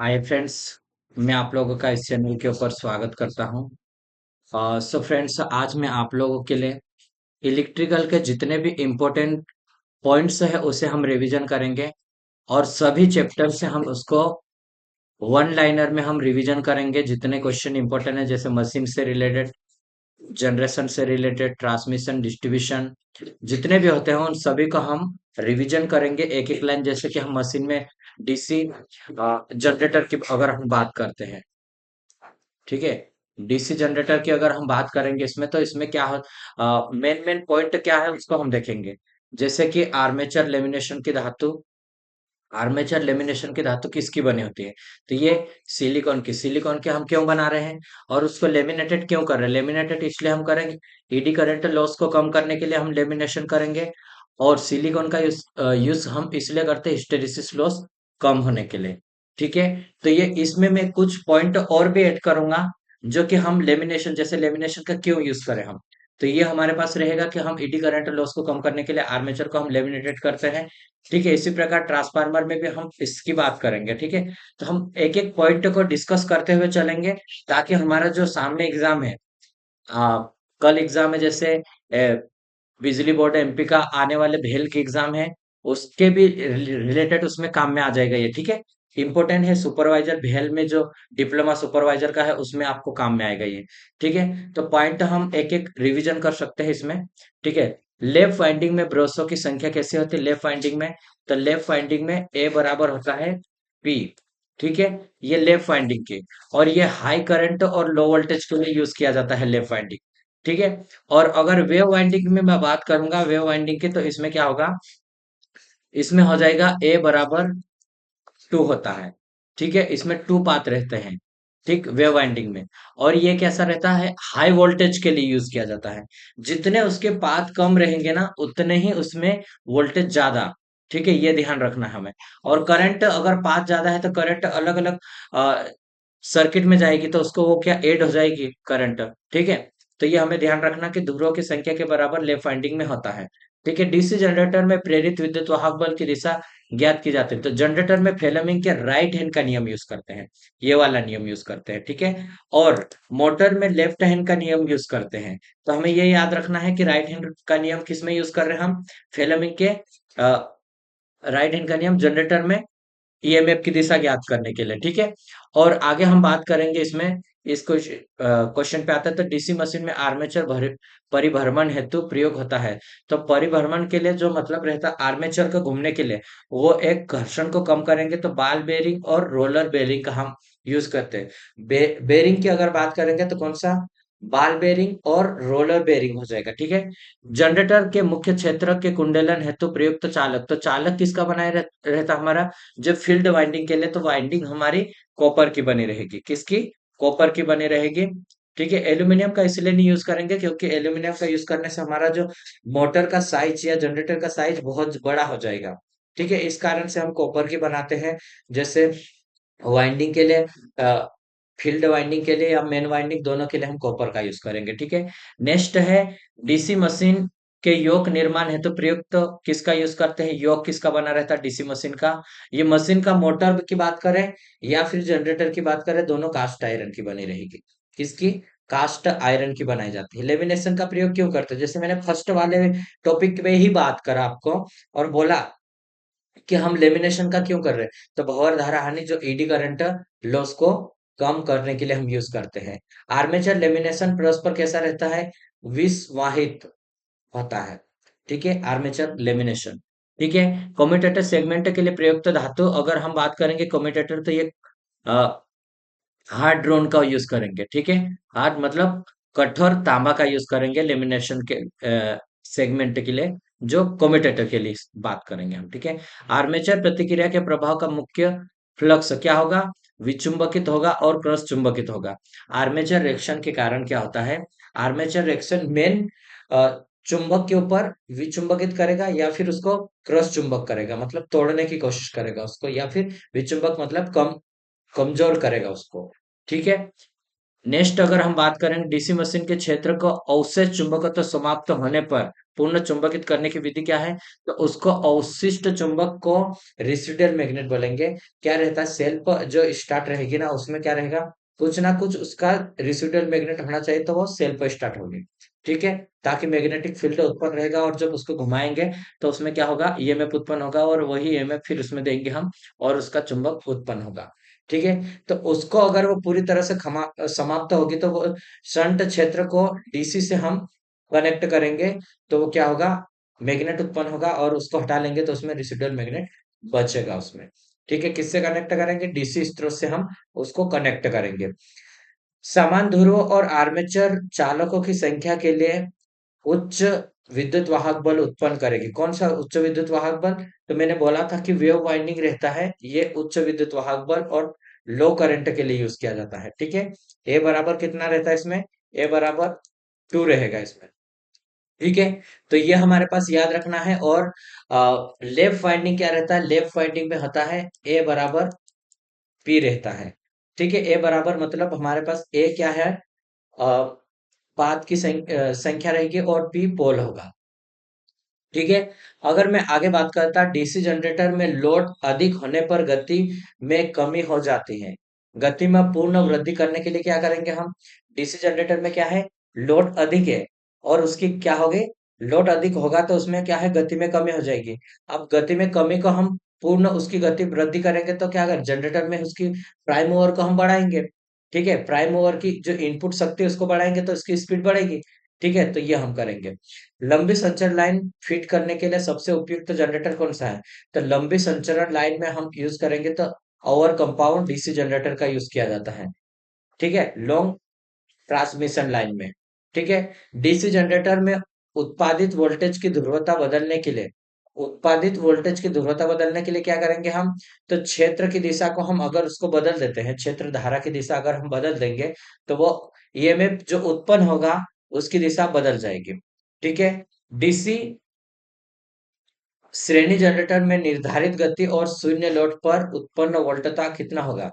Hi friends. मैं आप लोगों का इस चैनल के ऊपर स्वागत करता हूं। सो फ्रेंड्स, आज मैं आप लोगों के लिए इलेक्ट्रिकल के जितने भी इम्पोर्टेंट पॉइंट्स है उसे हम रिवीजन करेंगे। और सभी चैप्टर से हम उसको वन लाइनर में हम रिवीजन करेंगे। जितने क्वेश्चन इंपॉर्टेंट है जैसे मशीन से रिलेटेड, जनरेशन से रिलेटेड, ट्रांसमिशन, डिस्ट्रीब्यूशन, जितने भी होते हैं उन सभी को हम रिवीजन करेंगे एक एक लाइन। जैसे कि हम मशीन में डीसी जनरेटर की अगर हम बात करते हैं, ठीक है। डीसी जनरेटर की अगर हम बात करेंगे इसमें, तो इसमें क्या है, मेन मेन पॉइंट क्या है उसको हम देखेंगे। जैसे कि आर्मेचर लेमिनेशन की धातु किसकी बनी होती है? तो ये सिलिकॉन की हम क्यों बना रहे हैं और उसको लेमिनेटेड क्यों कर रहे हैं? लेमिनेटेड इसलिए हम करेंगे, ईडी करंट लॉस को कम करने के लिए हम लेमिनेशन करेंगे। और सिलिकॉन का यूज हम इसलिए करते हैं हिस्टेरिसिस लॉस कम होने के लिए। ठीक है। तो ये इसमें मैं कुछ पॉइंट और भी ऐड करूंगा, जो कि हम लेमिनेशन, जैसे लेमिनेशन का क्यों यूज करें हम। तो ये हमारे पास रहेगा कि हम ईडी करंट लॉस को कम करने के लिए आर्मेचर को हम लेमिनेटेड करते हैं। ठीक है। इसी प्रकार ट्रांसफार्मर में भी हम इसकी बात करेंगे। ठीक है। तो हम एक एक पॉइंट को डिस्कस करते हुए चलेंगे, ताकि हमारा जो सामने एग्जाम है, आ, कल एग्जाम है, जैसे बिजली बोर्ड एमपी का आने वाले भेल के एग्जाम है, उसके भी रिलेटेड उसमें काम में आ जाएगा ये। ठीक है। इंपॉर्टेंट है, सुपरवाइजर भेल में जो डिप्लोमा सुपरवाइजर का है उसमें आपको काम में आएगा ये। ठीक है। तो पॉइंट हम एक एक रिवीजन कर सकते हैं इसमें। ठीक है। लेफ्ट वाइंडिंग में ब्रशों की संख्या कैसे होती है लेफ्ट वाइंडिंग में? तो लेफ्ट वाइंडिंग में ए बराबर होता है पी। ठीक है। ये लेफ्ट वाइंडिंग के, और ये हाई करंट और लो वोल्टेज के लिए यूज किया जाता है लेफ्ट वाइंडिंग। ठीक है। और अगर वेव वाइंडिंग में मैं बात करूंगा वेव वाइंडिंग की, तो इसमें क्या होगा, इसमें हो जाएगा ए बराबर टू होता है। ठीक है। इसमें टू पाथ रहते हैं, ठीक, वेव वाइंडिंग में। और ये कैसा रहता है, हाई वोल्टेज के लिए यूज किया जाता है। जितने उसके पाथ कम रहेंगे ना, उतने ही उसमें वोल्टेज ज्यादा। ठीक है, ये ध्यान रखना है हमें। और करंट अगर पाथ ज्यादा है तो करंट अलग अलग सर्किट में जाएगी, तो उसको वो क्या ऐड हो जाएगी करंट। ठीक है। तो ये हमें ध्यान रखना कि ध्रुवों की संख्या के बराबर लेफ्ट वाइंडिंग में होता है। ठीक है। डीसी जनरेटर में प्रेरित विद्युत वाहक बल की दिशा ज्ञात की जाती है। तो जनरेटर में फेलेमिंग के राइट हैंड का नियम यूज करते हैं, ये वाला नियम यूज करते हैं। ठीक है। और मोटर में लेफ्ट हैंड का नियम यूज करते हैं। तो हमें ये याद रखना है कि राइट हैंड का नियम किस में यूज कर रहे हैं हम, फेलेमिंग के राइट हैंड का नियम जनरेटर में ईएमएफ की दिशा ज्ञात करने के लिए। ठीक है। और आगे हम बात करेंगे इसमें, इस क्वेश्चन पे आता है, तो डीसी मशीन में आर्मेचर परिभ्रमण हेतु प्रयोग होता है। तो परिभ्रमण के लिए जो मतलब रहता है आर्मेचर को घूमने के लिए, वो एक घर्षण को कम करेंगे, तो बॉल बेरिंग और रोलर बेरिंग का हम यूज करते हैं। बेरिंग की अगर बात करेंगे तो कौन सा, बॉल बेरिंग और रोलर बेरिंग हो जाएगा। ठीक है। जनरेटर के मुख्य क्षेत्र के कुंडलन हेतु प्रयुक्त चालक, तो चालक किसका बनाए रहता हमारा, जब फील्ड वाइंडिंग के लिए, तो वाइंडिंग हमारी कॉपर की बनी रहेगी। किसकी? कॉपर की बनी रहेगी। ठीक है। एल्यूमिनियम का इसलिए नहीं यूज करेंगे क्योंकि एल्यूमिनियम का यूज करने से हमारा जो मोटर का साइज या जनरेटर का साइज बहुत बड़ा हो जाएगा। ठीक है। इस कारण से हम कॉपर की बनाते हैं। जैसे वाइंडिंग के लिए, फील्ड वाइंडिंग के लिए या मेन वाइंडिंग, दोनों के लिए हम कॉपर का यूज करेंगे। ठीक है। नेक्स्ट है, डीसी मशीन के योक निर्माण हेतु प्रयुक्त किसका यूज करते हैं? योक किसका बना रहता है डीसी मशीन का? ये मशीन का मोटर की बात करें या फिर जनरेटर की बात करें, दोनों कास्ट आयरन की बनी रहेगी। किसकी? कास्ट आयरन की बनाई जाती है। लेमिनेशन का प्रयोग क्यों करते हैं? जैसे मैंने फर्स्ट वाले टॉपिक में ही बात करा आपको, और बोला कि हम लेमिनेशन का क्यों कर रहे हैं। तो भंवर धारा हानि, जो ईडी करंट लॉस को कम करने के लिए हम यूज करते हैं। आर्मेचर लेमिनेशन परस्पर कैसा रहता है, विषवाहित होता है। ठीक है। Armature lamination. ठीक है। कम्यूटेटर सेगमेंट के लिए प्रयुक्त धातु अगर हम बात करेंगे कम्यूटेटर, तो ये हार्ड ड्रोन का यूज करेंगे। ठीक है। हार्ड मतलब कठोर तांबा का यूज करेंगे लेमिनेशन के सेगमेंट के लिए, जो कम्यूटेटर के लिए बात करेंगे हम। ठीक है। आर्मेचर प्रतिक्रिया के प्रभाव का मुख्य फ्लक्स क्या होगा, विचुंबकित होगा और क्रॉस चुंबकित होगा। आर्मेचर रिएक्शन के कारण क्या होता है, आर्मेचर रिएक्शन मेन चुंबक के ऊपर विचुंबकित करेगा, या फिर उसको क्रॉस चुंबक करेगा, मतलब तोड़ने की कोशिश करेगा उसको, या फिर विचुंबक मतलब कमजोर करेगा उसको। ठीक है। नेक्स्ट अगर हम बात करें डीसी मशीन के क्षेत्र को अवशिष्ट चुंबकत्व समाप्त होने पर पुनः चुंबकित करने की विधि क्या है? तो उसको अवशिष्ट चुंबक को रेसिडुअल मैग्नेट बोलेंगे। क्या रहता है, सेल्फ जो स्टार्ट रहेगी ना उसमें क्या रहेगा, कुछ ना कुछ उसका रेसिडुअल मैग्नेट होना चाहिए, तो वो सेल्फ स्टार्ट होगी। ठीक है, ताकि मैग्नेटिक फील्ड उत्पन्न रहेगा और जब उसको घुमाएंगे तो उसमें क्या होगा, ईएमएफ उत्पन्न होगा और वही ईएमएफ फिर उसमें देंगे हम और उसका चुंबक उत्पन्न होगा। ठीक है, तो उसको अगर वो पूरी तरह से समाप्त होगी तो वो शंट क्षेत्र को डीसी से हम कनेक्ट करेंगे, तो वो क्या होगा, मैग्नेट उत्पन्न होगा और उसको हटा लेंगे तो उसमें रेसिडुअल मैग्नेट बचेगा उसमें। ठीक है, किससे कनेक्ट करेंगे, डीसी स्रोत से हम उसको कनेक्ट करेंगे। समान ध्रुव और आर्मेचर चालकों की संख्या के लिए उच्च विद्युत वाहक बल उत्पन्न करेगी। कौन सा उच्च विद्युत वाहक बल? तो मैंने बोला था कि वेव वाइंडिंग रहता है, ये उच्च विद्युत वाहक बल और लो करंट के लिए यूज किया जाता है। ठीक है, ए बराबर कितना रहता है इसमें, ए बराबर 2 रहेगा इसमें। ठीक है, तो ये हमारे पास याद रखना है। और लेफ्ट वाइंडिंग क्या रहता है, लेफ्ट वाइंडिंग में होता है ए बराबर पी रहता है। ठीक है, ए बराबर मतलब हमारे पास ए क्या है, पाथ की संख्या रहेगी और पी पोल होगा। ठीक है, अगर मैं आगे बात करता डीसी जनरेटर में लोड अधिक होने पर गति में कमी हो जाती है। गति में पूर्ण वृद्धि करने के लिए क्या करेंगे हम, डीसी जनरेटर में क्या है, लोड अधिक है और उसकी क्या होगी, लोड अधिक होगा तो उसमें क्या है, गति में कमी हो जाएगी। अब गति में कमी को हम पूर्ण उसकी गति वृद्धि करेंगे तो क्या करें, जनरेटर में उसकी प्राइम मूवर को हम बढ़ाएंगे। ठीक है, प्राइम मूवर की जो इनपुट शक्ति है उसको बढ़ाएंगे तो उसकी स्पीड बढ़ेगी। ठीक है, तो ये हम करेंगे। लंबी संचरण लाइन फिट करने के लिए सबसे उपयुक्त जनरेटर कौन सा है? तो लंबी संचरण लाइन में हम यूज करेंगे तो ओवर कंपाउंड डीसी जनरेटर का यूज किया जाता है। ठीक है, लॉन्ग ट्रांसमिशन लाइन में। ठीक है, डीसी जनरेटर में उत्पादित वोल्टेज की ध्रुवता बदलने के लिए, उत्पादित वोल्टेज की ध्रुवता बदलने के लिए क्या करेंगे हम, तो क्षेत्र की दिशा को हम अगर उसको बदल देते हैं, क्षेत्र धारा की दिशा अगर हम बदल देंगे तो वो ईएमएफ जो उत्पन्न होगा उसकी दिशा बदल जाएगी। ठीक है, डीसी श्रेणी जनरेटर में निर्धारित गति और शून्य लोड पर उत्पन्न वोल्टता कितना होगा?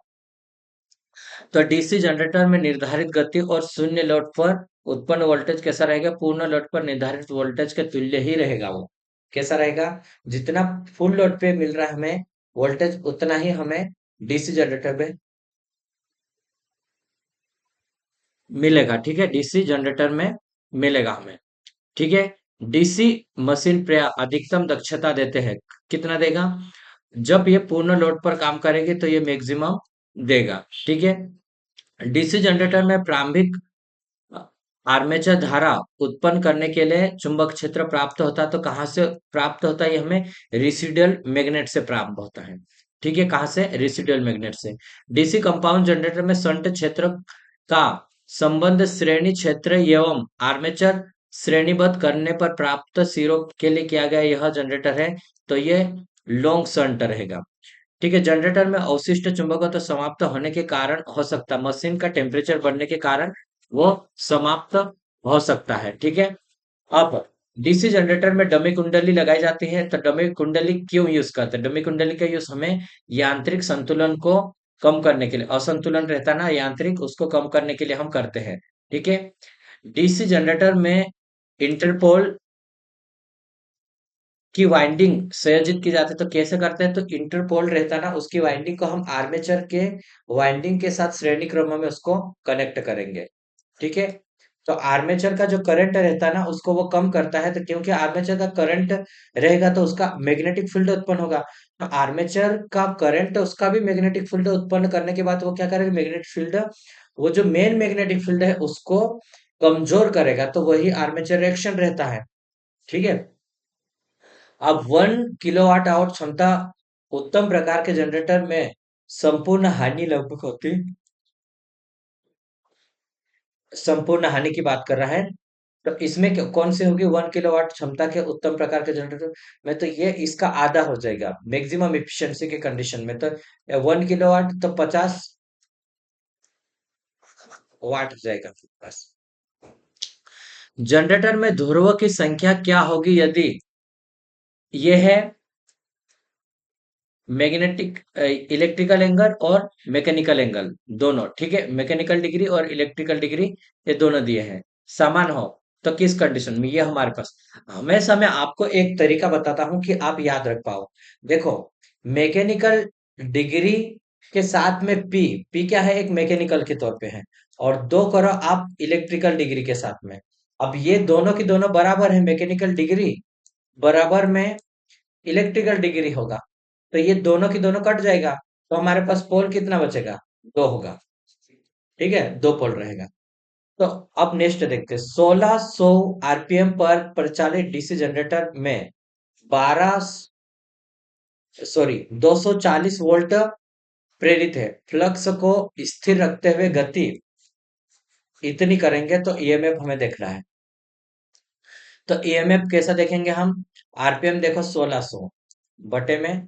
तो डीसी जनरेटर में निर्धारित गति और शून्य लोड पर उत्पन्न वोल्टेज कैसा रहेगा, पूर्ण लोड पर निर्धारित वोल्टेज के तुल्य ही रहेगा। वो कैसा रहेगा, जितना फुल लोड पे मिल रहा है हमें वोल्टेज उतना ही हमें डीसी जनरेटर में मिलेगा। ठीक है, डीसी जनरेटर में मिलेगा हमें। ठीक है, डीसी मशीन प्राय अधिकतम दक्षता देते हैं। कितना देगा, जब ये पूर्ण लोड पर काम करेगी तो ये मैक्सिमम देगा। ठीक है, डीसी जनरेटर में प्रारंभिक आर्मेचर धारा उत्पन्न करने के लिए चुंबक क्षेत्र प्राप्त होता है। तो कहाँ से प्राप्त होता है, ये हमें रेसिडुअल मैग्नेट से प्राप्त होता है। ठीक है, कहाँ से, रेसिडुअल मैग्नेट से। डीसी कंपाउंड जनरेटर में शंट क्षेत्र का संबंध श्रेणी क्षेत्र एवं आर्मेचर श्रेणीबद्ध करने पर प्राप्त सिरों के लिए किया गया यह जनरेटर है। तो ये लॉन्ग शंट रहेगा। ठीक है, जनरेटर में अवशिष्ट चुंबकत्व समाप्त होने के कारण हो सकता है, मशीन का टेम्परेचर बढ़ने के कारण वो समाप्त हो सकता है। ठीक है, अब डीसी जनरेटर में डमी कुंडली लगाई जाती है। तो डमी कुंडली क्यों यूज करते हैं, डमी कुंडली का यूज हमें यांत्रिक संतुलन को कम करने के लिए, असंतुलन रहता है ना यांत्रिक, उसको कम करने के लिए हम करते हैं। ठीक है, डीसी जनरेटर में इंटरपोल की वाइंडिंग संयोजित की जाती है। तो कैसे करते हैं, तो इंटरपोल रहता है ना उसकी वाइंडिंग को हम आर्मेचर के वाइंडिंग के साथ श्रेणी क्रम में उसको कनेक्ट करेंगे। ठीक है, तो आर्मेचर का जो करंट रहता है ना उसको वो कम करता है, तो क्योंकि आर्मेचर का करंट रहेगा तो उसका मैग्नेटिक फील्ड उत्पन्न होगा। तो आर्मेचर का करंट उसका भी मैग्नेटिक फील्ड उत्पन्न करने के बाद वो क्या करेगा, मैग्नेटिक फील्ड, वो जो मेन मैग्नेटिक फील्ड है उसको कमजोर करेगा, तो वही आर्मेचर रिएक्शन रहता है। ठीक है, अब 1 किलोवाट आवर क्षमता उत्तम प्रकार के जनरेटर में संपूर्ण हानि लगभग होती, संपूर्ण हानि की बात कर रहा है। तो इसमें कौन सी होगी, 1 किलोवाट क्षमता के उत्तम प्रकार के जनरेटर में, तो ये इसका आधा हो जाएगा मैक्सिमम इफिशियंसी के कंडीशन में। तो 1 किलोवाट तो 50 वाट हो जाएगा बस। जनरेटर में ध्रुव की संख्या क्या होगी यदि ये है मैग्नेटिक इलेक्ट्रिकल एंगल और मैकेनिकल एंगल दोनों, ठीक है, मैकेनिकल डिग्री और इलेक्ट्रिकल डिग्री ये दोनों दिए हैं, समान हो तो किस कंडीशन में, ये हमारे पास। हमेशा मैं आपको एक तरीका बताता हूँ कि आप याद रख पाओ। देखो, मैकेनिकल डिग्री के साथ में पी, पी क्या है, एक मैकेनिकल के तौर पे है, और दो करो आप इलेक्ट्रिकल डिग्री के साथ में। अब ये दोनों की दोनों बराबर है, मैकेनिकल डिग्री बराबर में इलेक्ट्रिकल डिग्री होगा, तो ये दोनों की दोनों कट जाएगा, तो हमारे पास पोल कितना बचेगा, दो होगा, ठीक है, दो पोल रहेगा। तो अब नेक्स्ट देखते हैं, 1600 आरपीएम पर परिचालित डीसी जनरेटर में 12 सॉरी 240 वोल्ट प्रेरित है, फ्लक्स को स्थिर रखते हुए गति इतनी करेंगे, तो ईएमएफ हमें देखना है। तो ईएमएफ कैसा देखेंगे हम, आरपीएम देखो 1600 बटे में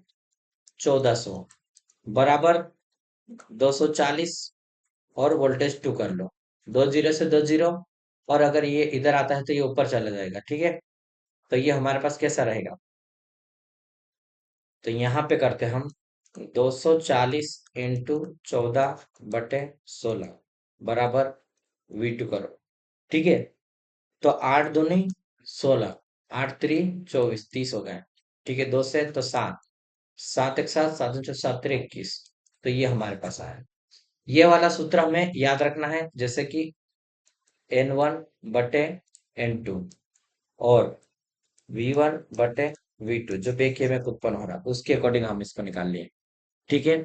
1400 बराबर 240, और वोल्टेज 2 कर लो, दो जीरो से दो जीरो, और अगर ये इधर आता है तो ये ऊपर चला जाएगा, ठीक है। तो ये हमारे पास कैसा रहेगा, तो यहाँ पे करते हैं हम 240 इंटू 14/16 बराबर V2 करो, ठीक है। तो 8 दूनी 16, 8 3 24, 30 हो गए, ठीक है, दो से तो 7, 7 एक 7, 7 दूनी 7 3 21, तो ये हमारे पास आया। ये वाला सूत्र हमें याद रखना है, जैसे कि N1/N2 और V1/V2 जो बेकिए में उत्पन्न हो रहा, उसके अकॉर्डिंग हम इसको निकाल लिए, ठीक है।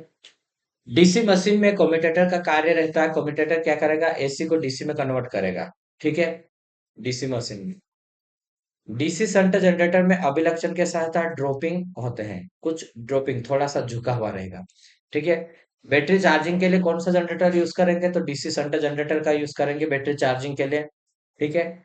डीसी मशीन में कम्यूटेटर का कार्य रहता है, कम्यूटेटर क्या करेगा, एसी को डीसी में कन्वर्ट करेगा, ठीक है। डीसी मशीन में डीसी शंट जनरेटर में अभिलक्षण के साथ साथ ड्रॉपिंग होते हैं, कुछ ड्रॉपिंग थोड़ा सा झुका हुआ रहेगा, ठीक है। बैटरी चार्जिंग के लिए कौन सा जनरेटर यूज करेंगे, तो डीसी शंट जनरेटर का यूज करेंगे बैटरी चार्जिंग के लिए, ठीक है।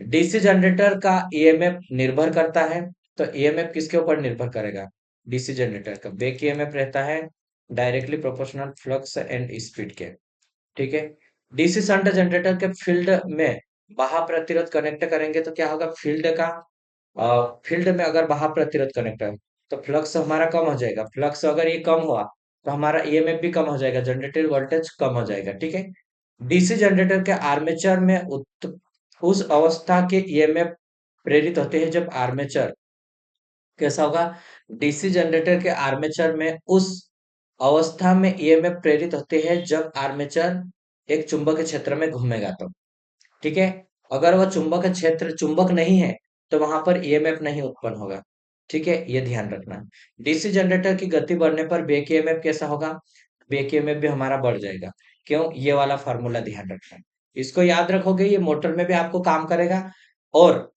डीसी जनरेटर का ईएमएफ निर्भर करता है, तो ईएमएफ किसके ऊपर निर्भर करेगा, डीसी जनरेटर का बैक ईएमएफ रहता है directly proportional flux and speed के, ठीक है। डीसी शंट जनरेटर के फील्ड में बाहा प्रतिरोध कनेक्ट करेंगे तो क्या होगा, फील्ड में अगर बाहा प्रतिरोध कनेक्ट है तो फ्लक्स हमारा कम हो जाएगा, फ्लक्स अगर ये कम हुआ तो हमारा ईएमएफ भी कम हो जाएगा, जनरेटेड वोल्टेज कम हो जाएगा, ठीक है। डीसी जनरेटर के आर्मेचर में उस अवस्था के ईएमएफ प्रेरित होते हैं जब आर्मेचर कैसा होगा, डीसी जनरेटर के आर्मेचर में उस अवस्था में ईएमएफ प्रेरित होते हैं जब आर्मेचर एक चुंबकीय क्षेत्र में घूमेगा, तो ठीक है। अगर वह चुंबक क्षेत्र चुंबक नहीं है तो वहां पर ईएमएफ नहीं उत्पन्न होगा, ठीक है, ये ध्यान रखना। डीसी जनरेटर की गति बढ़ने पर बैक ईएमएफ कैसा होगा, बैक ईएमएफ भी हमारा बढ़ जाएगा, क्यों, ये वाला फार्मूला ध्यान रखना। इसको याद रखोगे, ये मोटर में भी आपको काम करेगा और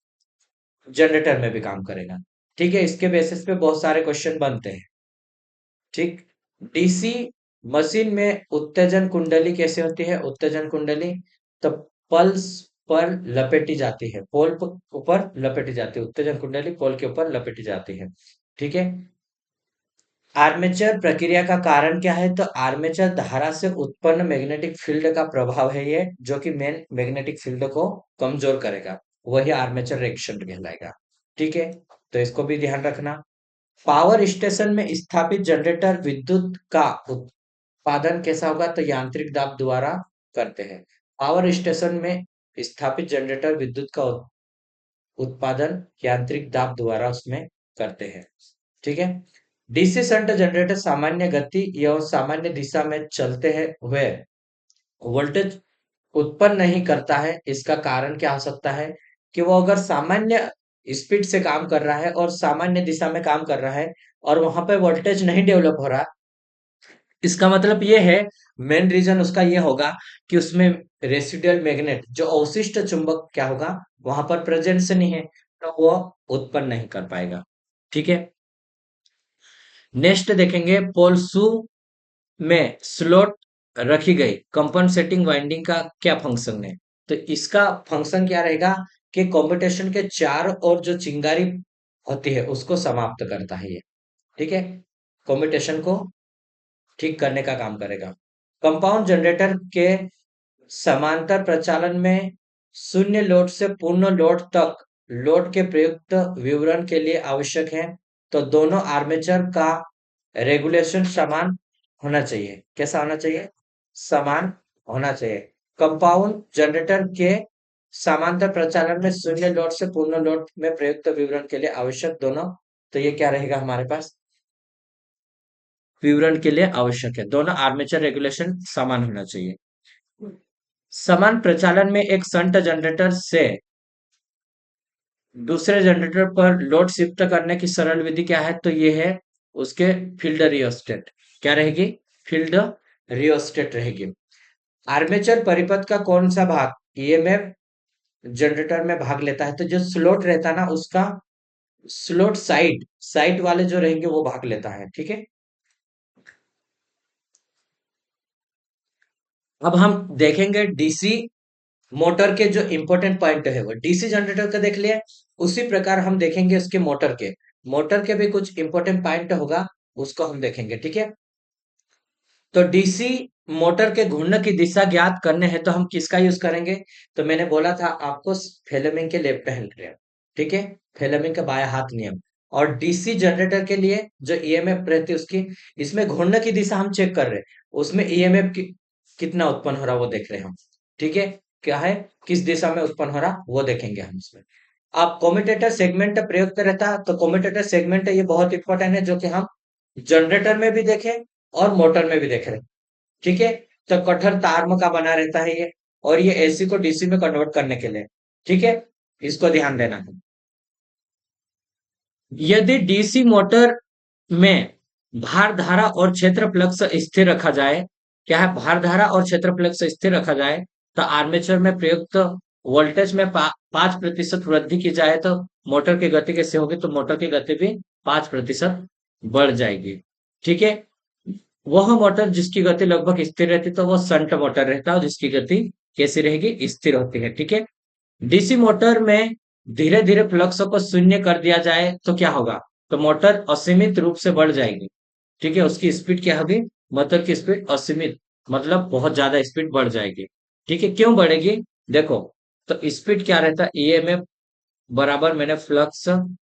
जनरेटर में भी काम करेगा, ठीक है। इसके बेसिस पे बहुत सारे क्वेश्चन बनते हैं, ठीक। डीसी मशीन में उत्तेजन कुंडली कैसे होती है, उत्तेजन कुंडली तो पल्स पर लपेटी जाती है, पोल ऊपर लपेटी जाती है, उत्तेजन कुंडली पोल के ऊपर लपेटी जाती है, ठीक है। आर्मेचर प्रक्रिया का कारण क्या है, तो आर्मेचर धारा से उत्पन्न मैग्नेटिक फील्ड का प्रभाव है ये, जो कि मेन मैग्नेटिक फील्ड को कमजोर करेगा, वही आर्मेचर रिएक्शन कहलाएगा, ठीक है। तो इसको भी ध्यान रखना। पावर स्टेशन में स्थापित जनरेटर विद्युत का उत्पादन कैसा होगा, तो यांत्रिक दाब द्वारा करते हैं। पावर स्टेशन में स्थापित जनरेटर विद्युत का उत्पादन यांत्रिक दाब द्वारा उसमें करते हैं, ठीक है। डीसी शंट जनरेटर सामान्य गति या सामान्य दिशा में चलते हैं हुए वोल्टेज उत्पन्न नहीं करता है। इसका कारण क्या हो सकता है, कि वो अगर सामान्य स्पीड से काम कर रहा है और सामान्य दिशा में काम कर रहा है और वहां पे वोल्टेज नहीं डेवलप हो रहा, इसका मतलब ये है, मेन रीजन उसका ये होगा कि उसमें रेसिडुअल मैग्नेट जो अवशिष्ट चुंबक क्या होगा, वहां पर प्रेजेंस नहीं है, तो वो उत्पन्न नहीं कर पाएगा, ठीक है। नेक्स्ट देखेंगे, पोलसू में स्लॉट रखी गई कंपनसेटिंग वाइंडिंग का क्या फंक्शन है, तो इसका फंक्शन क्या रहेगा, कि कॉम्पिटिशन के चार और जो चिंगारी होती है उसको समाप्त करता है ये, ठीक है, कॉम्पिटिशन को ठीक करने का काम करेगा। कंपाउंड जनरेटर के समांतर प्रचालन में शून्य लोड से पूर्ण लोड तक लोड के प्रयुक्त विवरण के लिए आवश्यक है, तो दोनों आर्मेचर का रेगुलेशन समान होना चाहिए। कैसा होना चाहिए? समान होना चाहिए। कंपाउंड जनरेटर के समांतर प्रचालन में शून्य लोड से पूर्ण लोड में प्रयुक्त विवरण के लिए आवश्यक दोनों, तो ये क्या रहेगा हमारे पास? विवरण के लिए आवश्यक है, दोनों आर्मेचर रेगुलेशन समान होना चाहिए। समान प्रचालन में एक शंट जनरेटर से दूसरे जनरेटर पर लोड शिफ्ट करने की सरल विधि क्या है? तो ये है उसके फील्ड रियोस्टेट। क्या रहेगी? फील्ड रियोस्टेट रहेगी। आर्मेचर परिपथ का कौन सा भाग ईएमएफ जनरेटर में भाग लेता है? तो जो स्लोट रहता है ना, उसका स्लोट साइड साइड वाले जो रहेंगे वो भाग लेता है। ठीक है, अब हम देखेंगे डीसी मोटर के जो इंपॉर्टेंट पॉइंट है, वो डीसी जनरेटर का देख लिया। उसी प्रकार हम देखेंगे उसके मोटर के भी कुछ इंपॉर्टेंट पॉइंट होगा, उसको हम देखेंगे। ठीक है, तो डीसी मोटर के घूर्णन की दिशा ज्ञात करने हैं तो हम किसका यूज करेंगे? तो मैंने बोला था आपको, फेलेमिंग के लेफ्ट हैंड नियम। ठीक है, फेलेमिंग का बाया हाथ नियम। और डीसी जनरेटर के लिए जो ईएमएफ रहती है उसकी, इसमें घूर्णन की दिशा हम चेक कर रहे हैं, उसमें ईएमएफ कितना उत्पन्न हो रहा है वो देख रहे हैं हम। ठीक है, क्या है, किस दिशा में उत्पन्न हो रहा वो देखेंगे हम इसमें। अब कम्यूटेटर सेगमेंट प्रयुक्त रहता है, तो कम्यूटेटर सेगमेंट ये बहुत इंपॉर्टेंट है, जो कि हम जनरेटर में भी देखें और मोटर में भी देख रहे हैं। ठीक है, तो कठोर तार का बना रहता है ये, और ये एसी को डीसी में कन्वर्ट करने के लिए। ठीक है, इसको ध्यान देना है। यदि डीसी मोटर में भार धारा और क्षेत्र फ्लक्स स्थिर रखा जाए, क्या है, भार धारा और क्षेत्र फ्लक्स स्थिर रखा जाए, तो आर्मेचर में प्रयुक्त वोल्टेज में 5% वृद्धि की जाए तो मोटर की गति कैसे होगी? तो मोटर की गति भी 5% बढ़ जाएगी। ठीक है, वह मोटर जिसकी गति लगभग स्थिर रहती तो वो संट मोटर रहता है, और जिसकी गति कैसी रहेगी? स्थिर होती है। ठीक है, डीसी मोटर में धीरे धीरे फ्लक्स को शून्य कर दिया जाए तो क्या होगा? तो मोटर असीमित रूप से बढ़ जाएगी। ठीक है, उसकी स्पीड क्या होगी? मोटर की स्पीड असीमित, मतलब बहुत ज्यादा स्पीड बढ़ जाएगी। ठीक है, क्यों बढ़ेगी? देखो, तो स्पीड क्या रहता है? ईएमएफ बराबर मैंने फ्लक्स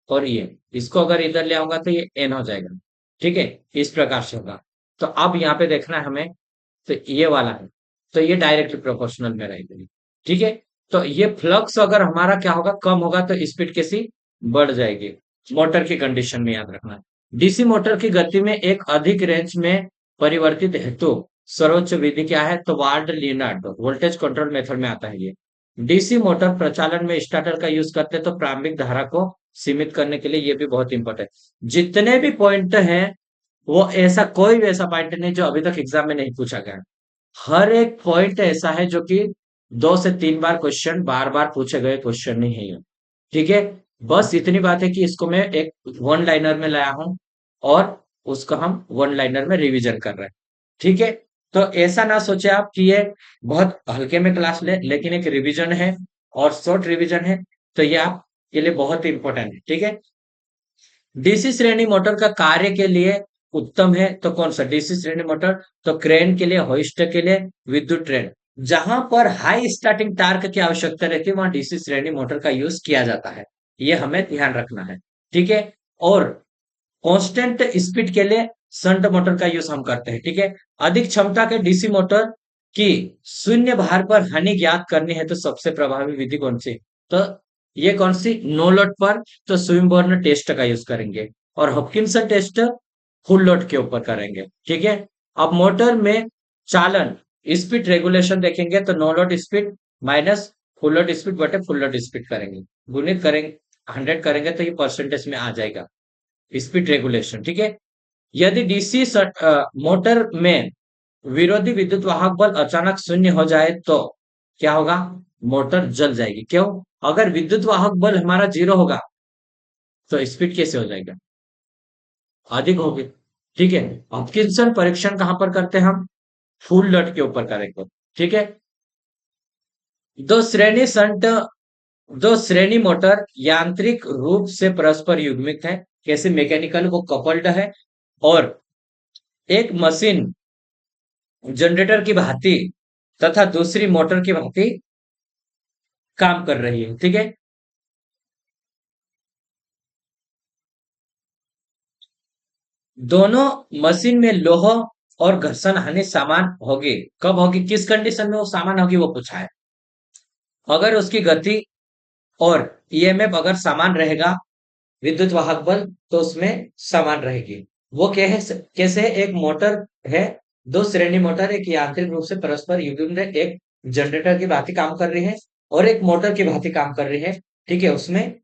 और ये, इसको अगर इधर ले आऊंगा तो ये एन हो जाएगा। ठीक है, इस प्रकार से होगा। तो अब यहाँ पे देखना है हमें, तो ये वाला है, तो ये डायरेक्टली प्रोपोर्शनल में रहेगी। ठीक है, तो ये फ्लक्स अगर हमारा क्या होगा? कम होगा तो स्पीड कैसी? बढ़ जाएगी। मोटर की कंडीशन में याद रखना। डीसी मोटर की गति में एक अधिक रेंज में परिवर्तित हेतु सर्वोच्च विधि क्या है? तो ward Lenard voltage control method में आता है ये। डीसी मोटर प्रचालन में स्टार्टर का यूज करते हैं तो प्रारंभिक धारा को सीमित करने के लिए, ये भी बहुत इंपॉर्टेंट है। जितने भी पॉइंट हैं, वो ऐसा कोई भी ऐसा पॉइंट नहीं जो अभी तक एग्जाम में नहीं पूछा गया है। हर एक पॉइंट ऐसा है जो कि 2 से 3 बार क्वेश्चन, बार बार पूछे गए क्वेश्चन नहीं है ये। ठीक है, बस इतनी बात है कि इसको मैं एक वन लाइनर में लाया हूं, और उसको हम वन लाइनर में रिवीजन कर रहे हैं। ठीक है, तो ऐसा ना सोचे आप कि ये बहुत हल्के में क्लास ले, लेकिन एक रिवीजन है और शॉर्ट रिवीजन है, तो ये आपके लिए बहुत इंपॉर्टेंट है। ठीक है, डीसी श्रेणी मोटर का कार्य के लिए उत्तम है तो कौन सा? डीसी श्रेणी मोटर, तो क्रेन के लिए, होइस्ट के लिए, विद्युत ट्रेन, जहां पर हाई स्टार्टिंग टार्क की आवश्यकता रहती है वहां डीसी श्रेणी मोटर का यूज किया जाता है। ये हमें ध्यान रखना है। ठीक है, और कांस्टेंट स्पीड के लिए शंट मोटर का यूज हम करते हैं। ठीक है, अधिक क्षमता के डीसी मोटर की शून्य भार पर हानि ज्ञात करनी है तो सबसे प्रभावी विधि कौन सी? तो ये कौन सी? नो लोड पर, तो स्विमबर्न टेस्ट का यूज करेंगे, और हॉपकिंसन टेस्ट फुल लोड के ऊपर करेंगे। ठीक है, अब मोटर में चालन स्पीड रेगुलेशन देखेंगे तो no load speed minus full load speed बटे फुल लोड स्पीड करेंगे, गुणित करेंगे, 100 करेंगे तो ये परसेंटेज में आ जाएगा, स्पीड रेगुलेशन। ठीक है, यदि डीसी मोटर में विरोधी विद्युत वाहक बल अचानक शून्य हो जाए तो क्या होगा? मोटर जल जाएगी। क्यों? अगर विद्युत वाहक बल हमारा 0 होगा तो स्पीड कैसे हो जाएगा? अधिक होगी। ठीक है, हॉपकिंसन परीक्षण कहां पर करते हैं हम? फुल लोड के ऊपर करेंगे। ठीक है, दो श्रेणी संट दो श्रेणी मोटर यांत्रिक रूप से परस्पर युग्मित है, कैसे? मैकेनिकल को कपल्ड है, और एक मशीन जनरेटर की भांति तथा दूसरी मोटर की भांति काम कर रही है। ठीक है, दोनों मशीन में लोह और घर्षण हानि समान होगी। कब होगी, किस कंडीशन में वो समान होगी वो पूछा है। अगर उसकी गति और ईएमएफ अगर समान रहेगा, विद्युत वाहक बल तो उसमें समान रहेगी। वो कैसे है, एक मोटर है, दो श्रेणी मोटर, एक यांत्रिक रूप से परस्पर युग्मित एक जनरेटर की भांति काम कर रही है और एक मोटर की भांति काम कर रही है। ठीक है, उसमें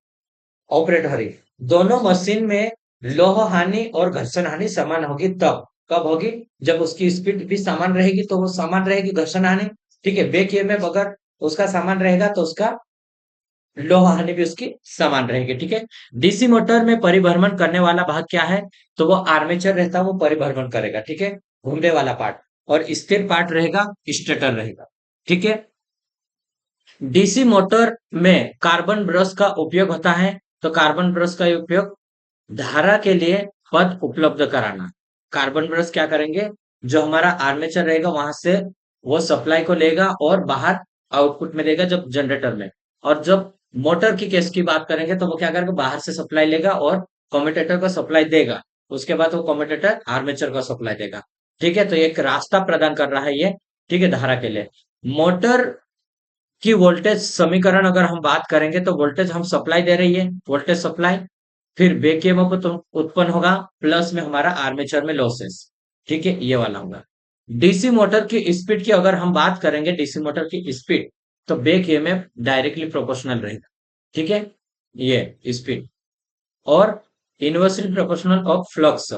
ऑपरेट हो रही है। दोनों मशीन में लौह हानि और घर्षण हानि समान होगी तब। कब होगी, जब उसकी स्पीड भी समान रहेगी तो वो समान रहेगी घर्षण हानि। ठीक है, बैक ईएमएफ अगर उसका समान रहेगा तो उसका लौह हानि भी उसकी समान रहेगी। ठीक है, डीसी मोटर में परिभ्रमण करने वाला भाग क्या है, तो वो आर्मेचर रहता है, वो परिभ्रमण करेगा। ठीक है, घूमने वाला पार्ट, और स्थिर पार्ट रहेगा स्टेटर रहेगा। ठीक है, डीसी मोटर में कार्बन ब्रश का उपयोग होता है। तो कार्बन ब्रश का उपयोग धारा के लिए पथ उपलब्ध कराना। कार्बन ब्रश क्या करेंगे, जो हमारा आर्मेचर रहेगा वहां से वो सप्लाई को लेगा और बाहर आउटपुट में देगा जब जनरेटर में। और जब मोटर की केस की बात करेंगे तो वो क्या करेगा, बाहर से सप्लाई लेगा और कम्यूटेटर को सप्लाई देगा। उसके बाद वो कम्यूटेटर आर्मेचर को सप्लाई देगा। ठीक है, तो एक रास्ता प्रदान कर रहा है ये। ठीक है, धारा के लिए। मोटर की वोल्टेज समीकरण अगर हम बात करेंगे तो वोल्टेज हम सप्लाई दे रही है, वोल्टेज सप्लाई, फिर बैक ईएमएफ उत्पन्न होगा, प्लस में हमारा आर्मेचर में लॉसेस। ठीक है, ये वाला होगा। डीसी मोटर की स्पीड की अगर हम बात करेंगे, डीसी मोटर की स्पीड, तो बैक ईएमएफ डायरेक्टली प्रोपोर्शनल रहेगा। ठीक है, ये स्पीड, और inversely proportional of flux.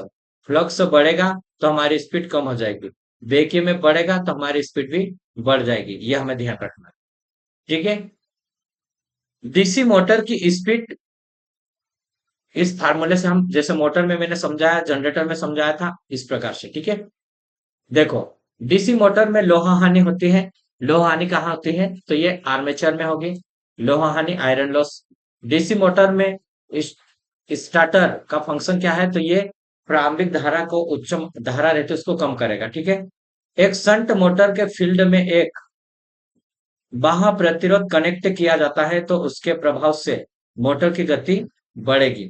Flux बढ़ेगा तो हमारी स्पीड कम हो जाएगी, बैक ईएमएफ बढ़ेगा तो हमारी स्पीड भी बढ़ जाएगी। ये हमें ध्यान रखना है। ठीक है, डीसी मोटर की स्पीड इस फार्मूले से हम, जैसे मोटर में मैंने समझाया, जनरेटर में समझाया था, इस प्रकार से। ठीक है, देखो, डीसी मोटर में लोहा हानि होती है। लोहा हानि कहाँ होती है, तो ये आर्मेचर में होगी। लोहा हानि, आयरन लॉस। डीसी मोटर में इस स्टार्टर का फंक्शन क्या है, तो ये प्रारंभिक धारा को, उच्च धारा रहती है उसको कम करेगा। ठीक है, एक शंट मोटर के फील्ड में एक बाह्य प्रतिरोध कनेक्ट किया जाता है तो उसके प्रभाव से मोटर की गति बढ़ेगी।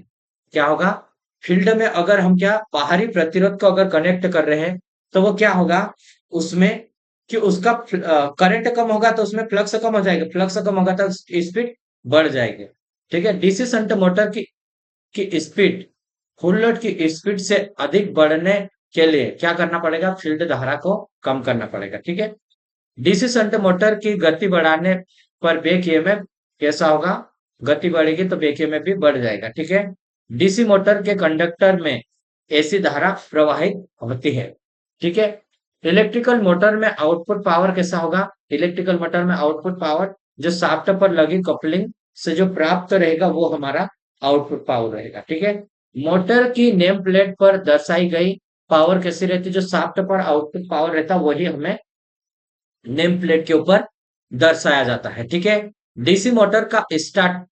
क्या होगा, फील्ड में अगर हम क्या बाहरी प्रतिरोध को अगर कनेक्ट कर रहे हैं तो वो क्या होगा उसमें, कि उसका करंट कम होगा तो उसमें फ्लक्स कम हो जाएगा, फ्लक्स कम होगा तो स्पीड बढ़ जाएगी। ठीक है, डीसी शंट मोटर की स्पीड फुल लोड की स्पीड से अधिक बढ़ने के लिए क्या करना पड़ेगा, फील्ड धारा को कम करना पड़ेगा। ठीक है, डीसी शंट मोटर की गति बढ़ाने पर बैक ईएमएफ कैसा होगा, गति बढ़ेगी तो बैक ईएमएफ भी बढ़ जाएगा। ठीक है, डीसी मोटर के कंडक्टर में ऐसी धारा प्रवाहित होती है। ठीक है, इलेक्ट्रिकल मोटर में आउटपुट पावर कैसा होगा, इलेक्ट्रिकल मोटर में आउटपुट पावर जो शाफ्ट पर लगी कपलिंग से जो प्राप्त रहेगा वो हमारा आउटपुट पावर रहेगा। ठीक है, मोटर की नेम प्लेट पर दर्शाई गई पावर कैसी रहती है, जो शाफ्ट पर आउटपुट पावर रहता है वही हमें नेम प्लेट के ऊपर दर्शाया जाता है। ठीक है, डीसी मोटर का स्टार्ट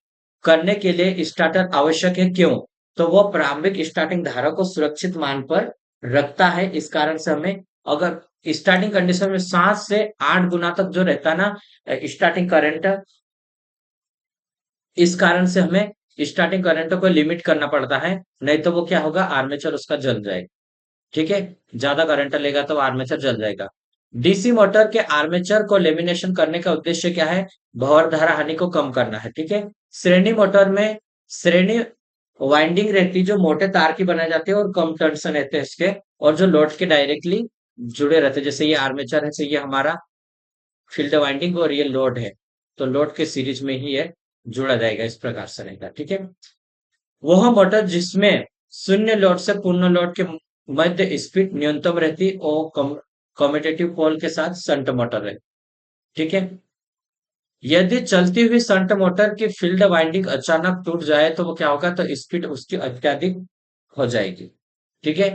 करने के लिए स्टार्टर आवश्यक है, क्यों, तो वो प्रारंभिक स्टार्टिंग धारा को सुरक्षित मान पर रखता है। इस कारण से हमें अगर स्टार्टिंग कंडीशन में 7 से 8 गुना तक जो रहता है ना स्टार्टिंग करंट, इस कारण से हमें स्टार्टिंग करंट को लिमिट करना पड़ता है, नहीं तो वो क्या होगा, आर्मेचर उसका जल जाएगा। ठीक है, ज्यादा करंट लेगा तो आर्मेचर जल जाएगा। डीसी मोटर के आर्मेचर को लेमिनेशन करने का उद्देश्य क्या है, भंवर धारा हानि को कम करना है। ठीक है, श्रेणी मोटर में श्रेणी वाइंडिंग रहती है जो मोटे तार की बनाई जाती है और कम टर्न्स रहते हैं इसके, और जो लोड के डायरेक्टली जुड़े रहते हैं। जैसे ये आर्मेचर है, तो ये हमारा फील्ड वाइंडिंग और ये लोड है, तो लोड के सीरीज में ही ये जुड़ा जाएगा, इस प्रकार से रहेगा। ठीक है, वह मोटर जिसमें शून्य लोड से पूर्ण लोड के मध्य स्पीड न्यूनतम रहती और कम्यूटेटिव पोल के साथ शंट मोटर है। ठीक है, यदि चलती हुई शंट मोटर की फील्ड वाइंडिंग अचानक टूट जाए तो वो क्या होगा, तो स्पीड उसकी अत्यधिक हो जाएगी। ठीक है,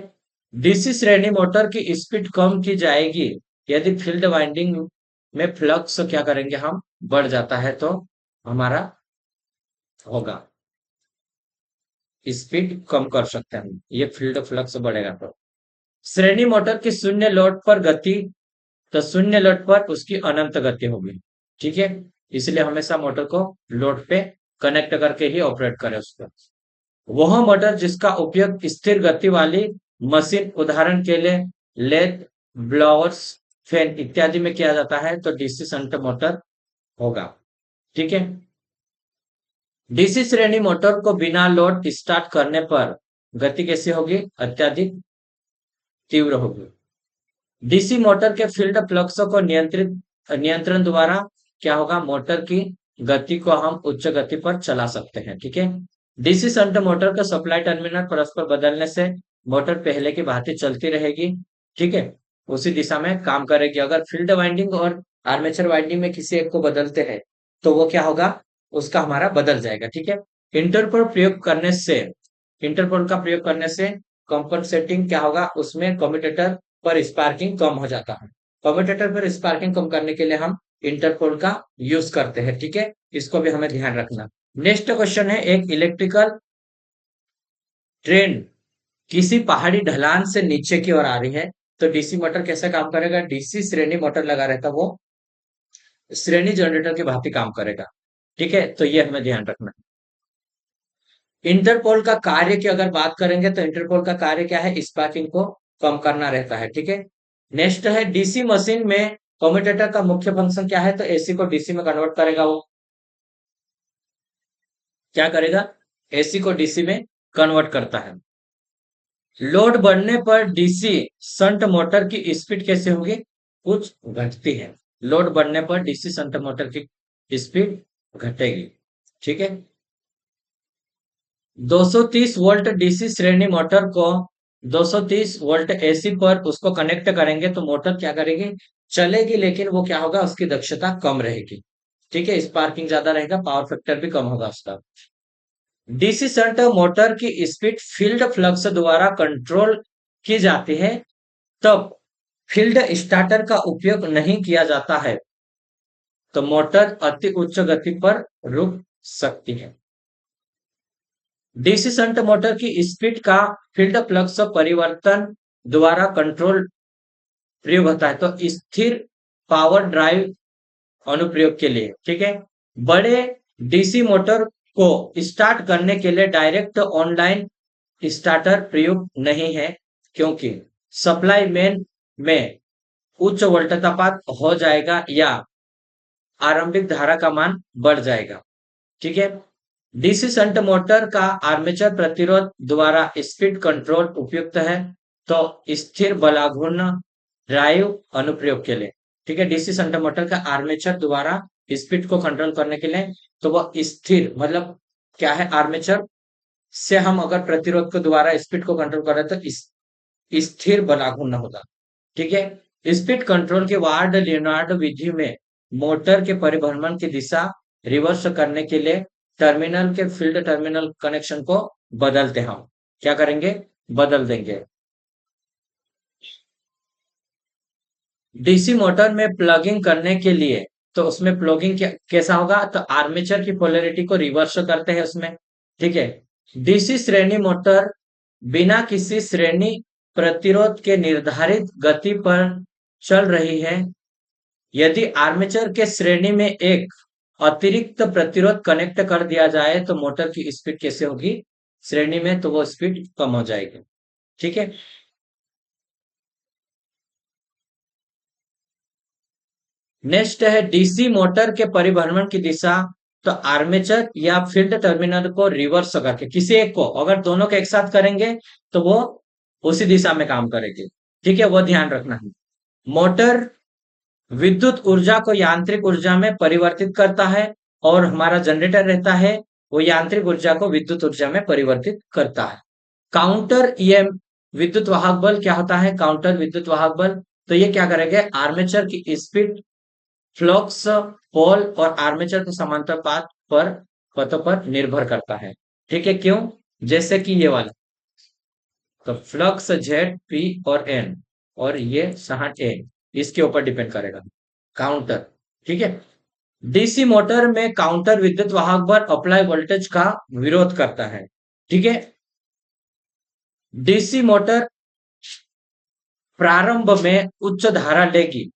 डीसी श्रेणी मोटर की स्पीड कम की जाएगी यदि फील्ड वाइंडिंग में फ्लक्स क्या करेंगे हम, बढ़ जाता है तो हमारा होगा, स्पीड कम कर सकते हैं हम, ये फील्ड फ्लक्स बढ़ेगा तो। श्रेणी मोटर की शून्य लोड पर गति, तो शून्य लोड पर उसकी अनंत गति होगी। ठीक है, इसलिए हमेशा मोटर को लोड पे कनेक्ट करके ही ऑपरेट करें उसको। वह मोटर जिसका उपयोग स्थिर गति वाली मशीन उदाहरण के लिए लेथ, ब्लावर्स, फैन इत्यादि में किया जाता है तो डीसी शंट मोटर होगा। ठीक है। डीसी श्रेणी मोटर को बिना लोड स्टार्ट करने पर गति कैसी होगी? अत्यधिक तीव्र होगी। डीसी मोटर के फील्ड फ्लक्स को नियंत्रण द्वारा क्या होगा? मोटर की गति को हम उच्च गति पर चला सकते हैं। ठीक है। डीसी शंट मोटर का सप्लाई टर्मिनल परस्पर बदलने से मोटर पहले की भांति चलती रहेगी। ठीक है। उसी दिशा में काम करेगी। अगर फील्ड वाइंडिंग और आर्मेचर वाइंडिंग में किसी एक को बदलते हैं तो वो क्या होगा? उसका हमारा बदल जाएगा। ठीक है। इंटरपोल प्रयोग करने से इंटरपोल का प्रयोग करने से कंपनसेटिंग क्या होगा? उसमें कम्यूटेटर पर स्पार्किंग कम हो जाता है। कम्यूटेटर पर स्पार्किंग कम करने के लिए हम इंटरपोल का यूज करते हैं। ठीक है। इसको भी हमें ध्यान रखना। नेक्स्ट क्वेश्चन है, एक इलेक्ट्रिकल ट्रेन किसी पहाड़ी ढलान से नीचे की ओर आ रही है तो डीसी मोटर कैसे काम करेगा? डीसी श्रेणी मोटर लगा रहता वो श्रेणी जनरेटर की भांति काम करेगा। ठीक है। तो ये हमें ध्यान रखना है। इंटरपोल का कार्य की अगर बात करेंगे तो इंटरपोल का कार्य क्या है? स्पार्किंग को कम करना रहता है। ठीक है। नेक्स्ट है, डीसी मशीन में कम्यूटेटर का मुख्य फंक्शन क्या है? तो एसी को डीसी में कन्वर्ट करेगा। वो क्या करेगा? एसी को डीसी में कन्वर्ट करता है। लोड बढ़ने पर डीसी शंट मोटर की स्पीड कैसे होगी? कुछ घटती है। लोड बढ़ने पर डीसी शंट मोटर की स्पीड घटेगी। ठीक है। 230 वोल्ट डीसी श्रेणी मोटर को 230 वोल्ट एसी पर उसको कनेक्ट करेंगे तो मोटर क्या करेगी? चलेगी, लेकिन वो क्या होगा? उसकी दक्षता कम रहेगी। ठीक है। स्पार्किंग ज्यादा रहेगा, पावर फैक्टर भी कम होगा उसका। डीसी शंट मोटर की स्पीड फील्ड फ्लक्स द्वारा कंट्रोल की जाती है, तब फील्ड स्टार्टर का उपयोग नहीं किया जाता है तो मोटर अति उच्च गति पर रुक सकती है। डीसी शंट मोटर की स्पीड का फील्ड फ्लक्स परिवर्तन द्वारा कंट्रोल प्रयोग होता है तो स्थिर पावर ड्राइव अनुप्रयोग के लिए। ठीक है। बड़े डीसी मोटर को स्टार्ट करने के लिए डायरेक्ट ऑनलाइन स्टार्टर प्रयोग नहीं है, क्योंकि सप्लाई मेन में उच्च वोल्टेजपात हो जाएगा या आरंभिक धारा का मान बढ़ जाएगा। ठीक है। डीसी शंट मोटर का आर्मेचर प्रतिरोध द्वारा स्पीड कंट्रोल उपयुक्त है तो स्थिर बलाघूर्ण ड्राइव अनुप्रयोग के लिए। ठीक है। डीसी शंट मोटर का आर्मेचर द्वारा स्पीड को कंट्रोल करने के लिए तो वह स्थिर मतलब क्या है? आर्मेचर से हम अगर प्रतिरोध के द्वारा स्पीड को कंट्रोल कर रहे तो स्थिर बलाघूर्ण होगा। ठीक है। स्पीड कंट्रोल के वार्ड लियोनार्ड विधि में मोटर के परिभ्रमण की दिशा रिवर्स करने के लिए टर्मिनल के फील्ड टर्मिनल कनेक्शन को बदलते हैं। हम क्या करेंगे? बदल देंगे। डीसी मोटर में प्लगिंग करने के लिए तो उसमें प्लगिंग कैसा होगा? तो आर्मेचर की पोलैरिटी को रिवर्स करते हैं उसमें। ठीक है। डीसी श्रेणी मोटर बिना किसी श्रेणी प्रतिरोध के निर्धारित गति पर चल रही है। यदि आर्मेचर के श्रेणी में एक अतिरिक्त प्रतिरोध कनेक्ट कर दिया जाए तो मोटर की स्पीड कैसे होगी? श्रेणी में तो वो स्पीड कम हो जाएगी। ठीक है। नेक्स्ट है, डीसी मोटर के परिभ्रमण की दिशा तो आर्मेचर या फील्ड टर्मिनल को रिवर्स करके किसी एक को, अगर दोनों को एक साथ करेंगे तो वो उसी दिशा में काम करेगी। ठीक है। वो ध्यान रखना है। मोटर विद्युत ऊर्जा को यांत्रिक ऊर्जा में परिवर्तित करता है और हमारा जनरेटर रहता है वो यांत्रिक ऊर्जा को विद्युत ऊर्जा में परिवर्तित करता है। काउंटर ईएम विद्युत वाहक बल क्या होता है? काउंटर विद्युत वाहक बल तो ये क्या करेंगे? आर्मेचर की स्पीड, फ्लक्स, पोल और आर्मेचर के समांतर पाथ पर पथों पर निर्भर करता है। ठीक है। क्यों? जैसे कि ये वाला तो फ्लक्स जेड पी और एन और ये सहाट ए इसके ऊपर डिपेंड करेगा काउंटर। ठीक है। डीसी मोटर में काउंटर विद्युत वाहक बल अप्लाई वोल्टेज का विरोध करता है। ठीक है। डीसी मोटर प्रारंभ में उच्च धारा लेगी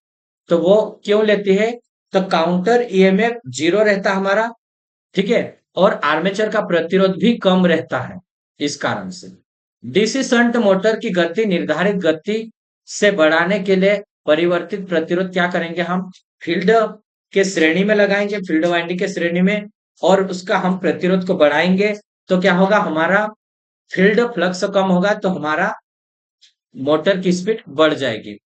तो वो क्यों लेती है? तो काउंटर ईएमएफ जीरो रहता हमारा। ठीक है। और आर्मेचर का प्रतिरोध भी कम रहता है इस कारण से। डीसी शंट मोटर की गति निर्धारित गति से बढ़ाने के लिए परिवर्तित प्रतिरोध क्या करेंगे हम, फील्ड के श्रेणी में लगाएंगे, फील्ड वाइंडिंग के श्रेणी में, और उसका हम प्रतिरोध को बढ़ाएंगे। तो क्या होगा, हमारा फील्ड फ्लक्स कम होगा, तो हमारा मोटर की स्पीड बढ़ जाएगी।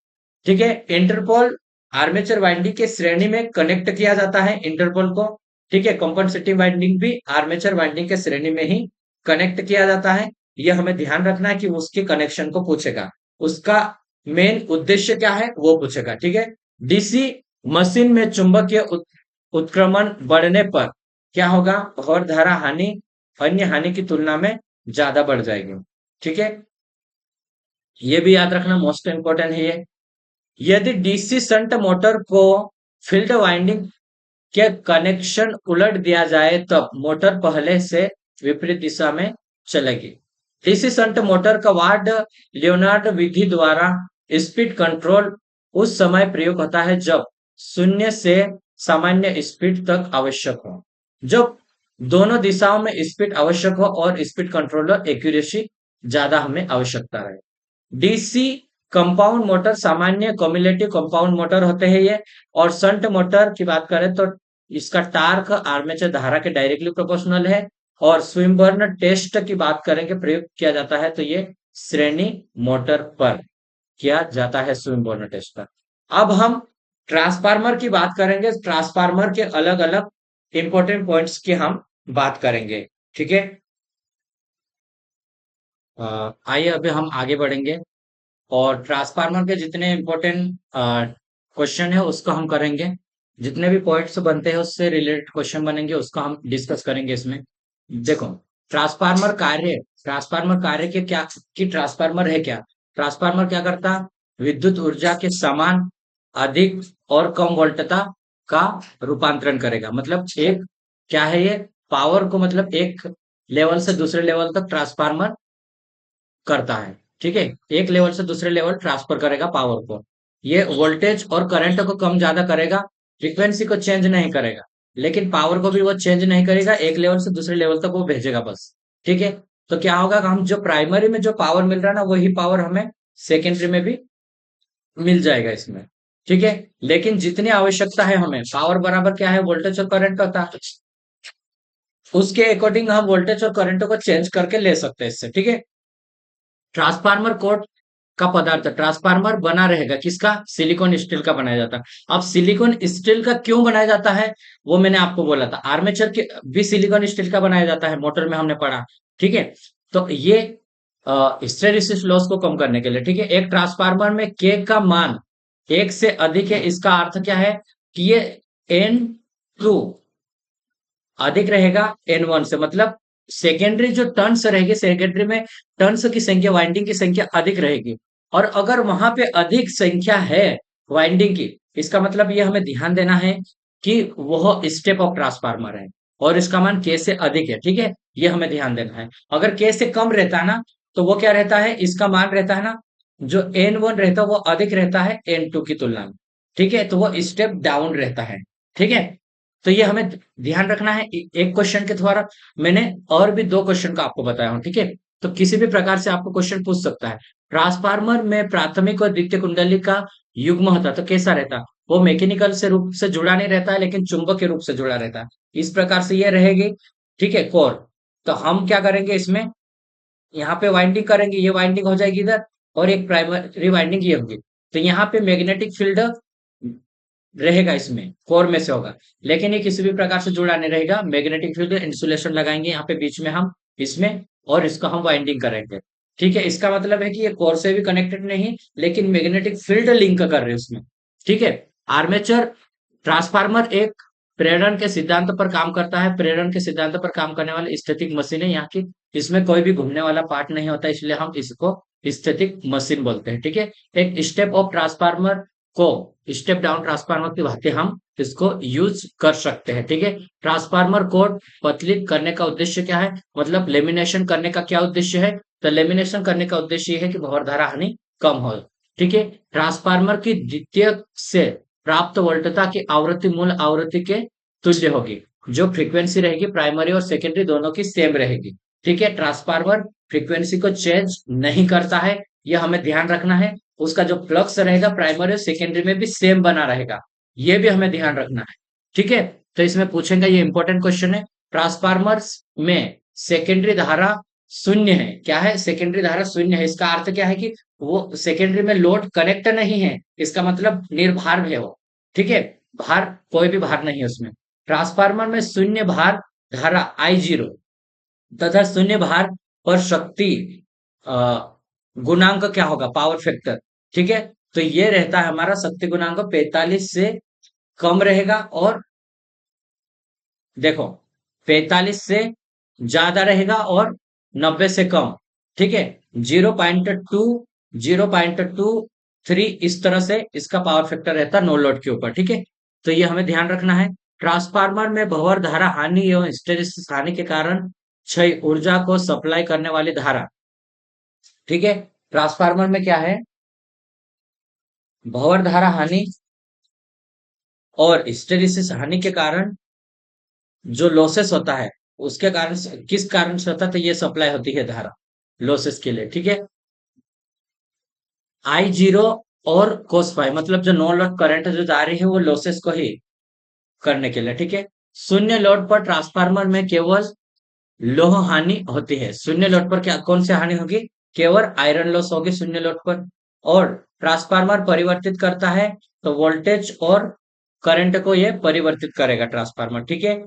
ठीक है, इंटरपोल आर्मेचर वाइंडिंग के श्रेणी में कनेक्ट किया जाता है इंटरपोल को। ठीक है, कंपनसेटिंग वाइंडिंग भी आर्मेचर वाइंडिंग के श्रेणी में ही कनेक्ट किया जाता है। ये हमें ध्यान रखना है कि उसके कनेक्शन को पूछेगा, उसका मेन उद्देश्य क्या है वो पूछेगा। ठीक है, डीसी मशीन में चुंबकीय उत्क्रमण बढ़ने पर क्या होगा, भंवर धारा हानि अन्य हानि की तुलना में ज्यादा बढ़ जाएगी। ठीक है, ये भी याद रखना, मोस्ट इंपोर्टेंट है ये। यदि डीसी शंट मोटर को फील्ड वाइंडिंग के कनेक्शन उलट दिया जाए तब मोटर पहले से विपरीत दिशा में चलेगी। डीसी शंट मोटर का वाट लियोनार्ड विधि द्वारा स्पीड कंट्रोल उस समय प्रयोग होता है जब शून्य से सामान्य स्पीड तक आवश्यक हो, जब दोनों दिशाओं में स्पीड आवश्यक हो और स्पीड कंट्रोलर एक्यूरेसी ज्यादा हमें आवश्यकता है। डीसी कंपाउंड मोटर सामान्य कम्युलेटिव कंपाउंड मोटर होते हैं ये। और शंट मोटर की बात करें तो इसका टार्क आर्मेचर धारा के डायरेक्टली प्रोपोर्शनल है। और स्विमबर्न टेस्ट की बात करेंगे, प्रयोग किया जाता है तो ये श्रेणी मोटर पर किया जाता है, स्विमबर्न टेस्ट पर। अब हम ट्रांसफार्मर की बात करेंगे, ट्रांसफार्मर के अलग अलग इंपॉर्टेंट पॉइंट्स की हम बात करेंगे। ठीक है, आइए अभी हम आगे बढ़ेंगे और ट्रांसफार्मर के जितने इम्पोर्टेंट क्वेश्चन है उसको हम करेंगे, जितने भी पॉइंट्स बनते हैं उससे रिलेटेड क्वेश्चन बनेंगे उसको हम डिस्कस करेंगे इसमें। देखो, ट्रांसफार्मर कार्य, ट्रांसफार्मर कार्य के क्या, कि ट्रांसफार्मर है क्या, ट्रांसफार्मर क्या करता, विद्युत ऊर्जा के समान अधिक और कम वोल्टता का रूपांतरण करेगा। मतलब एक क्या है ये, पावर को मतलब एक लेवल से दूसरे लेवल तक ट्रांसफार्मर करता है। ठीक है, एक लेवल से दूसरे लेवल ट्रांसफर करेगा पावर को। ये वोल्टेज और करंट को कम ज्यादा करेगा, फ्रीक्वेंसी को चेंज नहीं करेगा, लेकिन पावर को भी वो चेंज नहीं करेगा, एक लेवल से दूसरे लेवल तक वो भेजेगा बस। ठीक है, तो क्या होगा कि हम जो प्राइमरी में जो पावर मिल रहा है ना वही पावर हमें सेकेंडरी में भी मिल जाएगा इसमें। ठीक है, लेकिन जितनी आवश्यकता है हमें, पावर बराबर क्या है, वोल्टेज और करंट होता है, उसके अकॉर्डिंग हम वोल्टेज और करंट को चेंज करके ले सकते हैं इससे। ठीक है, ट्रांसफार्मर कोट का पदार्थ, ट्रांसफार्मर बना रहेगा किसका, सिलिकॉन स्टील का बनाया जाता है। अब सिलिकॉन स्टील का क्यों बनाया जाता है वो मैंने आपको बोला था, आर्मेचर के भी सिलिकॉन स्टील का बनाया जाता है, मोटर में हमने पढ़ा। ठीक है, तो ये हिस्टैरिसीस लॉस को कम करने के लिए। ठीक है, एक ट्रांसफार्मर में के का मान एक से अधिक है, इसका अर्थ क्या है कि ये N2 अधिक रहेगा N1 से, मतलब सेकेंडरी जो टर्न्स रहेगी, सेकेंडरी में टर्न्स की संख्या, वाइंडिंग की संख्या अधिक रहेगी। और अगर वहां पे अधिक संख्या है वाइंडिंग की, इसका मतलब ये हमें ध्यान देना है कि वह स्टेप ऑफ ट्रांसफार्मर है और इसका मान के से अधिक है। ठीक है, ये हमें ध्यान देना है। अगर के से कम रहता है ना तो वो क्या रहता है, इसका मान रहता है ना, जो N1 रहता है वो अधिक रहता है N2 की तुलना में। ठीक है, तो वो स्टेप डाउन रहता है। ठीक है, तो ये हमें ध्यान रखना है। एक क्वेश्चन के द्वारा मैंने और भी दो क्वेश्चन का आपको बताया हूं। ठीक है, तो किसी भी प्रकार से आपको क्वेश्चन पूछ सकता है। ट्रांसफार्मर में प्राथमिक और द्वितीय कुंडली का युग्म होता है तो कैसा रहता है, वो मैकेनिकल से रूप से जुड़ा नहीं रहता है लेकिन चुंबकीय रूप से जुड़ा रहता है। इस प्रकार से ये रहेगी। ठीक है, कोर। तो हम क्या करेंगे इसमें, यहाँ पे वाइंडिंग करेंगे, ये वाइंडिंग हो जाएगी इधर, और एक प्राइमरी वाइंडिंग ये होगी। तो यहाँ पे मैग्नेटिक फील्ड रहेगा, इसमें कोर में से होगा, लेकिन ये किसी भी प्रकार से जुड़ा नहीं रहेगा। मैग्नेटिक फील्ड इंसुलेशन लगाएंगे यहाँ पे बीच में हम इसमें, और इसका हम वाइंडिंग करेंगे। ठीक है, इसका मतलब है कि ये कोर से भी कनेक्टेड नहीं, लेकिन मैग्नेटिक फील्ड लिंक कर रहे हैं उसमें। ठीक है, आर्मेचर ट्रांसफार्मर एक प्रेरण के सिद्धांत पर काम करता है, प्रेरण के सिद्धांत पर काम करने वाली स्टैटिक मशीन है यहाँ की। इसमें कोई भी घूमने वाला पार्ट नहीं होता, इसलिए हम इसको स्टैटिक मशीन बोलते हैं। ठीक है, एक स्टेप ऑफ ट्रांसफार्मर को स्टेप डाउन ट्रांसफार्मर की भांति हम इसको यूज कर सकते हैं। ठीक है, ट्रांसफार्मर कोड पतली करने का उद्देश्य क्या है, मतलब लेमिनेशन करने का क्या उद्देश्य है, तो लेमिनेशन करने का उद्देश्य ये है कि भंवर धारा हानि कम हो। ठीक है, ट्रांसफार्मर की द्वितीय से प्राप्त वोल्टता की आवृत्ति मूल आवृत्ति के तुल्य होगी, जो फ्रीक्वेंसी रहेगी प्राइमरी और सेकेंडरी दोनों की सेम रहेगी। ठीक है, ट्रांसफार्मर फ्रीक्वेंसी को चेंज नहीं करता है, यह हमें ध्यान रखना है। उसका जो फ्लक्स रहेगा प्राइमरी और सेकेंडरी में भी सेम बना रहेगा, ये भी हमें ध्यान रखना है। ठीक है, तो इसमें पूछेंगे, ये इंपॉर्टेंट क्वेश्चन है। ट्रांसफार्मर्स में सेकेंडरी धारा शून्य है, क्या है, सेकेंडरी धारा शून्य है। इसका अर्थ क्या है कि वो सेकेंडरी में लोड कनेक्ट नहीं है, इसका मतलब निर्भार है वो। ठीक है, भार, कोई भी भार नहीं है उसमें। ट्रांसफार्मर में शून्य भार धारा I0 तथा शून्य भार पर शक्ति अ, गुणांक क्या होगा, पावर फैक्टर। ठीक है, तो ये रहता है हमारा शक्ति गुणांक 45 से कम रहेगा, और देखो 45 से ज्यादा रहेगा और 90 से कम। ठीक है, 0.2, 0.23 इस तरह से इसका पावर फैक्टर रहता है नो लोड के ऊपर। ठीक है, तो ये हमें ध्यान रखना है। ट्रांसफार्मर में भंवर धारा हानि एवं हिस्टैरिसीस हानि के कारण क्षय ऊर्जा को सप्लाई करने वाली धारा। ठीक है, ट्रांसफार्मर में क्या है, भंवर धारा हानि और हिस्टैरिसीस हानि के कारण जो लॉसेस होता है, उसके कारण किस कारण से होता है, तो ये सप्लाई होती है धारा लॉसेस के लिए। ठीक है, I0 और कोस फाई मतलब जो नो लोड करंट जो जा रही है वो लॉसेस को ही करने के लिए। ठीक है, शून्य लोड पर ट्रांसफार्मर में केवल लोह हानि होती है। शून्य लोड पर क्या कौन सी हानि होगी, केवल आयरन लॉस होगी शून्य लोड पर। और ट्रांसफार्मर परिवर्तित करता है, तो वोल्टेज और करंट को ये परिवर्तित करेगा ट्रांसफार्मर। ठीक है,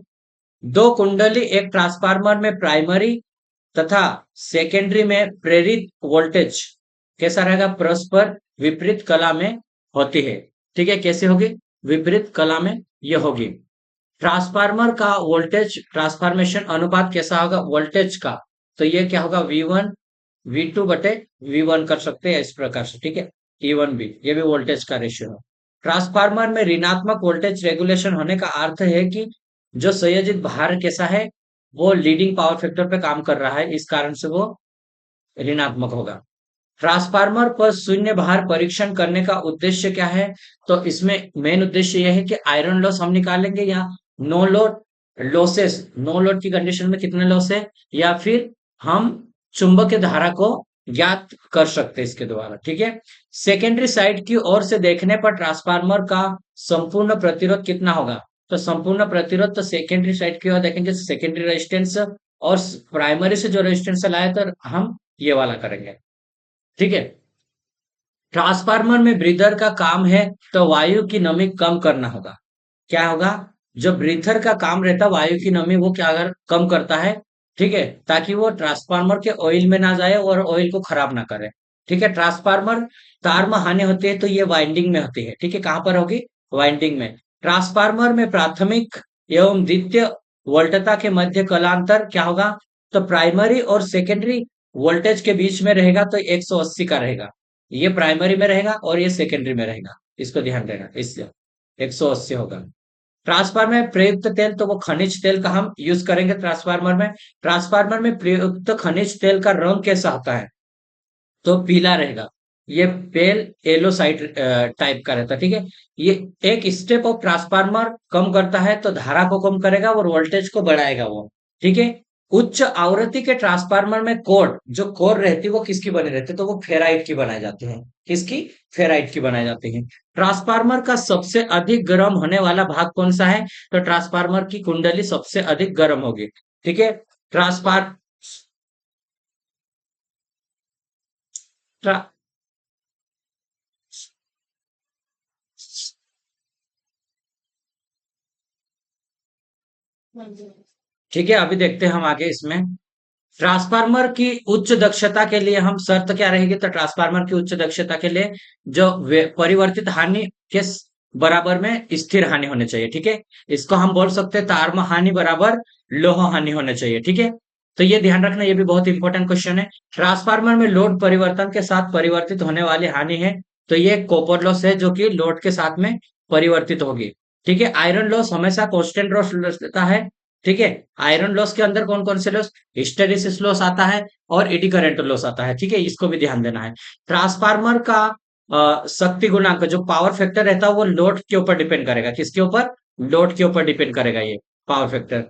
दो कुंडली एक ट्रांसफार्मर में प्राइमरी तथा सेकेंडरी में प्रेरित वोल्टेज कैसा रहेगा, परस्पर विपरीत कला में होती है। ठीक है, कैसे होगी, विपरीत कला में यह होगी। ट्रांसफार्मर का वोल्टेज ट्रांसफॉर्मेशन अनुपात कैसा होगा, वोल्टेज का, तो ये क्या होगा, V1 V2 बटे V1 कर सकते हैं इस प्रकार से। ठीक है, E1B, ये भी वोल्टेज का रेशियो है। ट्रांसफार्मर में ऋणात्मक वोल्टेज रेगुलेशन होने का अर्थ है कि जो संयोजित भार कैसा है, वो लीडिंग पावर फैक्टर पे काम कर रहा है, इस कारण से वो ऋणात्मक होगा। ट्रांसफार्मर पर शून्य भार परीक्षण करने का उद्देश्य क्या है, तो इसमें मेन उद्देश्य यह है कि आयरन लॉस हम निकालेंगे, या no load losses, no load की कंडीशन में कितने लॉस है, या फिर हम चुंबकीय धारा को ज्ञात कर सकते हैं इसके द्वारा। ठीक है, सेकेंडरी साइड की ओर से देखने पर ट्रांसफार्मर का संपूर्ण प्रतिरोध कितना होगा, तो संपूर्ण प्रतिरोध तो सेकेंडरी साइड की ओर देखेंगे, सेकेंडरी रेजिस्टेंस, और प्राइमरी से जो रेजिस्टेंस लाए तो हम ये वाला करेंगे। ठीक है, ट्रांसफार्मर में ब्रीदर का काम है, तो वायु की नमी कम करना होगा। क्या होगा, जो ब्रीथर का काम रहता है वायु की नमी वो क्या अगर कम करता है। ठीक है, ताकि वो ट्रांसफार्मर के ऑयल में ना जाए और ऑयल को खराब ना करे। ठीक है, ट्रांसफार्मर तार में हानि होती है, तो ये वाइंडिंग में होती है। ठीक है, कहां पर होगी, वाइंडिंग में। ट्रांसफार्मर में प्राथमिक एवं द्वितीय वोल्टता के मध्य कलांतर क्या होगा, तो प्राइमरी और सेकेंडरी वोल्टेज के बीच में रहेगा, तो 180 का रहेगा। ये प्राइमरी में रहेगा और ये सेकेंडरी में रहेगा, इसको ध्यान देना, इसलिए 180 होगा। ट्रांसफार्मर में प्रयुक्त तेल, तो वो खनिज तेल का हम यूज करेंगे ट्रांसफार्मर में। ट्रांसफार्मर में प्रयुक्त खनिज तेल का रंग कैसा होता है, तो पीला रहेगा। ये पेल येलो साइड टाइप का रहता है। ठीक है, ये एक स्टेप ऑफ ट्रांसफार्मर कम करता है, तो धारा को कम करेगा और वोल्टेज को बढ़ाएगा वो। ठीक है, उच्च आवृत्ति के ट्रांसफार्मर में कोर, जो कोर रहती है वो किसकी बनी रहती है, तो वो फेराइट की बनाई जाती है। किसकी, फेराइट की बनाई जाती है। ट्रांसफार्मर का सबसे अधिक गर्म होने वाला भाग कौन सा है, तो ट्रांसफार्मर की कुंडली सबसे अधिक गर्म होगी। ठीक है, ट्रांसफार ट्रा, ठीक है, अभी देखते हैं हम आगे इसमें। ट्रांसफार्मर की उच्च दक्षता के लिए हम शर्त क्या रहेगी, तो ट्रांसफार्मर की उच्च दक्षता के लिए जो परिवर्तित हानि के बराबर में स्थिर हानि होने चाहिए। ठीक है, इसको हम बोल सकते हैं तारम हानि बराबर लोह हानि होने चाहिए। ठीक है, तो ये ध्यान रखना, ये भी बहुत इंपॉर्टेंट क्वेश्चन है। ट्रांसफार्मर में लोड परिवर्तन के साथ परिवर्तित होने वाली हानि है, तो ये कॉपर लॉस है जो कि लोड के साथ में परिवर्तित होगी। ठीक है, आयरन लॉस हमेशा कांस्टेंट लॉस रहता है। ठीक है, आयरन लॉस के अंदर कौन कौन से लॉस, हिस्टेरिसिस लॉस आता है और एडी करंट लॉस आता है। ठीक है, इसको भी ध्यान देना है। ट्रांसफार्मर का शक्ति गुणांक जो पावर फैक्टर रहता है वो लोड के ऊपर डिपेंड करेगा, किसके ऊपर, लोड के ऊपर डिपेंड करेगा ये पावर फैक्टर।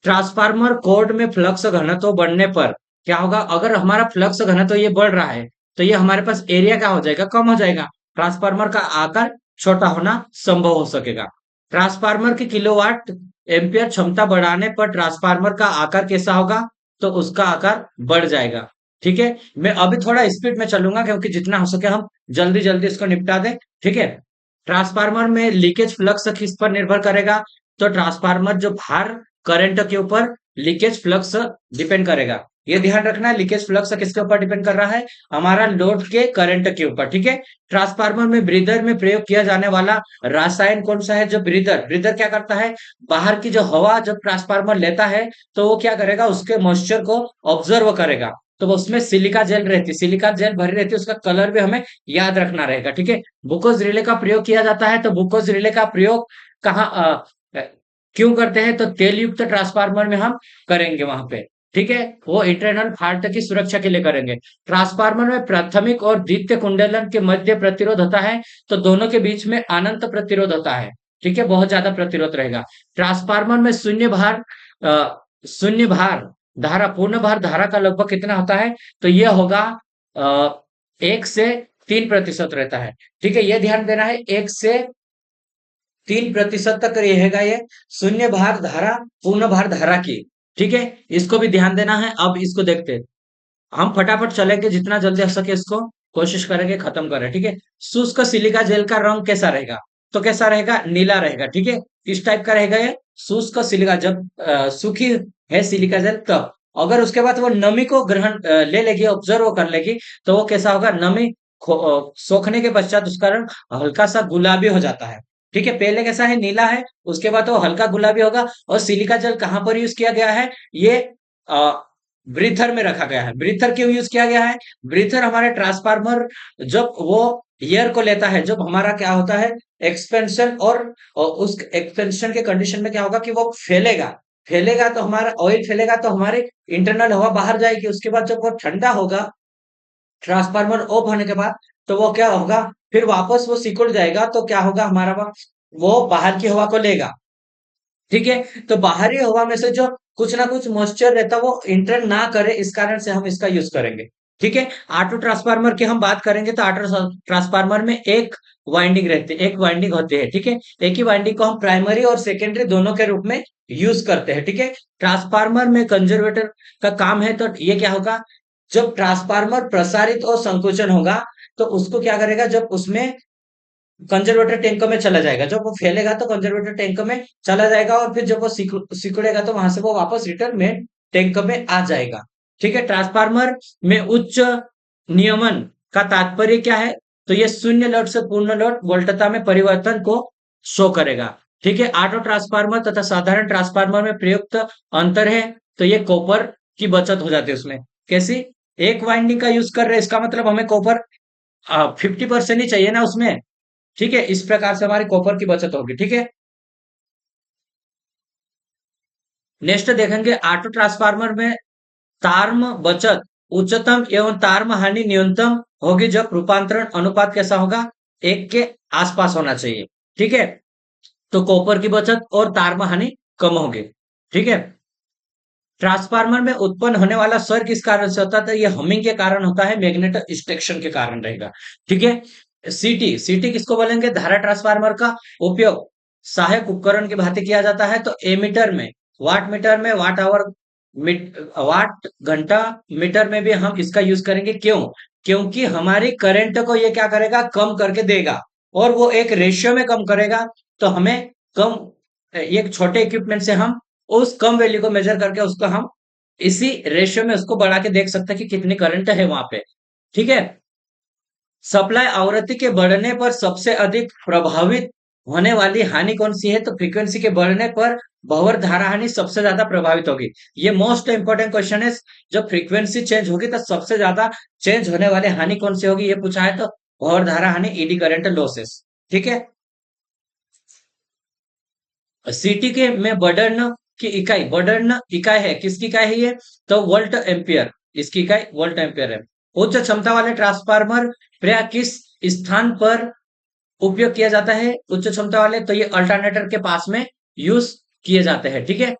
ट्रांसफार्मर कोड में फ्लक्स घनत्व बढ़ने पर क्या होगा, अगर हमारा फ्लक्स घनत्व ये बढ़ रहा है तो ये हमारे पास एरिया क्या हो जाएगा, कम हो जाएगा, ट्रांसफार्मर का आकार छोटा होना संभव हो सकेगा। ट्रांसफार्मर की किलोवाट एम्पियर क्षमता बढ़ाने पर ट्रांसफार्मर का आकार कैसा होगा, तो उसका आकार बढ़ जाएगा। ठीक है, मैं अभी थोड़ा स्पीड में चलूंगा क्योंकि जितना हो सके हम जल्दी जल्दी इसको निपटा दें। ठीक है, ट्रांसफार्मर में लीकेज फ्लक्स किस पर निर्भर करेगा, तो ट्रांसफार्मर जो भार करंट के ऊपर लीकेज फ्लक्स डिपेंड करेगा। ये ध्यान रखना है, लीकेज फ्लक्स किसके ऊपर डिपेंड कर रहा है, हमारा लोड के करंट के ऊपर। ठीक है, ट्रांसफार्मर में ब्रीदर में प्रयोग किया जाने वाला रासायन कौन सा है, जो ब्रीदर, ब्रीदर क्या करता है, बाहर की जो हवा जब ट्रांसफार्मर लेता है तो वो क्या करेगा, उसके मॉइस्चर को ऑब्जर्व करेगा। तो उसमें सिलिका जेल रहती है, सिलिका जेल भरी रहती है, उसका कलर भी हमें याद रखना रहेगा। ठीक है, बुकोज रिले का प्रयोग किया जाता है, तो बुकोज रिले का प्रयोग कहाँ क्यों करते हैं, तो तेल युक्त ट्रांसफार्मर में हम करेंगे वहां पे। ठीक है, वो इंटरनल फॉल्ट की सुरक्षा के लिए करेंगे। ट्रांसफार्मर में प्राथमिक और द्वितीय कुंडलन के मध्य प्रतिरोध होता है, तो दोनों के बीच में अनंत प्रतिरोध होता है। ठीक है, बहुत ज्यादा प्रतिरोध रहेगा। ट्रांसफार्मर में शून्य भार धारा, पूर्ण भार धारा का लगभग कितना होता है, तो यह होगा 1 से 3% रहता है। ठीक है, यह ध्यान देना है, 1 से 3% तक रहेगा ये शून्य भार धारा, पूर्ण भार धारा की। ठीक है, इसको भी ध्यान देना है। अब इसको देखते हैं, हम फटाफट चलेंगे, जितना जल्दी हो सके इसको कोशिश करेंगे खत्म करें। ठीक है, शुष्क सिलिका जेल का रंग कैसा रहेगा, तो कैसा रहेगा, नीला रहेगा। ठीक है, किस टाइप का रहेगा ये, शुष्क सिलिका, जब सूखी है सिलिका जेल तब, अगर उसके बाद वो नमी को ग्रहण ले लेगी, ऑब्जर्व कर लेगी, तो वो कैसा होगा, नमी सोखने के पश्चात उसका रंग हल्का सा गुलाबी हो जाता है। ठीक है, पहले कैसा है, नीला है, उसके बाद वो हल्का गुलाबी होगा। और सिलिका जेल कहां पर यूज किया गया है, ये ब्रीथर में रखा गया है। ब्रीथर क्यों यूज किया गया है, ब्रीथर हमारे ट्रांसफार्मर जब वो एयर को लेता है, जब हमारा क्या होता है एक्सपेंशन, और उस एक्सपेंशन के कंडीशन में क्या होगा कि वो फैलेगा, फैलेगा तो हमारा ऑयल फैलेगा तो हमारे इंटरनल हवा बाहर जाएगी। उसके बाद जब वो ठंडा होगा ट्रांसफार्मर ऑफ होने के बाद, तो वो क्या होगा, फिर वापस वो सिकुड़ जाएगा, तो क्या होगा हमारा वो बाहर की हवा को लेगा। ठीक है, तो बाहरी हवा में से जो कुछ ना कुछ मॉइस्चर रहता है वो इंटर ना करे, इस कारण से हम इसका यूज करेंगे। ठीक है, ऑटो ट्रांसफार्मर की हम बात करेंगे, तो ऑटो ट्रांसफार्मर में एक वाइंडिंग रहती है, एक वाइंडिंग होती है। ठीक है, एक ही वाइंडिंग को हम प्राइमरी और सेकेंडरी दोनों के रूप में यूज करते हैं। ठीक है, ट्रांसफार्मर में कंजर्वेटर का काम है, तो ये क्या होगा, जब ट्रांसफार्मर प्रसारित और संकुचन होगा, तो उसको क्या करेगा, जब उसमें कंजर्वेटर टैंक में चला जाएगा, जब वो फैलेगा तो कंजर्वेटर टैंक में चला जाएगा, और फिर जब वो सिकुड़ेगा तो वहां से वो वापस रिटर्न में टैंक में आ जाएगा। ठीक है, ट्रांसफार्मर में उच्च नियमन का तात्पर्य क्या है, तो ये शून्य लोड से पूर्ण लोड वोल्टता में परिवर्तन को शो करेगा। ठीक है, ऑटो ट्रांसफार्मर तथा साधारण ट्रांसफार्मर में प्रयुक्त अंतर है, तो ये कॉपर की बचत हो जाती है उसमें। कैसी, एक वाइंडिंग का यूज कर रहे हैं, इसका मतलब हमें कॉपर 50% ही चाहिए ना उसमें। ठीक है, इस प्रकार से हमारी कॉपर की बचत होगी। ठीक है, नेक्स्ट देखेंगे ऑटो ट्रांसफार्मर में तार्म बचत उच्चतम एवं तार्म हानि न्यूनतम होगी, जब रूपांतरण अनुपात कैसा होगा, 1 के आसपास होना चाहिए। ठीक है, तो कॉपर की बचत और तार्म हानि कम होगी। ठीक है, ट्रांसफार्मर में उत्पन्न होने वाला स्वर किस कारण से होता है, तो ये हमिंग के कारण होता है, मैग्नेटिक स्टेक्शन के कारण रहेगा। ठीक है, सीटी, सीटी किसको बोलेंगे, धारा ट्रांसफार्मर का उपयोग सहायक उपकरण की भांति किया जाता है, तो एमीटर में, वाट मीटर में, वाट आवर, वाट घंटा मीटर में भी हम इसका यूज करेंगे। क्यों, क्योंकि हमारी करंट को ये क्या करेगा, कम करके देगा, और वो एक रेशियो में कम करेगा, तो हमें कम, एक छोटे इक्विपमेंट से हम उस कम वैल्यू को मेजर करके उसको हम इसी रेशियो में उसको बढ़ा के देख सकते हैं कि कितनी करंट है वहां पे। ठीक है, सप्लाई आवृत्ति के बढ़ने पर सबसे अधिक प्रभावित होने वाली हानि कौन सी है, तो फ्रीक्वेंसी के बढ़ने पर भंवर धारा हानि सबसे ज्यादा प्रभावित होगी। ये मोस्ट इंपोर्टेंट क्वेश्चन है, जब फ्रीक्वेंसी चेंज होगी तो सबसे ज्यादा चेंज होने वाली हानि कौन सी होगी, ये पूछा है, तो भंवर धारा हानि, ईडी करंट लॉसेस। ठीक है, सीटी के में बर्डन की इकाई, बर्डन इकाई है, किसकी इकाई है ये, तो वोल्ट एम्पियर, इसकी इकाई वोल्ट एम्पियर है। उच्च क्षमता वाले ट्रांसफार्मर प्राय किस स्थान पर उपयोग किया जाता है, उच्च क्षमता वाले, तो ये अल्टरनेटर के पास में यूज किए जाते हैं। ठीक है,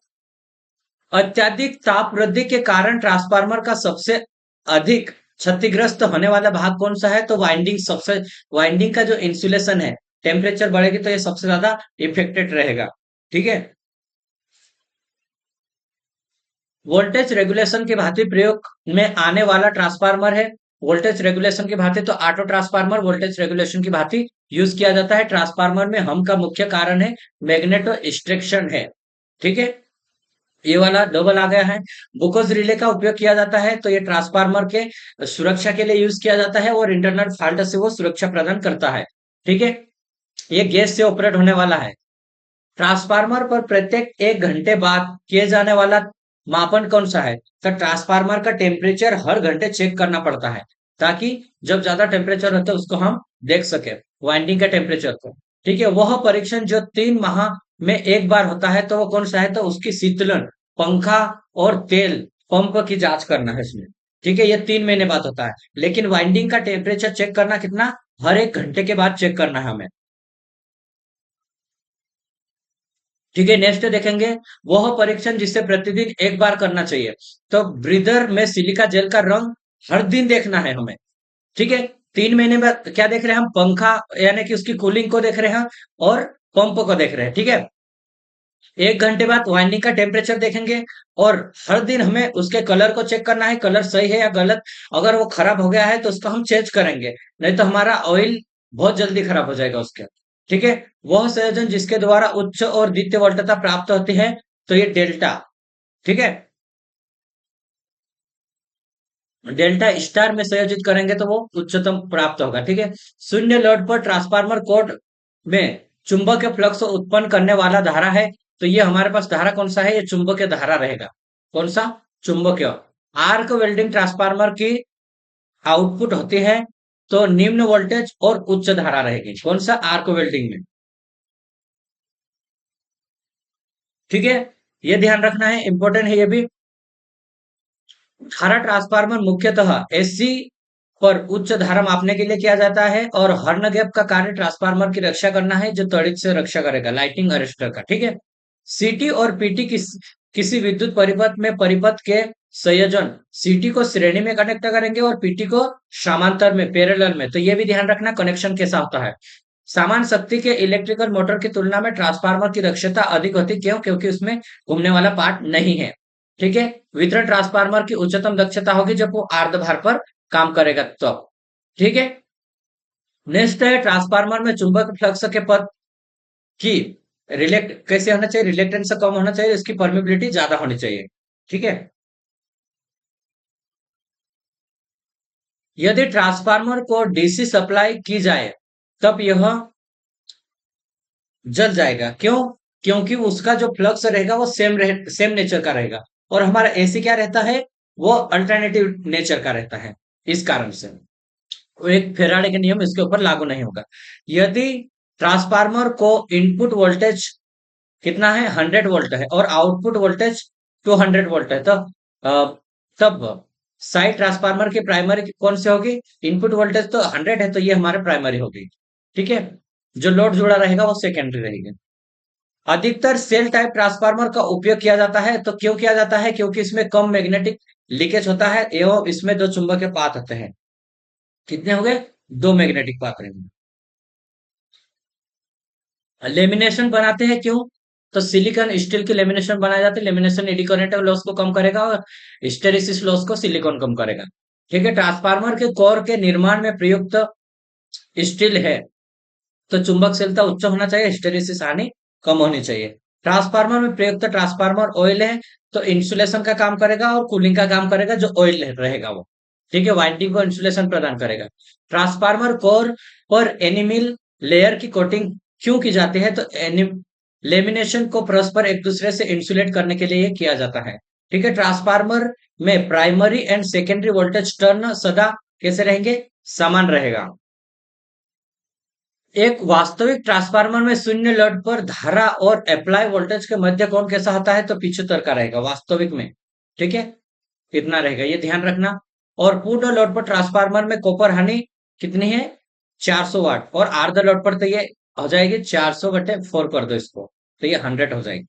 अत्यधिक ताप वृद्धि के कारण ट्रांसफार्मर का सबसे अधिक क्षतिग्रस्त होने वाला भाग कौन सा है? तो वाइंडिंग का जो इंसुलेशन है, टेम्परेचर बढ़ेगी तो ये सबसे ज्यादा इफेक्टेड रहेगा। ठीक है। वोल्टेज रेगुलेशन के भांति प्रयोग में आने वाला ट्रांसफार्मर है। वोल्टेज रेगुलेशन की भांति तो ऑटो ट्रांसफार्मर वोल्टेज रेगुलेशन की भांति यूज किया जाता है। ट्रांसफार्मर में हम का मुख्य कारण है मैग्नेटो एक्सट्रैक्शन है। ठीक है। ये वाला डबल आ गया है। बुकोज रिले का उपयोग किया जाता है तो ये ट्रांसफार्मर के सुरक्षा के लिए यूज किया जाता है और इंटरनल फॉल्ट से वो सुरक्षा प्रदान करता है। ठीक है। ये गैस से ऑपरेट होने वाला है। ट्रांसफार्मर पर प्रत्येक 1 घंटे बाद किए जाने वाला मापन कौन सा है? तो ट्रांसफार्मर का टेम्परेचर हर घंटे चेक करना पड़ता है ताकि जब ज्यादा टेम्परेचर होता है उसको हम देख सके, वाइंडिंग का टेम्परेचर को। ठीक है। वह परीक्षण जो 3 माह में एक बार होता है तो वो कौन सा है? तो उसकी शीतलन, पंखा और तेल पंप की जांच करना है इसमें। ठीक है। ये 3 महीने बाद होता है। लेकिन वाइंडिंग का टेम्परेचर चेक करना कितना? हर 1 घंटे के बाद चेक करना है हमें। ठीक है। नेक्स्ट देखेंगे, वह परीक्षण जिसे प्रतिदिन एक बार करना चाहिए। तो ब्रीदर में सिलिका जेल का रंग हर दिन देखना है हमें। ठीक है। 3 महीने में क्या देख रहे हैं हम? पंखा यानी कि उसकी कूलिंग को देख रहे हैं और पंप को देख रहे हैं। ठीक है। 1 घंटे बाद वाइंडिंग का टेम्परेचर देखेंगे और हर दिन हमें उसके कलर को चेक करना है, कलर सही है या गलत। अगर वो खराब हो गया है तो उसको हम चेंज करेंगे, नहीं तो हमारा ऑयल बहुत जल्दी खराब हो जाएगा उसके। ठीक है। वह संयोजन जिसके द्वारा उच्च और द्वितीय वोल्टता प्राप्त होती है तो ये डेल्टा। ठीक है। डेल्टा स्टार में संयोजित करेंगे तो वो उच्चतम प्राप्त होगा। ठीक है। शून्य लोड पर ट्रांसफार्मर कोड में चुंबकीय फ्लक्स उत्पन्न करने वाला धारा है। तो ये हमारे पास धारा कौन सा है? ये चुंबकीय धारा रहेगा। कौन सा? चुंबकीय। आर्क वेल्डिंग ट्रांसफार्मर की आउटपुट होती है तो निम्न वोल्टेज और उच्च धारा रहेगी। कौन सा? आर्क वेल्डिंग में। ठीक है। ये ध्यान रखना है, इंपॉर्टेंट है ये भी। धारा ट्रांसफार्मर मुख्यतः एसी पर उच्च धारा मापने के लिए किया जाता है और हॉर्न गैप का कार्य ट्रांसफार्मर की रक्षा करना है जो त्वरित से रक्षा करेगा, लाइटिंग अरेस्टर का। ठीक है। सीटी और पीटी किसी विद्युत परिपथ में परिपथ के संयोजन सीटी को श्रेणी में कनेक्ट करेंगे और पीटी को समांतर में, पैरेलल में। तो ये भी ध्यान रखना कनेक्शन कैसा होता है। समान शक्ति के इलेक्ट्रिकल मोटर की तुलना में ट्रांसफार्मर की दक्षता अधिक होती है। क्यों? क्योंकि उसमें घूमने वाला पार्ट नहीं है। ठीक है। वितरण ट्रांसफार्मर की उच्चतम दक्षता होगी जब वो अर्ध भार पर काम करेगा तो। ठीक है। नेक्स्ट है, ट्रांसफार्मर में चुंबक फ्लक्स के पथ की रिलेक्ट कैसे होना चाहिए? रिलेक्टेंस कम होना चाहिए, इसकी परमिबिलिटी ज्यादा होनी चाहिए। ठीक है। यदि ट्रांसफार्मर को डीसी सप्लाई की जाए तब यह जल जाएगा। क्यों? क्योंकि उसका जो फ्लक्स रहेगा वो सेम नेचर का रहेगा और हमारा एसी क्या रहता है? वो अल्टरनेटिव नेचर का रहता है। इस कारण से वो एक फेराडे के नियम इसके ऊपर लागू नहीं होगा। यदि ट्रांसफार्मर को इनपुट वोल्टेज कितना है? 100 वोल्ट है और आउटपुट वोल्टेज 200 वोल्ट है, तो तब साइड ट्रांसफार्मर की प्राइमरी कौन से होगी? इनपुट वोल्टेज तो 100 है तो ये हमारे प्राइमरी होगी। ठीक है। जो लोड जुड़ा रहेगा वो सेकेंडरी रहेगी। अधिकतर सेल टाइप ट्रांसफार्मर का उपयोग किया जाता है तो क्यों किया जाता है? क्योंकि इसमें कम मैग्नेटिक लीकेज होता है एवं इसमें 2 चुंबकीय पात होते हैं। कितने हो गए? 2 मैग्नेटिक पाथ रहेंगे। लेमिनेशन बनाते हैं क्यों? तो सिलिकॉन स्टील की लेमिनेशन बनाए जाते हैं। लेमिनेशन एडी करंट लॉस को कम करेगा और हिस्टेरिसिस लॉस को सिलिकॉन कम करेगा। ठीक है। ट्रांसफार्मर के कोर के निर्माण में प्रयुक्त स्टील है तो चुंबकशीलता उच्च होना चाहिए, हिस्टेरिसिस हानि कम होनी चाहिए। ट्रांसफार्मर में प्रयुक्त ट्रांसफार्मर ऑयल है तो इंसुलेशन का काम करेगा और कूलिंग का काम करेगा, जो ऑयल रहेगा वो। ठीक है। वाइंडिंग को इंसुलेशन प्रदान करेगा। ट्रांसफार्मर कोर पर एनिमल लेयर की कोटिंग क्यों की जाती है? तो लेमिनेशन को परस्पर एक दूसरे से इंसुलेट करने के लिए किया जाता है। ठीक है। ट्रांसफार्मर में primary and secondary voltage turn सदा कैसे रहेंगे? समान रहेगा। एक वास्तविक ट्रांसफार्मर में शून्य लोड पर धारा और अप्लाई वोल्टेज के मध्य कोण कैसा होता है? तो 75 का रहेगा वास्तविक में। ठीक है। कितना रहेगा ये ध्यान रखना। और पूर्ण लोड पर ट्रांसफार्मर में कॉपर हानि कितनी है? 400 वाट। और अर्ध लोड पर तो ये हो जाएगी 400 बटे 4 कर दो इसको, तो ये 100 हो जाएगी।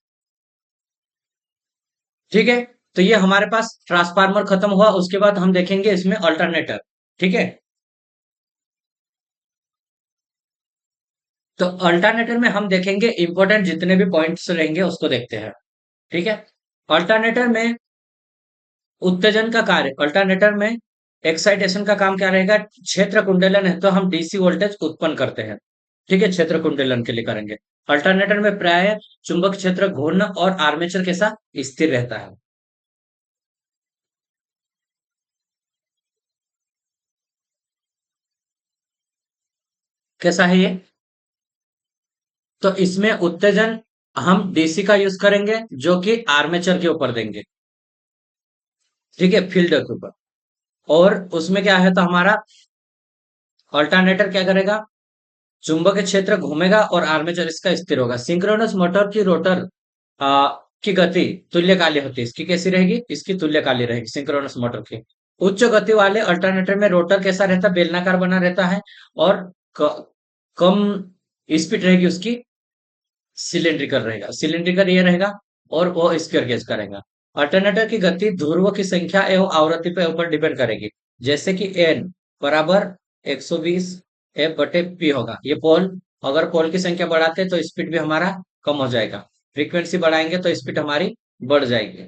ठीक है। तो ये हमारे पास ट्रांसफार्मर खत्म हुआ, उसके बाद हम देखेंगे इसमें अल्टरनेटर। ठीक है। तो अल्टरनेटर में हम देखेंगे इंपॉर्टेंट जितने भी पॉइंट्स रहेंगे उसको देखते हैं। ठीक है। अल्टरनेटर में उत्तेजन का कार्य, अल्टरनेटर में एक्साइटेशन का काम क्या रहेगा? क्षेत्र कुंडलन है तो हम डीसी वोल्टेज उत्पन्न करते हैं। ठीक है, क्षेत्र कुंडलन के लिए करेंगे। अल्टरनेटर में प्राय चुंबक क्षेत्र घूर्णन और आर्मेचर के साथ स्थिर रहता है। कैसा है ये? तो इसमें उत्तेजन हम डीसी का यूज करेंगे जो कि आर्मेचर के ऊपर देंगे। ठीक है, फील्ड के ऊपर। और उसमें क्या है, तो हमारा अल्टरनेटर क्या करेगा? चुंबकीय क्षेत्र घूमेगा और आर्मेचर इसका स्थिर होगा। सिंक्रोनस मोटर की रोटर की गति तुल्यकालिक होती है। इसकी कैसी रहेगी? इसकी तुल्यकालिक रहेगी सिंक्रोनस मोटर की। उच्च गति वाले अल्टरनेटर में रोटर कैसा रहता है? बेलनाकार बना रहता है। और कम स्पीड रहेगी उसकी, सिलिंड्रिकल रहेगा। सिलिंड्रिकल ये रहेगा और वो स्क्वायर गेज का रहेगा। अल्टरनेटर की गति ध्रुवों की संख्या एवं आवृत्ति पे ऊपर डिपेंड करेगी। जैसे कि एन बराबर 120 एफ बटे पी होगा। ये पोल, अगर पोल की संख्या बढ़ाते हैं तो स्पीड भी हमारा कम हो जाएगा। फ्रीक्वेंसी बढ़ाएंगे तो स्पीड हमारी बढ़ जाएगी।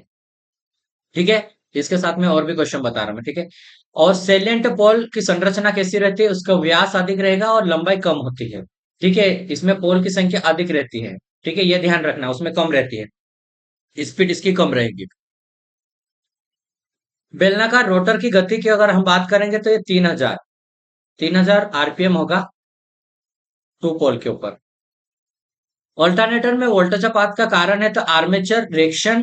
ठीक है। इसके साथ में और भी क्वेश्चन बता रहा हूं मैं। ठीक है। और सेलिएंट पोल की संरचना कैसी रहती है? उसका व्यास अधिक रहेगा और लंबाई कम होती है। ठीक है। इसमें पोल की संख्या अधिक रहती है। ठीक है, ये ध्यान रखना, उसमें कम रहती है, स्पीड इसकी कम रहेगी। बेलनाकार रोटर की गति की अगर हम बात करेंगे तो ये 3000 आरपीएम होगा टू पोल के ऊपर। ऑल्टरनेटर में वोल्टेजपात का कारण है तो आर्मेचर रिएक्शन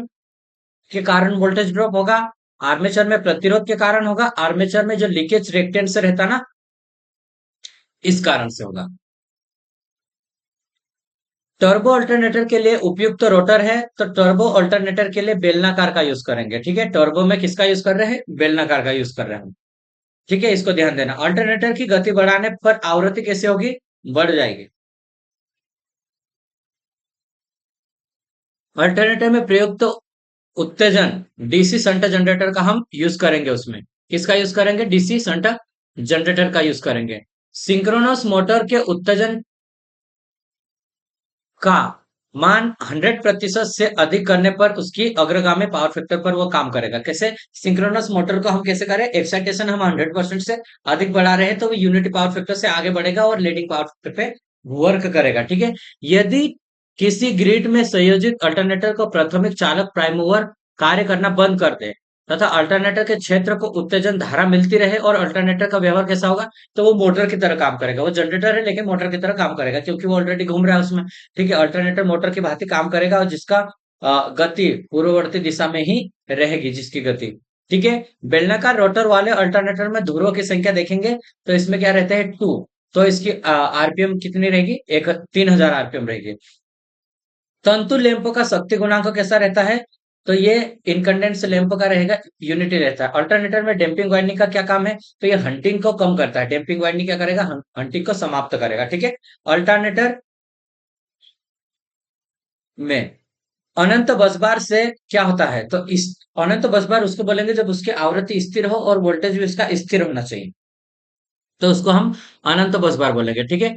के कारण वोल्टेज ड्रॉप होगा। आर्मेचर में प्रतिरोध के कारण होगा। आर्मेचर में जो लीकेज रिएक्टेंस रहता ना, इस कारण से होगा। टर्बो अल्टरनेटर के लिए उपयुक्त रोटर है तो टर्बो अल्टरनेटर के लिए बेलनाकार का यूज करेंगे। ठीक है, टर्बो में किसका यूज कर रहे हैं? बेलनाकार का यूज कर रहे हैं। ठीक है, इसको ध्यान देना। अल्टरनेटर की गति बढ़ाने पर आवृत्ति कैसे होगी? बढ़ जाएगी। अल्टरनेटर में प्रयुक्त उत्तेजन डीसी शंट जनरेटर का हम यूज करेंगे। उसमें किसका यूज करेंगे? डीसी शंट जनरेटर का यूज करेंगे। सिंक्रोनस मोटर के उत्तेजन का मान 100% से अधिक करने पर उसकी अग्रगामी पावर फैक्टर पर वो काम करेगा। कैसे? सिंक्रोनस मोटर को हम कैसे करें? एक्साइटेशन हम 100% से अधिक बढ़ा रहे हैं तो वो यूनिटी पावर फैक्टर से आगे बढ़ेगा और लीडिंग पावर फैक्टर पे वर्क करेगा। ठीक है। यदि किसी ग्रिड में संयोजित अल्टरनेटर को प्राथमिक चालक प्राइम मूवर कार्य करना बंद कर दे तथा अल्टरनेटर के क्षेत्र को उत्तेजन धारा मिलती रहे और अल्टरनेटर का व्यवहार कैसा होगा? तो वो मोटर की तरह काम करेगा। वो जनरेटर है लेकिन मोटर की तरह काम करेगा क्योंकि वो ऑलरेडी घूम रहा है उसमें। ठीक है, अल्टरनेटर मोटर की भांति काम करेगा और जिसका गति पूर्ववर्ती दिशा में ही रहेगी, जिसकी गति। ठीक है। बेलनाकार रोटर वाले अल्टरनेटर में ध्रुवों की संख्या देखेंगे तो इसमें क्या रहता है? 2। तो इसकी आरपीएम कितनी रहेगी? 3000 आरपीएम रहेगी। तंतु लैंप का शक्ति गुणांक कैसा रहता है? तो ये इनकंडेंस लैंप का रहेगा, यूनिटी रहता है। अल्टरनेटर में डैम्पिंग वाइंडिंग का क्या काम है? तो ये हंटिंग को कम करता है। डैम्पिंग वाइंडिंग क्या करेगा? हंटिंग को समाप्त करेगा। ठीक है। अल्टरनेटर में अनंत बसबार से क्या होता है? तो इस अनंत बसबार उसको बोलेंगे जब उसकी आवृत्ति स्थिर हो और वोल्टेज भी उसका स्थिर होना चाहिए, तो उसको हम अनंत बस बार बोलेंगे। ठीक है।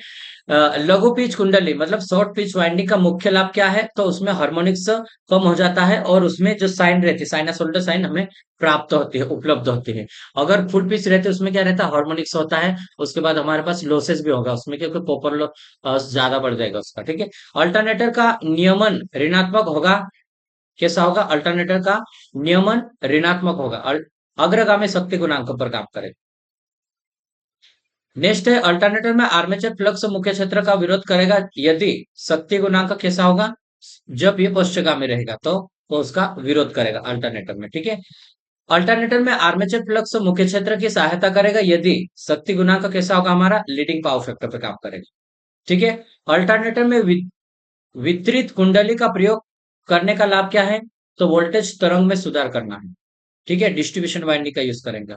लघु पिच कुंडली मतलब शॉर्ट पिच वाइंडिंग का मुख्य लाभ क्या है? तो उसमें हार्मोनिक्स कम हो जाता है और उसमें जो साइन रहती है, साइनसोइडल साइन हमें प्राप्त होती है, उपलब्ध होती है। अगर फुल पिच रहती है उसमें क्या रहता है? हार्मोनिक्स होता है। उसके बाद हमारे पास लॉसेस भी होगा उसमें क्योंकि कॉपर लॉस ज्यादा बढ़ जाएगा उसका। ठीक है। अल्टरनेटर का नियमन ऋणात्मक होगा। कैसा होगा? अल्टरनेटर का नियमन ऋणात्मक होगा। अग्रगामी शक्ति गुणांक पर काम करेगा। नेक्स्ट है अल्टरनेटर में आर्मेचर फ्लक्स मुख्य क्षेत्र का विरोध करेगा यदि शक्ति गुणांक कैसा होगा? जब ये पश्चगामी रहेगा तो वो उसका विरोध करेगा अल्टरनेटर में। ठीक है। अल्टरनेटर में आर्मेचर फ्लक्स मुख्य क्षेत्र की सहायता करेगा यदि शक्ति गुणांक कैसा होगा? हमारा लीडिंग पावर फैक्टर पे काम करेगा। ठीक है। अल्टरनेटर में वितरित कुंडली का प्रयोग करने का लाभ क्या है? तो वोल्टेज तरंग में सुधार करना है। ठीक है, डिस्ट्रीब्यूशन वाइंडिंग का यूज करेंगे,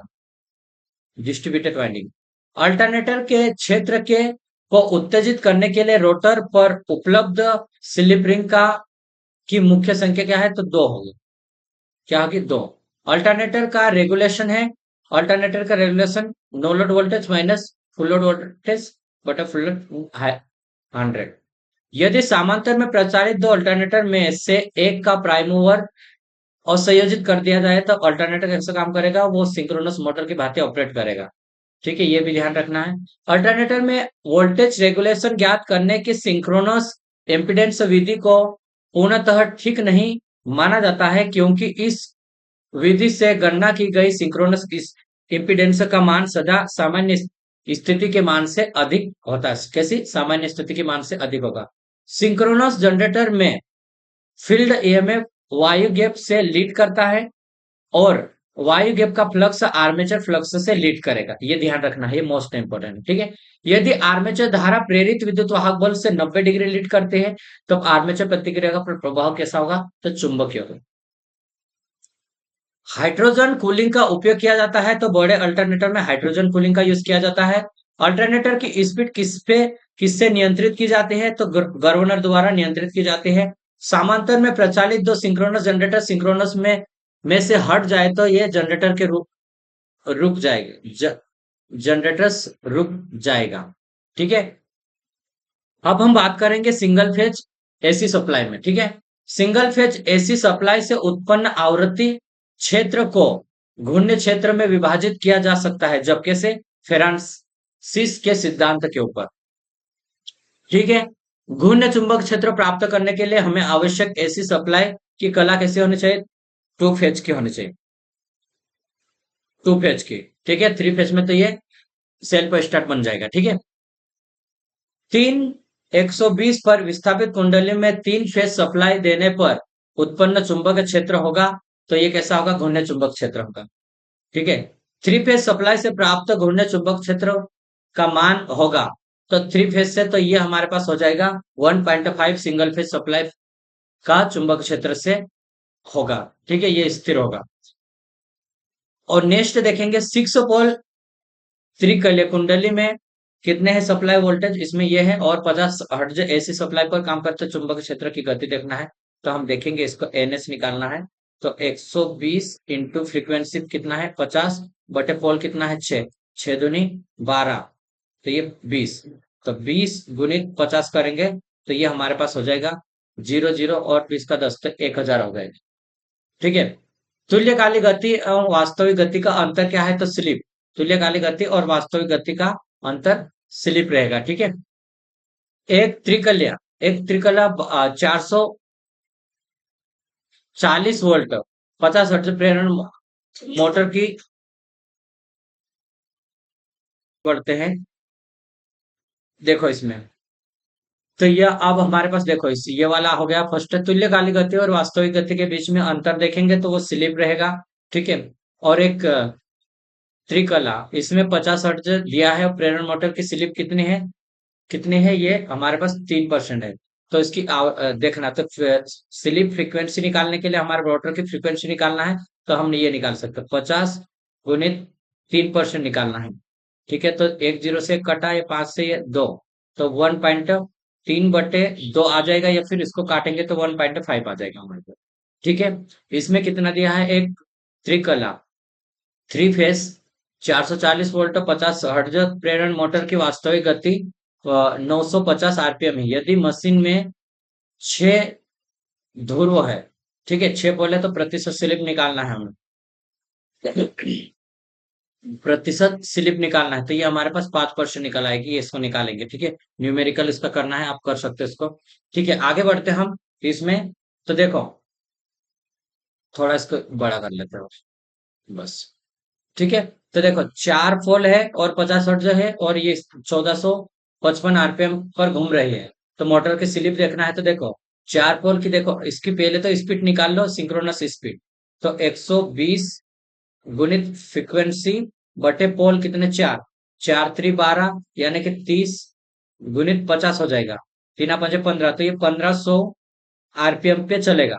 डिस्ट्रीब्यूटेड वाइंडिंग। अल्टरनेटर के क्षेत्र के को उत्तेजित करने के लिए रोटर पर उपलब्ध स्लिप रिंग का की मुख्य संख्या क्या है? तो 2 होगी। क्या होगी 2। अल्टरनेटर का रेगुलेशन है, अल्टरनेटर का regulation no load voltage minus full load voltage बटा फुल लोड 100। यदि समांतर में प्रचारित दो अल्टरनेटर में से एक का प्राइम मूवर और संयोजित कर दिया जाए तो अल्टरनेटर कैसे काम करेगा, वो सिंक्रोनस मोटर की भांति ऑपरेट करेगा। ठीक है, ये भी ध्यान रखना है। अल्टरनेटर में वोल्टेज रेगुलेशन ज्ञात करने की सिंक्रोनस इम्पीडेंस विधि को पूर्णतः ठीक नहीं माना जाता है, क्योंकि इस विधि से गणना की गई सिंक्रोनस इम्पीडेंस का मान सदा सामान्य स्थिति के मान से अधिक होता है। कैसी सामान्य स्थिति के मान से अधिक होगा। सिंक्रोनस जनरेटर में फील्ड ईएमएफ वायु गैप से लीड करता है और वायु गैप का फ्लक्स आर्मेचर फ्लक्स से लीड करेगा। ये ध्यान रखना है, ये मोस्ट इंपोर्टेंट है। ठीक है, यदि आर्मेचर धारा प्रेरित विद्युत वाहक बल से 90 डिग्री लीड करते हैं तो आर्मेचर प्रतिक्रिया का प्रभाव कैसा होगा, तो चुंबकीय होगा। हाइड्रोजन कूलिंग का उपयोग किया जाता है, तो बड़े अल्टरनेटर में हाइड्रोजन कूलिंग का यूज किया जाता है। अल्टरनेटर की स्पीड किससे नियंत्रित की जाती है, तो गवर्नर द्वारा नियंत्रित की जाती है। समांतर में प्रचालित दो सिंक्रोनस जनरेटर सिंक्रोनस में से हट जाए तो ये जनरेटर के रुक जाएगा, जनरेटर्स रुक जाएगा। ठीक है, अब हम बात करेंगे सिंगल फेज एसी सप्लाई में। ठीक है, सिंगल फेज एसी सप्लाई से उत्पन्न आवृत्ति क्षेत्र को घूर्णन क्षेत्र में विभाजित किया जा सकता है, जब कैसे, फेरांसिस के सिद्धांत के ऊपर। ठीक है, घूर्णन चुंबक क्षेत्र प्राप्त करने के लिए हमें आवश्यक एसी सप्लाई की कला कैसी होनी चाहिए, 2 फेज की होनी चाहिए, 2 फेज की। ठीक है, 3 फेज में तो ये सेल्फ स्टार्ट बन जाएगा। ठीक है, 120 पर विस्थापित कुंडली में 3 फेज सप्लाई देने पर उत्पन्न चुंबक क्षेत्र होगा, तो ये कैसा होगा, घूर्णन चुंबक क्षेत्र होगा। ठीक है, 3 फेज सप्लाई से प्राप्त घूर्णन चुंबक क्षेत्र का मान होगा, तो 3 फेज से तो ये हमारे पास हो जाएगा 1.5 सिंगल फेज सप्लाई का चुंबक क्षेत्र से होगा। ठीक है, ये स्थिर होगा। और नेक्स्ट देखेंगे 6 पोल त्रिकल्य कुंडली में कितने हैं सप्लाई वोल्टेज, इसमें ये है, और 50 हर्ट्ज एसी सप्लाई पर काम करते चुंबक क्षेत्र की गति देखना है। तो हम देखेंगे, इसको एनएस निकालना है। तो 120 इंटू फ्रीक्वेंसी कितना है 50 बटे पोल कितना है 6, 6 दूनी 12, तो ये 20, तो 20 गुणित 50 करेंगे तो ये हमारे पास हो जाएगा 0 0 और 20 का 10, तो 1000 हो गएगा। ठीक है, तुल्यकालिक गति एवं वास्तविक गति का अंतर क्या है, तो स्लिप। तुल्यकालिक गति और वास्तविक गति का अंतर स्लिप रहेगा। ठीक है, एक त्रिकल्य 440 वोल्ट 50 हर्ट्ज प्रेरण मोटर की बढ़ते हैं। देखो इसमें, तो ये अब हमारे पास देखो इस ये वाला हो गया फर्स्ट, तुल्यकालिक गति और वास्तविक गति के बीच में अंतर देखेंगे तो वो स्लिप रहेगा। ठीक है, और एक त्रिकला इसमें 50 हर्ट्ज दिया है, प्रेरण मोटर की स्लिप कितनी है, ये हमारे पास 3% है। तो इसकी देखना, तो स्लिप फ्रीक्वेंसी निकालने के लिए हमारे रोटर की फ्रीक्वेंसी निकालना है, तो हम ये निकाल सकते हैं 50 गुणित 3% निकालना है। ठीक है, तो 1 0 से कटा, ये 5 से ये 2, तो 1.3/2 आ जाएगा, या फिर इसको काटेंगे तो 1.5 आ जाएगा हमारे पास। ठीक है, इसमें कितना दिया है, एक त्रिकला 3 फेस 440 वोल्ट 50 हर्ट्ज प्रेरण मोटर की वास्तविक गति 950 आरपीएम है। यदि मशीन में 6 ध्रुव है, ठीक है, 6 बोले तो प्रतिशत स्लिप निकालना है हमें, प्रतिशत स्लिप निकालना है, तो ये हमारे पास 5% निकल आएगी, ये इसको निकालेंगे। ठीक है, न्यूमेरिकल इसका करना है, आप कर सकते हो इसको। ठीक है, आगे बढ़ते हैं हम इसमें। तो देखो, थोड़ा इसको बड़ा कर लेते हैं बस। ठीक है, तो देखो 4 पोल है और 50 हर्ट्ज है, और ये 1455 आरपीएम पर घूम रही है। तो मोटर की स्लिप देखना है, तो देखो 4 पोल की, देखो इसकी पहले तो स्पीड निकाल लो, सिंक्रोनस स्पीड। तो 120 गुणित फ्रीक्वेंसी बटे पोल कितने 4, 4 3 12, यानी कि 30 गुणित 50 हो जाएगा, 3 5 15, तो ये 1500 आरपीएम पे चलेगा।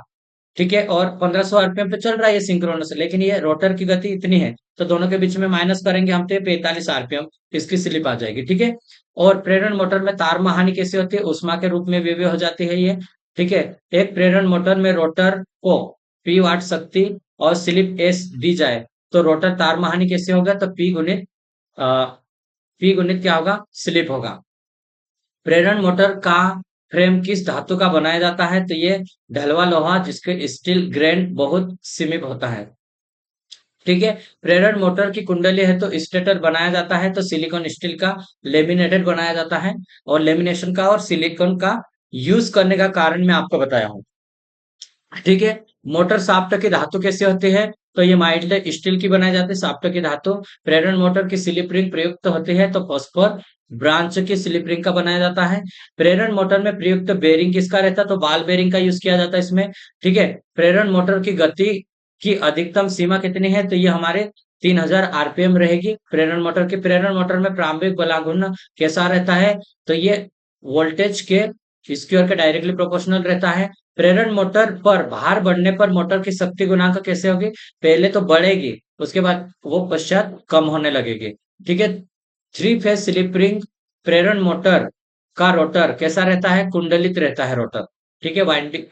ठीक है, और 1500 आरपीएम पे चल रहा है ये सिंक्रोनस, लेकिन ये रोटर की गति इतनी है, तो दोनों के बीच में माइनस करेंगे हम, तो ये 45 आरपीएम इसकी स्लिप आ जाएगी। ठीक है, और प्रेरण मोटर में तार हानि कैसे होती है, उष्मा के रूप में विव्य हो जाती है ये। ठीक है, एक प्रेरण मोटर में रोटर को P वाट शक्ति और स्लिप एस दी जाए तो रोटर तारमहानी कैसे होगा, तो पी गुणित क्या होगा, स्लिप होगा। प्रेरण मोटर का फ्रेम किस धातु का बनाया जाता है, तो ये ढलवा लोहा जिसके स्टील ग्रेन बहुत सीमित होता है। ठीक है। प्रेरण मोटर की कुंडली है तो स्टेटर बनाया जाता है तो सिलिकॉन स्टील का लेमिनेटेड बनाया जाता है। और लेमिनेशन का और सिलिकॉन का यूज करने का कारण मैं आपको बताया हूं। ठीक है। मोटर शाफ्ट की धातु कैसे होती है, तो ये माइल्ड स्टील की बनाई जाती है शाफ्ट की धातु। प्रेरण मोटर की स्लिप रिंग प्रयुक्त होती है तो फॉस्फोर ब्रांच की स्लिप रिंग का बनाया जाता है। प्रेरण मोटर में प्रयुक्त बेरिंग किसका रहता है, तो बॉल बेरिंग का यूज किया जाता है इसमें। ठीक है। प्रेरण मोटर की गति की अधिकतम सीमा कितनी है, तो ये हमारे 3000 आरपीएम रहेगी प्रेरण मोटर की। प्रेरण मोटर में प्रारंभिक बलाघूर्ण कैसा रहता है, तो ये वोल्टेज के स्क्वायर के डायरेक्टली प्रोपोर्शनल रहता है। प्रेरण मोटर पर भार बढ़ने पर मोटर की शक्ति गुणांक कैसे होगी, पहले तो बढ़ेगी उसके बाद वो पश्चात कम होने लगेगी। ठीक है। थ्री फेज स्लिप रिंग प्रेरण मोटर का रोटर कैसा रहता है, कुंडलित रहता है रोटर। ठीक है। वाइंडिंग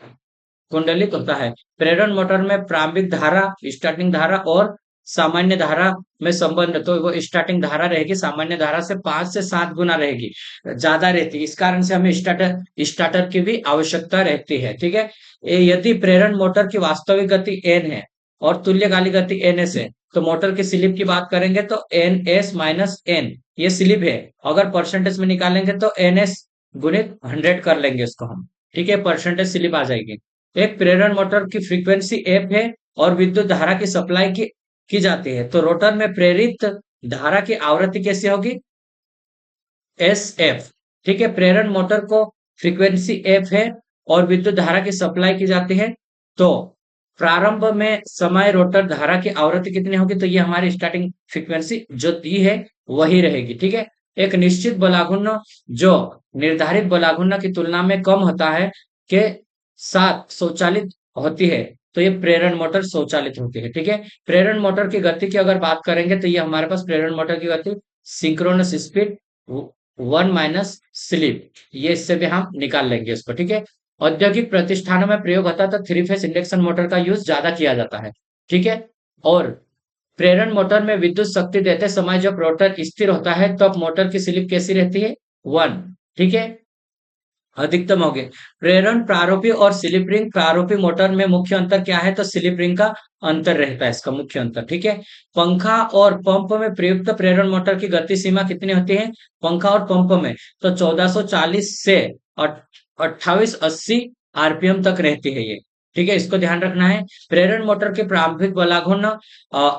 कुंडलित होता है। प्रेरण मोटर में प्रारंभिक धारा स्टार्टिंग धारा और सामान्य धारा में संबंध, तो वो स्टार्टिंग धारा रहेगी सामान्य धारा से 5 से 7 गुना रहेगी, ज्यादा रहती है। इस कारण से हमें स्टार्टर की भी आवश्यकता रहती है। ठीक है। यदि प्रेरण मोटर की वास्तविक गति एन है और तुल्यकालिक गति एन एस है, तो मोटर की स्लिप की बात करेंगे तो एन एस माइनस एन ये स्लिप है। अगर परसेंटेज में निकालेंगे तो एन एस गुणित 100 कर लेंगे इसको हम। ठीक है। परसेंटेज स्लिप आ जाएगी। एक प्रेरण मोटर की फ्रीक्वेंसी एफ है और विद्युत धारा की सप्लाई की जाती है, तो रोटर में प्रेरित धारा की आवृत्ति कैसी होगी, एस एफ। ठीक है। प्रेरण मोटर को फ्रीक्वेंसी एफ है और विद्युत धारा की सप्लाई की जाती है, तो प्रारंभ में समय रोटर धारा की आवृत्ति कितनी होगी, तो ये हमारी स्टार्टिंग फ्रीक्वेंसी जो दी है वही रहेगी। ठीक है। एक निश्चित बलाघूर्ण जो निर्धारित बलाघूर्ण की तुलना में कम होता है के साथ स्वचालित होती है, तो ये प्रेरण मोटर स्वचालित होती है। ठीक है। प्रेरण मोटर की गति की अगर बात करेंगे तो ये हमारे पास प्रेरण मोटर की गति सिंक्रोनस स्पीड 1 - स्लिप, ये इससे भी हम निकाल लेंगे इसको। ठीक है। औद्योगिक प्रतिष्ठानों में प्रयोग होता है तो थ्री फेज इंडक्शन मोटर का यूज ज्यादा किया जाता है। ठीक है। और प्रेरण मोटर में विद्युत शक्ति देते समय जब रोटर स्थिर होता है तब मोटर की स्लिप कैसी रहती है, 1। ठीक है। अधिकतम हो गए। प्रेरण प्रारूपी और स्लिप रिंग प्रारूपी मोटर में मुख्य अंतर क्या है, तो स्लिप रिंग का अंतर रहता है इसका मुख्य अंतर। ठीक है। पंखा और पंप में प्रयुक्त प्रेरण मोटर की गति सीमा कितनी होती है, पंखा और पंप में, तो 1440 से 2880 आरपीएम तक रहती है ये। ठीक है। इसको ध्यान रखना है। प्रेरण मोटर के प्रारंभिक बलाघूर्ण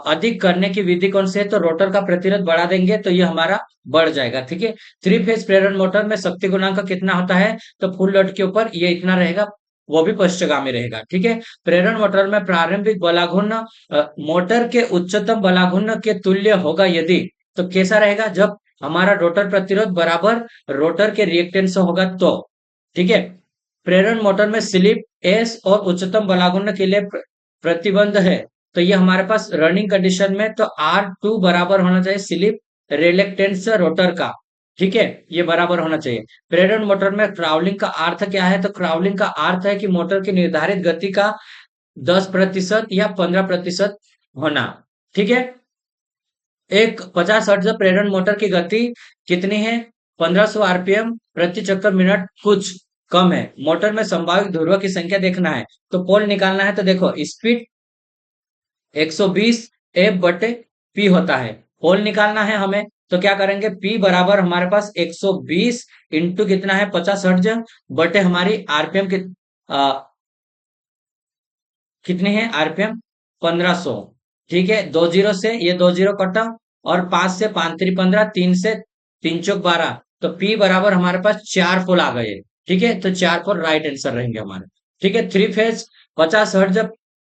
अधिक करने की विधि कौन सी है, तो रोटर का प्रतिरोध बढ़ा देंगे तो ये हमारा बढ़ जाएगा। ठीक है। थ्री फेज प्रेरण मोटर में शक्ति गुणांक कितना होता है, तो फुल लोड के ऊपर ये इतना रहेगा, वो भी पश्चगामी रहेगा। ठीक है। प्रेरण मोटर में प्रारंभिक बलाघूर्ण मोटर के उच्चतम बलाघूर्ण के तुल्य होगा यदि, तो कैसा रहेगा, जब हमारा रोटर प्रतिरोध बराबर रोटर के रिएक्टेंस से होगा तो। ठीक है। प्रेरण मोटर में स्लिप एस और उच्चतम बलाघूर्ण के लिए प्रतिबंध है, तो ये हमारे पास रनिंग कंडीशन में तो R2 बराबर होना चाहिए स्लिप रिलेक्टेंस रोटर का। ठीक है। ये बराबर होना चाहिए। प्रेरण मोटर में क्राउलिंग का अर्थ क्या है, तो क्राउलिंग का अर्थ है कि मोटर की निर्धारित गति का 10% या 15% होना। ठीक है। एक 50 हर्ट्ज प्रेरण मोटर की गति कितनी है, 1500 आरपीएम प्रति चक्कर मिनट, कुछ कम है। मोटर में संभावित ध्रुव की संख्या देखना है, तो पोल निकालना है, तो देखो स्पीड 120 एफ बटे पी होता है। पोल निकालना है हमें, तो क्या करेंगे, पी बराबर हमारे पास 120 इंटू कितना है 50 हर्ट्ज बटे हमारी आरपीएम कितनी है आरपीएम 1500। ठीक है। 20 से ये 20 कटा और 5 से 5 3 15, 3 से 3 चौक 12, तो पी बराबर हमारे पास 4 पोल आ गए। ठीक है। तो 4 पोल राइट आंसर रहेंगे हमारे। ठीक है। थ्री फेज 50 हर्ट्ज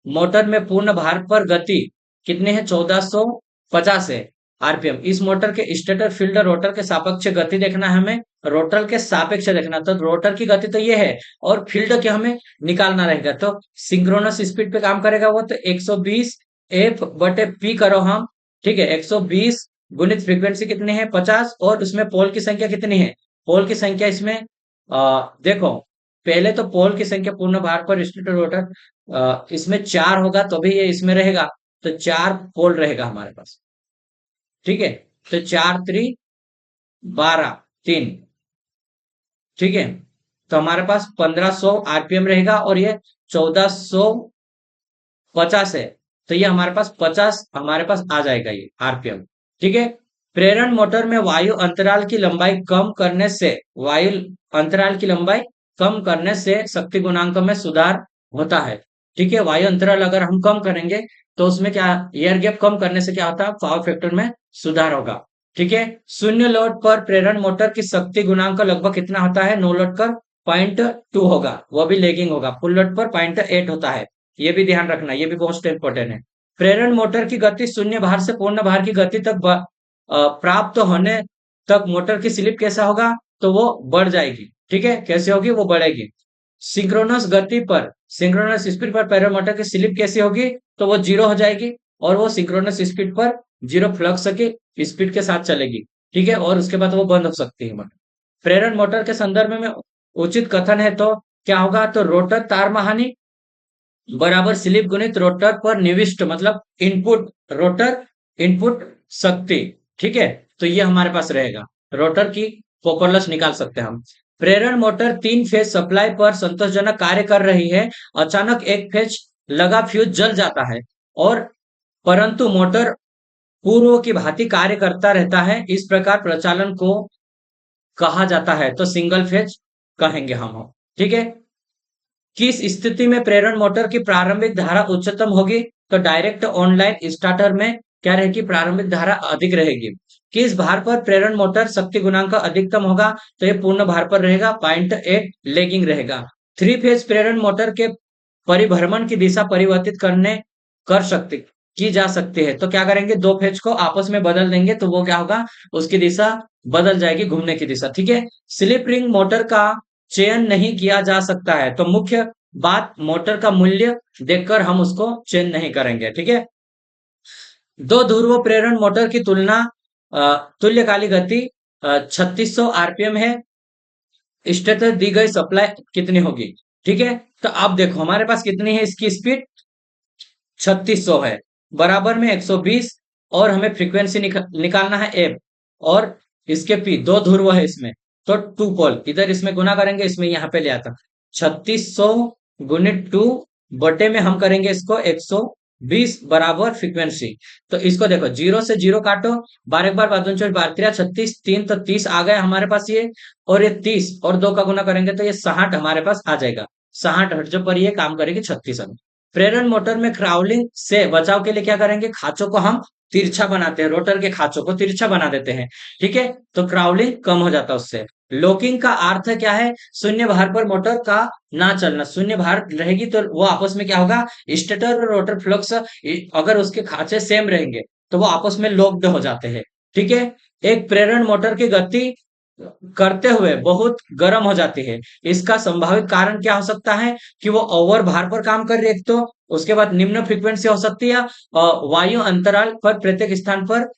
मोटर में पूर्ण भार पर गति कितने है, 1450 है आरपीएम। इस मोटर के स्टेटर फील्ड रोटर के सापेक्ष गति देखना है हमें, रोटर के सापेक्ष देखना, तो रोटर की गति तो ये है और फील्ड के हमें निकालना रहेगा, तो सिंक्रोनस स्पीड पे काम करेगा वो, तो 120 एफ बटे पी करो हम। ठीक है। 120 गुणित फ्रीक्वेंसी कितनी है 50 और उसमें पोल की संख्या कितनी है, पोल की संख्या इसमें देखो, पहले तो पोल की संख्या पूर्ण भार पर स्टेटर रोटर इसमें 4 होगा तो भी ये इसमें रहेगा, तो 4 पोल रहेगा हमारे पास। ठीक है, तो 4 3 12 3। ठीक है, तो हमारे पास 1500 आरपीएम रहेगा और ये 1450 है, तो ये हमारे पास 50 हमारे पास आ जाएगा ये आरपीएम। ठीक है, प्रेरण मोटर में वायु अंतराल की लंबाई कम करने से, वायु अंतराल की लंबाई कम करने से शक्ति गुणांक में सुधार होता है। ठीक है, वायु अंतराल अगर हम कम करेंगे तो उसमें क्या, एयर गैप कम करने से क्या होता है, पावर फैक्टर में सुधार होगा। ठीक है, शून्य लोड पर प्रेरण मोटर की शक्ति गुणांक लगभग कितना होता है, नो लोड पर 0.2 होगा, वो भी लेगिंग होगा। फुल लोड पर 0.8 होता है, ये भी ध्यान रखना, ये भी बहुत इंपॉर्टेंट है। प्रेरण मोटर की गति शून्य भार से पूर्ण भार की गति तक प्राप्त होने तक मोटर की स्लिप कैसा होगा, तो वो बढ़ जाएगी। ठीक है, कैसे होगी, वो बढ़ेगी। सिंक्रोनस गति पर, सिंक्रोनस स्पीड पर प्रेरण मोटर की स्लिप कैसी होगी, तो वो 0 हो जाएगी, और वो सिंक्रोनस स्पीड पर 0 फ्लक्स की स्पीड के साथ चलेगी। ठीक है, और उसके बाद वो बंद हो सकती है मोटर। प्रेरण मोटर के संदर्भ में उचित कथन है तो क्या होगा, तो रोटर तारमहानी बराबर स्लिप गुणित रोटर पर निविष्ट, मतलब इनपुट, रोटर इनपुट शक्ति। ठीक है, तो ये हमारे पास रहेगा, रोटर की पोपरलेस निकाल सकते हैं हम। प्रेरण मोटर 3 फेज सप्लाई पर संतोषजनक कार्य कर रही है, अचानक एक फेज लगा फ्यूज जल जाता है, और परंतु मोटर पूर्व की भांति कार्य करता रहता है, इस प्रकार प्रचालन को कहा जाता है, तो सिंगल फेज कहेंगे हम। ठीक है, किस स्थिति में प्रेरण मोटर की प्रारंभिक धारा उच्चतम होगी, तो डायरेक्ट ऑनलाइन स्टार्टर में क्या रहेगी, प्रारंभिक धारा अधिक रहेगी। किस भार पर प्रेरण मोटर शक्ति गुणांक अधिकतम होगा, तो ये पूर्ण भार पर रहेगा, 0.8 लेगिंग रहेगा। 3 फेज प्रेरण मोटर के परिभ्रमण की दिशा परिवर्तित करने कर सकती की जा सकती है, तो क्या करेंगे, 2 फेज को आपस में बदल देंगे, तो वो क्या होगा, उसकी दिशा बदल जाएगी, घूमने की दिशा। ठीक है, स्लिप रिंग मोटर का चयन नहीं किया जा सकता है, तो मुख्य बात, मोटर का मूल्य देखकर हम उसको चयन नहीं करेंगे। ठीक है, दो ध्रुव प्रेरण मोटर की तुलना, तुल्यकालिक गति 3600 आरपीएम है, स्टेटर दी गई सप्लाई कितनी होगी। ठीक है, तो अब देखो हमारे पास कितनी है, इसकी स्पीड 3600 है, बराबर में 120, और हमें फ्रीक्वेंसी निकालना है एफ, और इसके पी, दो ध्रुव है इसमें, तो 2 पोल, इधर इसमें गुना करेंगे, इसमें यहाँ पे ले आता 3600 गुणित 2 बटे में हम करेंगे इसको 120 बराबर फ्रीक्वेंसी। तो इसको देखो, 0 से 0 काटो, 12 एक बार 12 12 13 36, 3 तो 30 आ गया हमारे पास ये, और ये 30 और 2 का गुना करेंगे तो ये 60 हमारे पास आ जाएगा। 60 हर्ट्ज पर ये काम करेगी 36 हर्ट्ज। प्रेरण मोटर में क्राउलिंग से बचाव के लिए क्या करेंगे, खांचों को हम तिरछा बनाते हैं, रोटर के खांचों को तिरछा बना देते हैं। ठीक है, तो क्राउलिंग कम हो जाता है उससे। लॉकिंग का अर्थ क्या है, शून्य भार पर मोटर का ना चलना, शून्य भार रहेगी तो वो आपस में क्या होगा, स्टेटर और रोटर फ्लक्स अगर उसके खांचे सेम रहेंगे तो वो आपस में लॉक्ड हो जाते हैं। ठीक है, एक प्रेरण मोटर की गति करते हुए बहुत गर्म हो जाती है, इसका संभावित कारण क्या हो सकता है, कि वो ओवर भार पर काम कर रही है, एक तो उसके बाद निम्न फ्रीक्वेंसी हो सकती है, वायु अंतराल पर प्रत्येक स्थान पर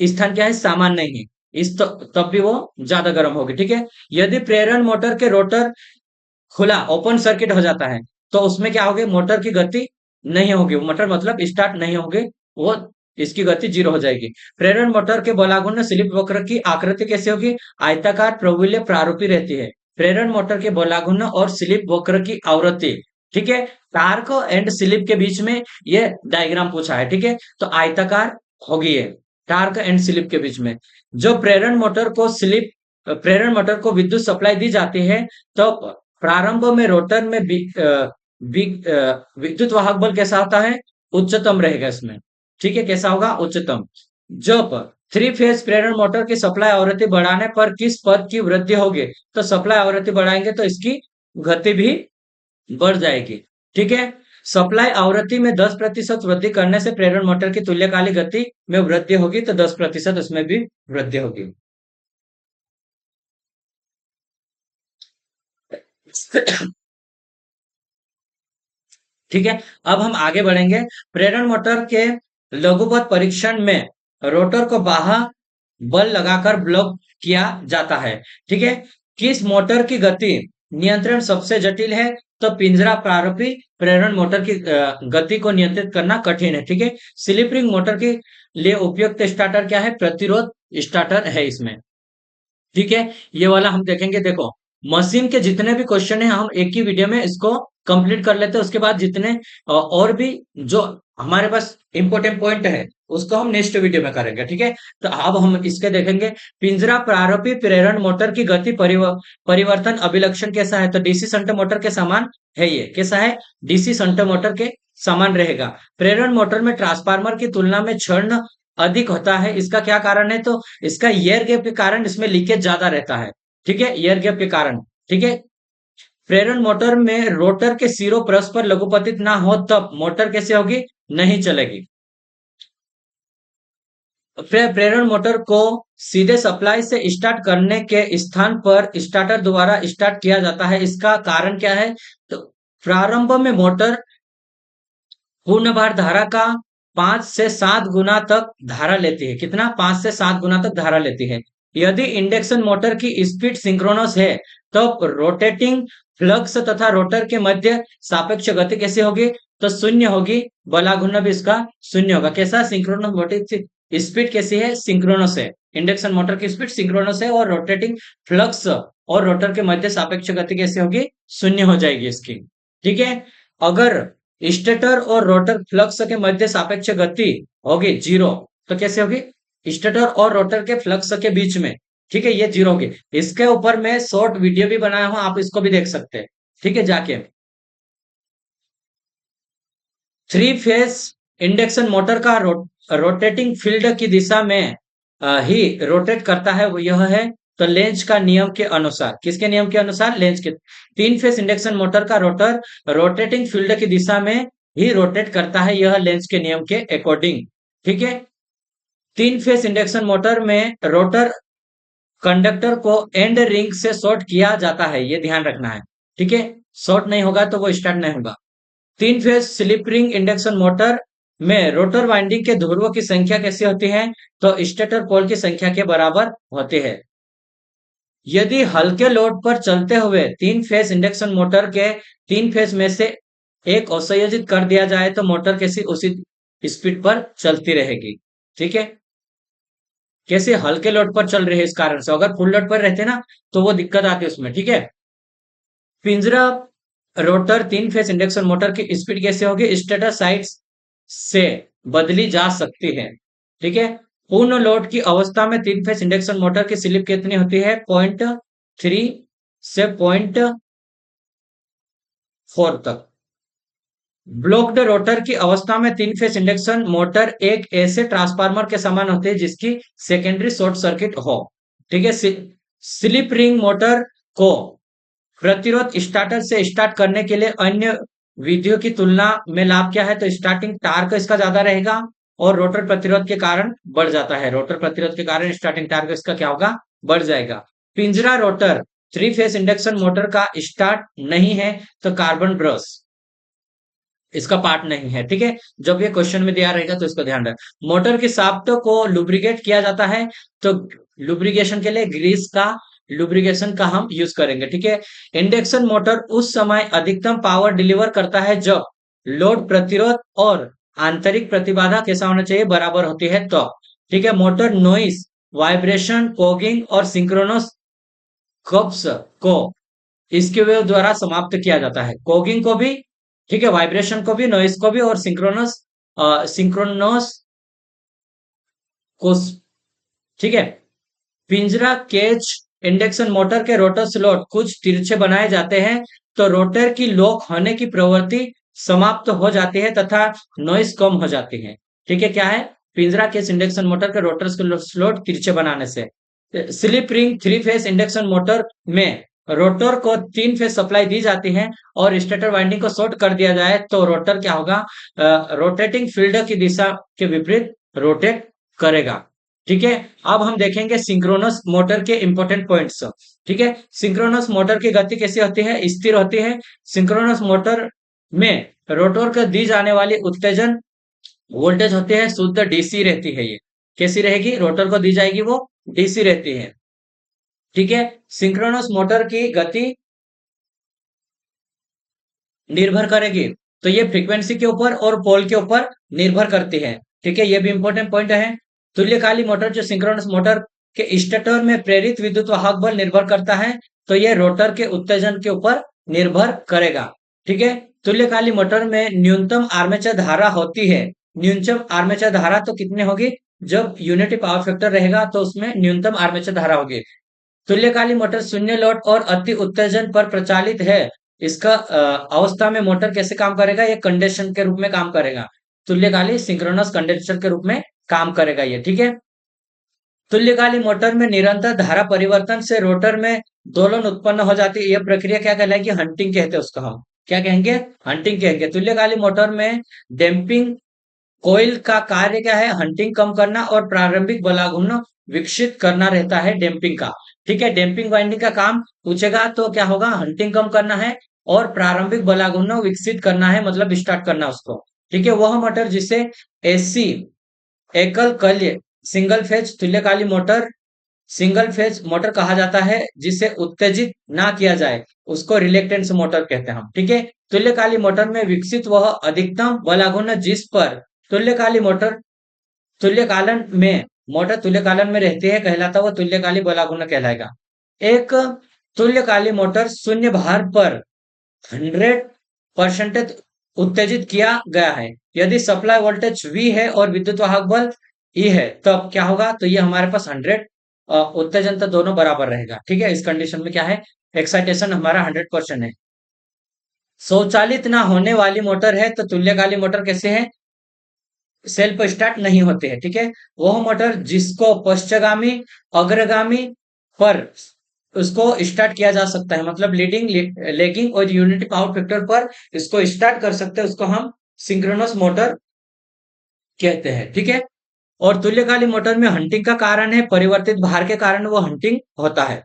स्थान क्या है, सामान्य नहीं है, इस तो, तब भी वो ज्यादा गर्म होगी। ठीक है, यदि प्रेरण मोटर के रोटर खुला ओपन सर्किट हो जाता है, तो उसमें क्या होगी, मोटर की गति नहीं होगी, मोटर मतलब स्टार्ट नहीं होगी, वो इसकी गति 0 हो जाएगी। प्रेरण मोटर के बलाघूर्ण स्लिप वक्र की आकृति कैसे होगी, आयताकार प्रबुल्य प्रारूपी रहती है। प्रेरण मोटर के बलाघूर्ण और स्लिप वक्र की आवृत्ति, ठीक है, टार्क एंड स्लिप के बीच में ये डायग्राम पूछा है। ठीक है, तो आयताकार होगी ये, टार्क एंड स्लिप के बीच में। जो प्रेरण मोटर को विद्युत सप्लाई दी जाती है, तो प्रारंभ में रोटर में विद्युत वाहक बल कैसा होता है, उच्चतम रहेगा इसमें। ठीक है, कैसा होगा, उच्चतम। जब 3 फेज प्रेरण मोटर की सप्लाई आवृत्ति बढ़ाने पर किस पद की वृद्धि होगी, तो सप्लाई आवृत्ति बढ़ाएंगे तो इसकी गति भी बढ़ जाएगी। ठीक है, सप्लाई आवृत्ति में 10% वृद्धि करने से प्रेरण मोटर की तुल्यकालिक गति में वृद्धि होगी, तो 10% उसमें भी वृद्धि होगी। ठीक है, अब हम आगे बढ़ेंगे। प्रेरण मोटर के लघुपथ परीक्षण में रोटर को बाह्य बल लगाकर ब्लॉक किया जाता है। ठीक है, किस मोटर की गति नियंत्रण सबसे जटिल है, तो पिंजरा प्रारूपी प्रेरण मोटर की गति को नियंत्रित करना कठिन है। ठीक है, स्लिप रिंग मोटर के लिए उपयुक्त स्टार्टर क्या है? प्रतिरोध स्टार्टर है इसमें। ठीक है, ये वाला हम देखेंगे। देखो, मशीन के जितने भी क्वेश्चन है हम एक ही वीडियो में इसको कंप्लीट कर लेते हैं। उसके बाद जितने और भी जो हमारे पास इंपॉर्टेंट पॉइंट है उसको हम नेक्स्ट वीडियो में करेंगे। ठीक है, तो अब हम इसके देखेंगे। पिंजरा प्रारूपी प्रेरण मोटर की गति परिवर्तन अभिलक्षण कैसा है? तो डीसी शंट मोटर के समान है। ये कैसा है? डीसी शंट मोटर के समान रहेगा। प्रेरण मोटर में ट्रांसफार्मर की तुलना में क्षण अधिक होता है। इसका क्या कारण है? तो इसका एयर गैप के कारण इसमें लीकेज ज्यादा रहता है। ठीक है, एयर गैप के कारण। ठीक है, प्रेरण मोटर में रोटर के सिरों परस्पर लघुपतित ना हो तब मोटर कैसे होगी? नहीं चलेगी। प्रेरण मोटर को सीधे सप्लाई से स्टार्ट करने के स्थान पर स्टार्टर द्वारा स्टार्ट किया जाता है। इसका कारण क्या है? तो प्रारंभ में मोटर पूर्ण भार धारा का 5 से 7 गुना तक धारा लेती है। कितना? 5 से 7 गुना तक धारा लेती है। यदि इंडक्शन मोटर की स्पीड सिंक्रोनस है तो रोटेटिंग फ्लक्स तथा रोटर के मध्य सापेक्ष गति कैसे होगी? तो शून्य होगी। बला घूर्णन भी इसका शून्य होगा। कैसा? सिंक्रोनस मोटर की स्पीड कैसी है? सिंक्रोनस है। इंडक्शन मोटर की स्पीड सिंक्रोनस है और रोटेटिंग फ्लक्स और रोटर के मध्य सापेक्ष गति कैसे होगी? शून्य हो जाएगी इसकी। ठीक है, अगर स्टेटर और रोटर फ्लक्स के मध्य सापेक्ष गति होगी जीरो, तो कैसे होगी? स्टेटर और रोटर के फ्लक्स के बीच में, ठीक है, ये जीरो होगी। इसके ऊपर मैं शॉर्ट वीडियो भी बनाया हूं, आप इसको भी देख सकते हैं। ठीक है, जाके थ्री फेस इंडक्शन मोटर का रोटेटिंग फील्ड की दिशा में ही रोटेट करता है, वो यह है। तो लेंज का नियम के अनुसार, किसके नियम के अनुसार? लेंज के। तीन फेस इंडक्शन मोटर का रोटर रोटेटिंग फील्ड की दिशा में ही रोटेट करता है, यह लेंज के नियम के अकॉर्डिंग। ठीक है, तीन फेस इंडक्शन मोटर में रोटर कंडक्टर को एंड रिंग से शॉर्ट किया जाता है, ये ध्यान रखना है। ठीक है, शॉर्ट नहीं होगा तो वो स्टार्ट नहीं होगा। तीन phase slip ring induction motor में रोटर वाइंडिंग के ध्रुवों की संख्या कैसी होती है? तो स्टेटर पोल की संख्या के बराबर होते हैं। यदि हल्के लोड पर चलते हुए तीन फेज इंडक्शन मोटर के तीन फेज में से एक असंयोजित कर दिया जाए तो मोटर कैसी? उसी स्पीड पर चलती रहेगी। ठीक है, कैसे? हल्के लोड पर चल रही है इस कारण से। अगर फुल लोड पर रहते ना तो वो दिक्कत आती है उसमें। ठीक है, पिंजरा रोटर तीन फेज इंडक्शन मोटर की स्पीड कैसे होगी? स्टेटर साइड से बदली जा सकती है। ठीक है, पूर्ण लोड की अवस्था में तीन फेज इंडक्शन मोटर की स्लिप कितनी होती है? 0.3 से 0.4 तक। ब्लॉक्ड रोटर की अवस्था में तीन फेज इंडक्शन मोटर एक ऐसे ट्रांसफार्मर के समान होते हैं जिसकी सेकेंडरी शॉर्ट सर्किट हो। ठीक है, स्लिप रिंग मोटर को प्रतिरोध स्टार्टर से स्टार्ट करने के लिए अन्य विधियों की तुलना में लाभ क्या है? तो स्टार्टिंग टार्क इसका ज्यादा रहेगा और रोटर प्रतिरोध के कारण बढ़ जाता है। रोटर प्रतिरोध के कारण स्टार्टिंग टार्क इसका क्या होगा? बढ़ जाएगा। पिंजरा rotor three phase induction motor का स्टार्ट नहीं है, तो कार्बन ब्रश इसका पार्ट नहीं है। ठीक है, जब ये क्वेश्चन में दिया रहेगा तो इसको ध्यान रख। मोटर के शाफ्ट को लुब्रिकेट किया जाता है, तो लुब्रिकेशन के लिए ग्रीस का लुब्रिकेशन का हम यूज करेंगे। ठीक है, इंडक्शन मोटर उस समय अधिकतम पावर डिलीवर करता है जब लोड प्रतिरोध और आंतरिक प्रतिबाधा कैसा होना चाहिए? बराबर होती है तो। ठीक है, मोटर नॉइस, वाइब्रेशन, कोगिंग और सिंक्रोनस कप्स को इसके वेव द्वारा समाप्त किया जाता है। कोगिंग को भी, ठीक है, वाइब्रेशन को भी, नॉइस को भी और सिंक्रोनस को। ठीक है, पिंजरा केज इंडक्शन मोटर के रोटर स्लॉट कुछ तिरछे बनाए जाते हैं तो रोटर की लॉक होने की प्रवृत्ति समाप्त हो जाती है तथा नॉइस कम हो जाती है। ठीक है, क्या है? पिंजरा केज इंडक्शन मोटर के रोटर स्लॉट तिरछे बनाने से। Slip ring three phase induction motor में रोटर को तीन फेज सप्लाई दी जाती है और स्टेटर वाइंडिंग को शॉर्ट कर दिया जाए तो रोटर क्या होगा? रोटेटिंग फील्ड की दिशा के विपरीत रोटेट करेगा। ठीक है, अब हम देखेंगे सिंक्रोनस मोटर के इंपॉर्टेंट पॉइंट्स। ठीक है, सिंक्रोनस मोटर की गति कैसी होती है? स्थिर होती है। सिंक्रोनस मोटर में रोटर को दी जाने वाली उत्तेजन वोल्टेज होती है शुद्ध डीसी रहती है। ये कैसी रहेगी? रोटर को दी जाएगी वो डीसी रहती है। ठीक है, सिंक्रोनस मोटर की गति निर्भर करेगी। तो ये फ्रीक्वेंसी के ऊपर और पोल के ऊपर निर्भर करती है। ठीक है, ये भी इंपॉर्टेंट पॉइंट है। तुल्यकालिक मोटर जो सिंक्रोनस मोटर के स्टेटर में प्रेरित विद्युत वाहक बल निर्भर करता है, तो ये रोटर के उत्तेजन के ऊपर निर्भर करेगा। ठीक है, तुल्यकालिक मोटर में न्यूनतम आर्मेचर धारा होती है। न्यूनतम आर्मेचर धारा तो कितने होगी? जब यूनिटी पावर फैक्टर रहेगा तो उसमें न्यूनतम आर्मेचर धारा होगी। तुल्यकालिक मोटर शून्य लोड और अति उत्तेजन पर प्रचालित है। इसका अवस्था में मोटर कैसे काम करेगा? ये कंडेंसर के रूप में काम करेगा। तुल्यकालिक सिंक्रोनस कंडेंसर के रूप में काम करेगा ये। ठीक है, तुल्यकालिक मोटर में निरंतर धारा परिवर्तन से रोटर में दोलन उत्पन्न हो जाती है। यह प्रक्रिया क्या कहलाएगी? हंटिंग कहते हैं उसको हम। क्या कहेंगे? हंटिंग कहेंगे। तुल्यकालिक मोटर में डैम्पिंग कोयल का कार्य क्या है? हंटिंग कम करना और प्रारंभिक बलाघूर्ण विकसित करना रहता है डैम्पिंग का। ठीक है, डैम्पिंग वाइंडिंग का काम पूछेगा तो क्या होगा? हंटिंग कम करना है और प्रारंभिक बलाघूर्ण विकसित करना है, मतलब स्टार्ट करना उसको। ठीक है, वह मोटर जिसे एसी एकल कल्य सिंगल फेज तुल्यकालिक मोटर सिंगल फेज मोटर कहा जाता है, जिसे उत्तेजित ना किया जाए उसको रिलेक्टेंस मोटर कहते हैं हम। ठीक है, तुल्यकालिक मोटर में विकसित वह अधिकतम बलाघूर्ण जिस पर तुल्यकालिक मोटर तुल्यकालन में मोटर तुल्यकालन में रहती है कहलाता वो तुल्यकालिक बलाघूर्ण कहलाएगा। एक तुल्यकालिक मोटर शून्य भार पर 100% उत्तेजित किया गया है। यदि सप्लाई वोल्टेज V है और विद्युत वाहक बल E है, तब क्या होगा? तो ये हमारे पास 100 उत्तेजन तो दोनों बराबर रहेगा। ठीक है, इस कंडीशन में क्या है? एक्साइटेशन हमारा 100% है। स्वचालित ना होने वाली मोटर है तो तुल्यकालिक मोटर कैसे है? सेल्फ स्टार्ट नहीं होते हैं। ठीक है, वह मोटर जिसको पश्चगामी अग्रगामी पर उसको स्टार्ट किया जा सकता है, मतलब लीडिंग लेगिंग और यूनिटी पावर फैक्टर पर इसको स्टार्ट कर सकते हैं, उसको हम सिंक्रोनस मोटर कहते हैं। ठीक है, और तुल्यकालिक मोटर में हंटिंग का कारण है परिवर्तित भार के कारण वो हंटिंग होता है।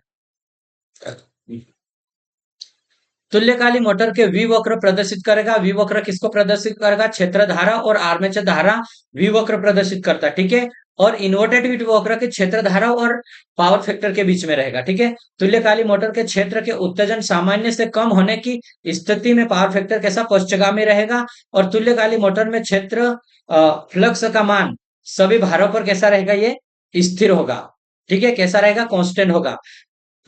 तुल्यकालिक मोटर के वी वक्र प्रदर्शित करेगा। वी वक्र किसको प्रदर्शित करेगा? क्षेत्र धारा और आर्मेचर धारा वी वक्र प्रदर्शित करता है। ठीक है, और इन्वर्टेड वी वक्र के क्षेत्र धारा और पावर फैक्टर के बीच में रहेगा। ठीक है, तुल्यकालिक मोटर के क्षेत्र के उत्तेजन सामान्य से कम होने की स्थिति में पावर फैक्टर कैसा? पश्चगामी रहेगा। और तुल्यकालिक मोटर में क्षेत्र फ्लक्स का मान सभी भारों पर कैसा रहेगा? ये स्थिर होगा। ठीक है, कैसा रहेगा? कांस्टेंट होगा।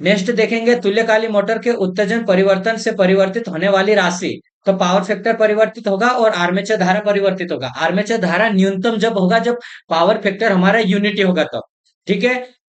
नेक्स्ट देखेंगे तुल्यकालिक मोटर के उत्तेजन परिवर्तन से परिवर्तित होने वाली राशि। तो पावर फैक्टर परिवर्तित होगा और आर्मेचर धारा परिवर्तित होगा। आर्मेचर धारा न्यूनतम जब होगा जब पावर फैक्टर हमारा यूनिटी होगा तब। ठीक है,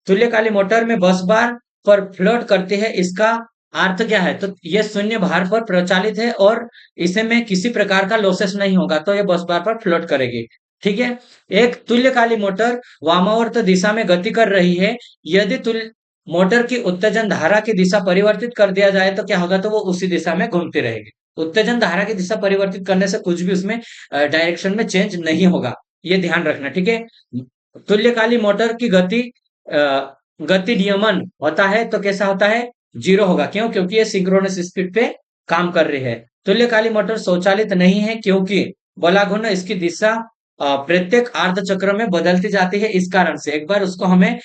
तुल्यकालिक मोटर में बस बार पर फ्लोट करती है। इसका अर्थ क्या है? तो ये शून्य भार पर प्रचालित है और इसे में किसी प्रकार का लॉसेस नहीं होगा, तो ये बस बार पर फ्लोट करेगी। ठीक है, एक तुल्यकालिक मोटर वामावर्त दिशा में गति कर रही है। यदि मोटर की उत्तेजन धारा की दिशा परिवर्तित कर दिया जाए तो क्या होगा? तो वो उसी दिशा में घूमती रहेगी। उत्तेजन धारा की दिशा परिवर्तित करने से कुछ भी उसमें डायरेक्शन में चेंज नहीं होगा, ये ध्यान रखना। ठीक है, तुल्यकालिक मोटर की गति नियमन होता है तो कैसा होता है? 0 होगा। क्यों? क्योंकि ये सिंक्रोनस स्पीड पे काम कर रही है। तुल्यकालिक मोटर स्वचालित नहीं है क्योंकि बलाघूर्ण इसकी दिशा प्रत्येक अर्ध चक्र में बदलती जाती है। इस कारण से एक बार उसको हमें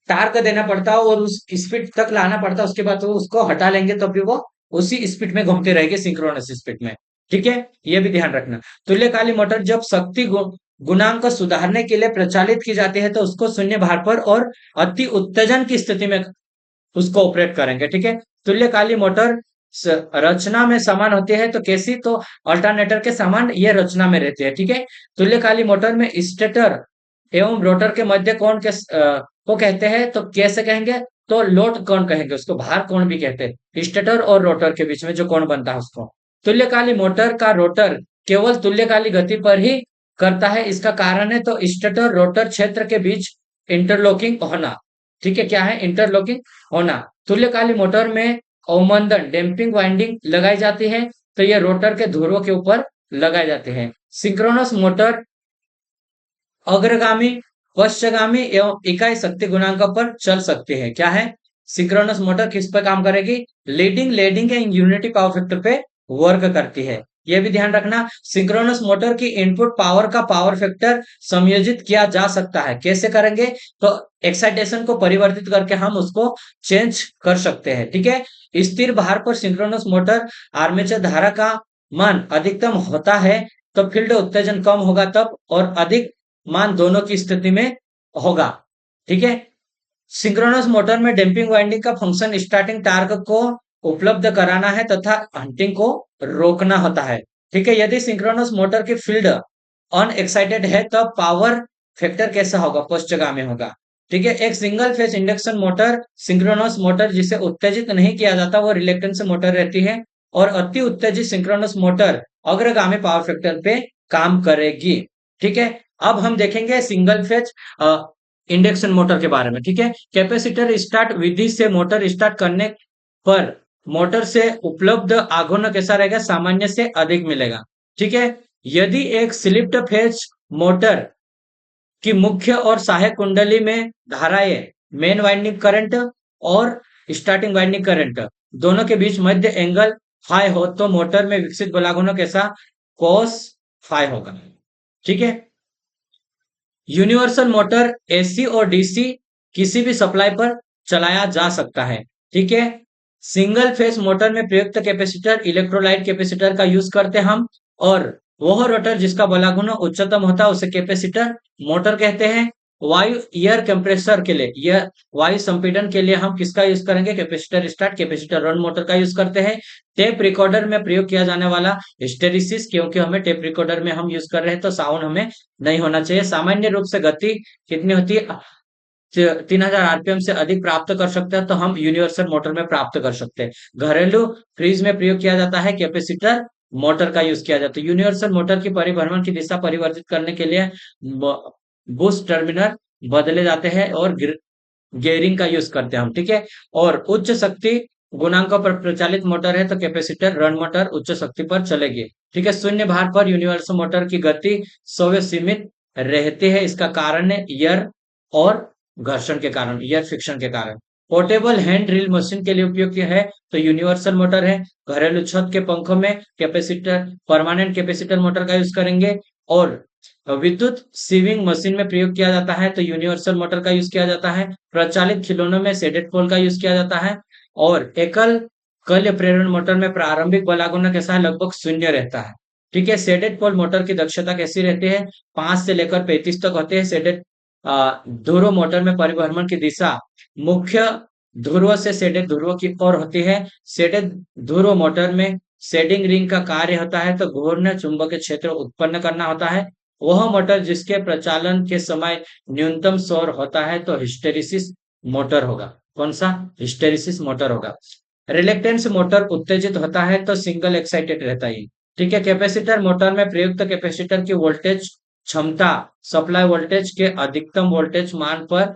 टार्क देना पड़ता है और उस स्पीड तक लाना पड़ता है, उसके बाद वो उसको हटा लेंगे तो भी वो उसी स्पीड में घूमते रहेंगे, सिंक्रोनस स्पीड में। ठीक है, ये भी ध्यान रखना। तुल्यकालिक मोटर जब शक्ति गुणांक को सुधारने के लिए प्रचालित की जाती है तो उसको शून्य भार पर और अति उत्तेजन की स्थिति में उसको ऑपरेट करेंगे। ठीक है, तुल्यकालिक मोटर रचना में समान होती है तो कैसी? तो अल्टरनेटर के समान ये रचना में रहती है। ठीक है, तुल्यकालिक मोटर में स्टेटर एवं रोटर के मध्य कोण को कहते हैं, तो कैसे कहेंगे? तो लोड कोण कहेंगे उसको, भार कोण भी कहते हैं। स्टेटर और रोटर के बीच में जो कोण बनता है उसको। तुल्यकालिक मोटर का रोटर केवल तुल्यकालिक गति पर ही करता है। इसका कारण है तो स्टेटर रोटर क्षेत्र के बीच इंटरलॉकिंग होना। ठीक है, क्या है? इंटरलॉकिंग होना। तुल्यकालिक मोटर में अवमंदन डैम्पिंग वाइंडिंग लगाई जाती है, तो ये रोटर के ध्रुवों के ऊपर लगाए जाते हैं। सिंक्रोनस मोटर अग्रगामी पश्चगामी एवं इकाई शक्ति गुणांक पर चल सकते हैं। क्या है? सिंक्रोनस मोटर किस पर काम करेगी? Leading lagging and unity power factor पे वर्क करती है। यह भी ध्यान रखना। सिंक्रोनस मोटर की इनपुट पावर का पावर फैक्टर समायोजित किया जा सकता है। कैसे करेंगे? तो एक्साइटेशन को परिवर्तित करके हम उसको चेंज कर सकते हैं। ठीक है, स्थिर भार पर सिंक्रोनस मोटर आर्मेचर धारा का मान अधिकतम होता है तो फील्ड उत्तेजन कम होगा तब, और अधिक मान दोनों की स्थिति में होगा। ठीक है, सिंक्रोनस मोटर में डैम्पिंग वाइंडिंग का फंक्शन स्टार्टिंग टार्क को उपलब्ध कराना है तथा हंटिंग को रोकना होता है। ठीक है, यदि सिंक्रोनस मोटर की फील्ड अनएक्साइटेड है तब पावर फैक्टर कैसा होगा? पश्चगामी होगा। ठीक है, एक single phase induction motor synchronous motor जिसे उत्तेजित नहीं किया जाता वो रिलेक्टेंस मोटर रहती है, और अति उत्तेजित सिंक्रोनस मोटर अग्रगामी पावर फैक्टर पे काम करेगी। ठीक है, अब हम देखेंगे सिंगल फेज इंडक्शन मोटर के बारे में। ठीक है, कैपेसिटर स्टार्ट विधि से मोटर स्टार्ट करने पर मोटर से उपलब्ध आघूर्ण कैसा रहेगा? सामान्य से अधिक मिलेगा। ठीक है, यदि एक स्लिप्ड फेज मोटर की मुख्य और सहायक कुंडली में धाराएं मेन वाइंडिंग करंट और स्टार्टिंग वाइंडिंग करंट दोनों के बीच मध्य एंगल फाई हो तो मोटर में विकसित बलागुण कैसा? कॉस फाई होगा। ठीक है, यूनिवर्सल मोटर एसी और डीसी किसी भी सप्लाई पर चलाया जा सकता है। ठीक है, सिंगल फेज मोटर में प्रयुक्त कैपेसिटर इलेक्ट्रोलाइट कैपेसिटर का यूज करते हैं हम, और वह रोटर जिसका बलागुण उच्चतम होता है उसे कैपेसिटर मोटर कहते हैं। वायु एयर कंप्रेसर के लिए, यह वायु संपीड़न के लिए हम किसका यूज करेंगे? Capacitor start capacitor run motor का यूज करते हैं। टेप रिकॉर्डर में प्रयोग किया जाने वाला हिस्टेरिसिस, क्योंकि हमें टेप रिकॉर्डर में हम यूज कर रहे हैं तो साउंड हमें नहीं होना चाहिए। सामान्य रूप से गति कितनी होती है? 3000 आरपीएम से अधिक प्राप्त कर सकते हैं तो हम यूनिवर्सल मोटर में प्राप्त कर सकते हैं। घरेलू फ्रिज में प्रयोग किया जाता है कैपेसिटर मोटर का यूज किया जाता है। यूनिवर्सल मोटर की परिभ्रमण की दिशा परिवर्तित करने के लिए बूस्ट टर्मिनल बदले जाते हैं और गेयरिंग का यूज करते हैं हम। ठीक है, और उच्च शक्ति गुणांकों पर प्रचालित मोटर है तो कैपेसिटर रन मोटर उच्च शक्ति पर चलेगी। ठीक है, शून्य भार पर यूनिवर्सल मोटर की गति 100 में सीमित रहती है। इसका कारण है एयर और घर्षण के कारण, एयर फ्रिक्शन के कारण। पोर्टेबल हैंड ड्रिल मशीन के लिए उपयोग है तो यूनिवर्सल मोटर है। घरेलू छत के पंखों में कैपेसिटर परमानेंट कैपेसिटर मोटर का यूज करेंगे, और विद्युत सीविंग मशीन में प्रयोग किया जाता है तो यूनिवर्सल मोटर का यूज किया जाता है। प्रचालित खिलौनों में शेडेड पोल का यूज किया जाता है, और एकल कल्य प्रेरण मोटर में प्रारंभिक बलागुण कैसा है? लगभग शून्य रहता है। ठीक है, शेडेड पोल मोटर की दक्षता कैसी रहती है? 5 से लेकर 35 तक होते हैं। शेडेड ध्रुव मोटर में परिभ्रमण की दिशा मुख्य ध्रुव से शेडेड ध्रुव की ओर होती है। शेडेड ध्रुव मोटर में शेडिंग रिंग का कार्य होता है तो घूर्णन चुंबकीय क्षेत्र उत्पन्न करना होता है। वह मोटर जिसके प्रचालन के समय न्यूनतम शोर होता है तो हिस्टेरिसिस मोटर होगा। कौन सा? हिस्टेरिसिस मोटर होगा। रिलेक्टेंस मोटर उत्तेजित होता है तो सिंगल एक्साइटेड रहता है। ठीक है, कैपेसिटर मोटर में प्रयुक्त कैपेसिटर की वोल्टेज क्षमता सप्लाई वोल्टेज के अधिकतम वोल्टेज मान पर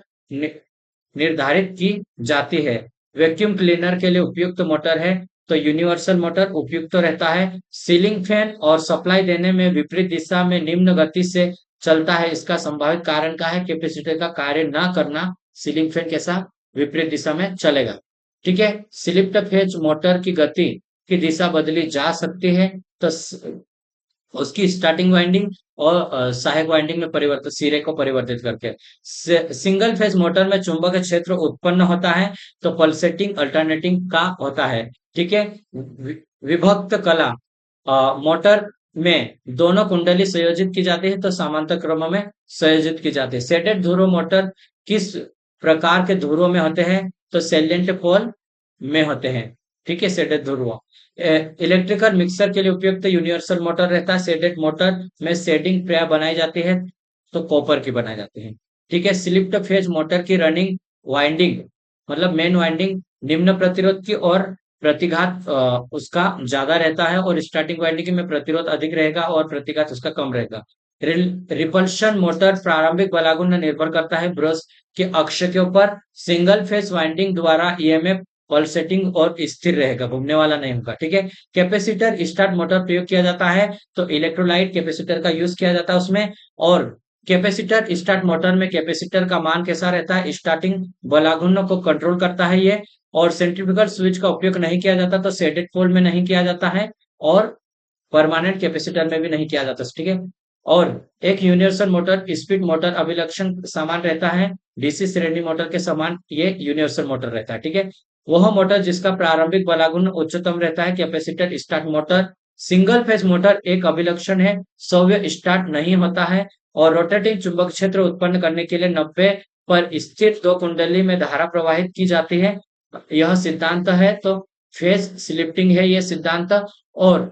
निर्धारित की जाती है। वैक्यूम क्लीनर के लिए उपयुक्त मोटर है तो यूनिवर्सल मोटर उपयुक्त रहता है। सीलिंग फैन और सप्लाई देने में विपरीत दिशा में निम्न गति से चलता है। इसका संभावित कारण क्या है? कैपेसिटर का कार्य न करना। सीलिंग फैन कैसा? विपरीत दिशा में चलेगा। ठीक है, स्लिप्ड फेज मोटर की गति की दिशा बदली जा सकती है तो उसकी स्टार्टिंग वाइंडिंग और सहायक वाइंडिंग में परिवर्तन सिरे को परिवर्तित करके। सिंगल फेज मोटर में चुंबकीय क्षेत्र उत्पन्न होता है तो पल्सेटिंग अल्टरनेटिंग का होता है। ठीक है, विभक्त कला मोटर में दोनों कुंडली संयोजित की जाती है तो समांतर क्रम में संयोजित की जाती है। शेडेड ध्रुव मोटर किस प्रकार के ध्रुव में होते हैं? तो सैलिएंट पोल में होते हैं। ठीक है, शेडेड ध्रुव। इलेक्ट्रिकल मिक्सर के लिए उपयुक्त यूनिवर्सल मोटर रहता है। शेडेड मोटर में शेडिंग प्राय बनाई जाती है तो कॉपर की बनाई जाती है। ठीक है, स्लिप्ड फेज मोटर की रनिंग वाइंडिंग मतलब मेन वाइंडिंग निम्न प्रतिरोध की और प्रतिघात उसका ज्यादा रहता है, और स्टार्टिंग वाइंडिंग में प्रतिरोध अधिक रहेगा और प्रतिघात उसका कम रहेगा। रिपल्शन मोटर प्रारंभिक बलागुण निर्भर करता है ब्रश के अक्ष के ऊपर। सिंगल फेज वाइंडिंग द्वारा ईएमएफ पल्सेटिंग और स्थिर रहेगा, घूमने वाला नहीं होगा। ठीक है, कैपेसिटर स्टार्ट मोटर प्रयोग किया जाता है तो इलेक्ट्रोलाइट कैपेसिटर का यूज किया जाता है उसमें। और कैपेसिटर स्टार्ट मोटर में कैपेसिटर का मान कैसा रहता है? स्टार्टिंग बलागुण को कंट्रोल करता है ये। और सेंट्रीफ्यूगल स्विच का उपयोग नहीं किया जाता तो शेडेड पोल में नहीं किया जाता है, और परमानेंट कैपेसिटर में भी नहीं किया जाता, ठीक है। और एक यूनिवर्सल मोटर स्पीड मोटर अभिलक्षण समान रहता है, डीसी श्रेणी मोटर के समान ये यूनिवर्सल मोटर रहता है, ठीक है। वह मोटर जिसका प्रारंभिक बलागुण उच्चतम रहता है, capacitor start motor. Single phase motor एक अभिलक्षण है, सव्य स्टार्ट नहीं होता है और रोटेटिंग चुंबक क्षेत्र उत्पन्न करने के लिए 90 पर स्थित दो कुंडली में धारा प्रवाहित की जाती है, यह सिद्धांत है। तो फेज शिफ्टिंग है ये सिद्धांत। और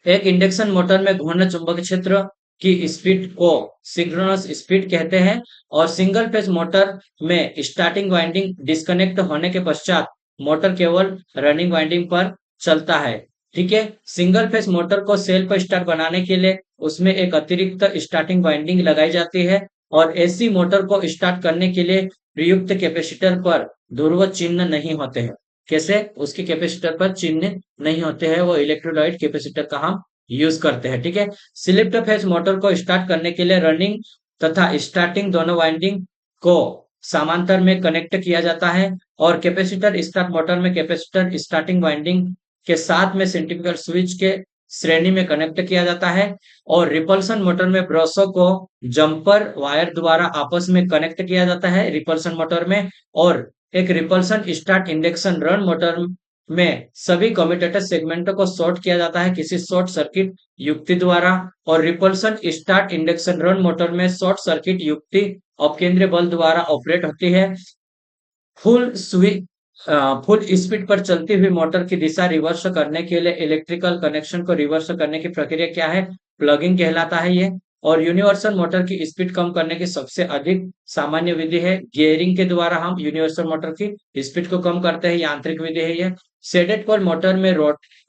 एक इंडक्शन मोटर में घूर्णन चुंबक क्षेत्र की स्पीड को सिंक्रोनस स्पीड कहते हैं और सिंगल फेज मोटर में स्टार्टिंग वाइंडिंग डिस्कनेक्ट होने के पश्चात मोटर केवल रनिंग वाइंडिंग पर चलता है, ठीक है। सिंगल फेज मोटर को सेल्फ स्टार्ट बनाने के लिए उसमें एक अतिरिक्त स्टार्टिंग वाइंडिंग लगाई जाती है और एसी मोटर को स्टार्ट करने के लिए प्रयुक्त कैपेसिटर पर ध्रुव चिन्ह नहीं होते हैं। कैसे? उसके कैपेसिटर पर चिन्ह नहीं होते हैं, वो इलेक्ट्रोलाइट कैपेसिटर का हम यूज करते हैं, ठीक है। स्लिप्ड फेज मोटर को स्टार्ट करने के लिए रनिंग तथा स्टार्टिंग दोनों वाइंडिंग को समांतर में कनेक्ट किया जाता है और कैपेसिटर स्टार्ट मोटर में कैपेसिटर स्टार्टिंग वाइंडिंग के साथ में सेंट्रीफ्यूगल स्विच के श्रेणी में कनेक्ट किया जाता है और रिपल्सन मोटर में ब्रशों को जंपर वायर द्वारा आपस में कनेक्ट किया जाता है रिपल्सन मोटर में। और एक repulsion start induction run motor में सभी कम्यूटेटर सेगमेंटों को शॉर्ट किया जाता है किसी शॉर्ट सर्किट युक्ति द्वारा और repulsion start induction run motor में शॉर्ट सर्किट युक्ति अपकेंद्रीय बल द्वारा ऑपरेट होती है। फुल स्विच फुल स्पीड पर चलती हुई मोटर की दिशा रिवर्स करने के लिए इलेक्ट्रिकल कनेक्शन को रिवर्स करने की प्रक्रिया क्या है? प्लगिंग कहलाता है ये। और यूनिवर्सल मोटर की स्पीड कम करने की सबसे अधिक सामान्य विधि है गियरिंग के द्वारा हम यूनिवर्सल मोटर की स्पीड को कम करते हैं, यांत्रिक विधि है ये। शेडेड पोल मोटर में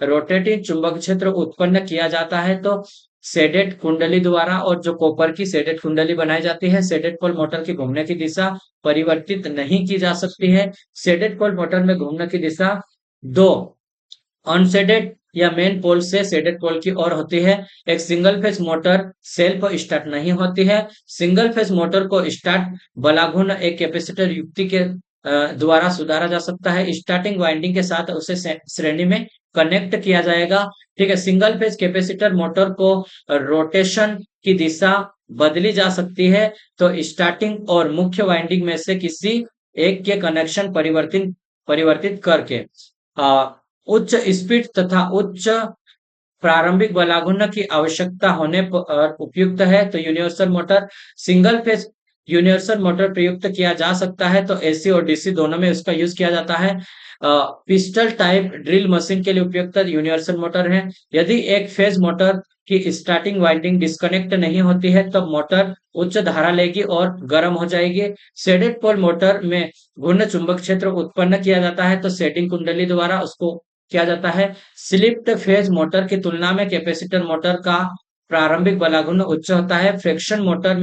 रोटेटिंग चुंबक क्षेत्र उत्पन्न किया जाता है तो शेडेड कुंडली द्वारा, और जो कॉपर की शेडेड कुंडली बनाई जाती है। शेडेड पोल मोटर की घूमने की दिशा परिवर्तित नहीं की जा सकती है। शेडेड पोल मोटर में घूमने की दिशा दो अनशेडेड या मेन पोल से शेडेड पोल की ओर होती है। एक single phase motor self start नहीं होती है। सिंगल फेज मोटर को स्टार्ट बलाघूर्ण एक कैपेसिटर युक्ति के द्वारा सुधारा जा सकता है। स्टार्टिंग वाइंडिंग के साथ उसे श्रेणी में कनेक्ट किया जाएगा, ठीक है। सिंगल फेज कैपेसिटर मोटर को रोटेशन की दिशा बदली जा सकती है तो स्टार्टिंग और मुख्य वाइंडिंग में से किसी एक के कनेक्शन परिवर्तित परिवर्तित करके उच्च स्पीड तथा उच्च प्रारंभिक बलाघूर्ण की आवश्यकता होने पर उपयुक्त है तो universal motor. Single phase universal motor प्रयुक्त किया जा सकता है तो एसी और डीसी दोनों में उसका यूज किया जाता है। पिस्टल टाइप ड्रिल मशीन के लिए उपयुक्त यूनिवर्सल मोटर है। यदि एक फेज मोटर की स्टार्टिंग वाइंडिंग डिस्कनेक्ट नहीं होती है तब मोटर उच्च धारा लेगी और गर्म हो जाएगी। शेडेड पोल मोटर में घूर्णन चुंबक क्षेत्र उत्पन्न किया जाता है तो शेडिंग कुंडली द्वारा उसको किया जाता है। स्लिप्ड फेज मोटर की तुलना में कैपेसिटर मोटर का प्रारंभिक बलाघूर्ण उच्च होता है। फ्रिक्शन मोटर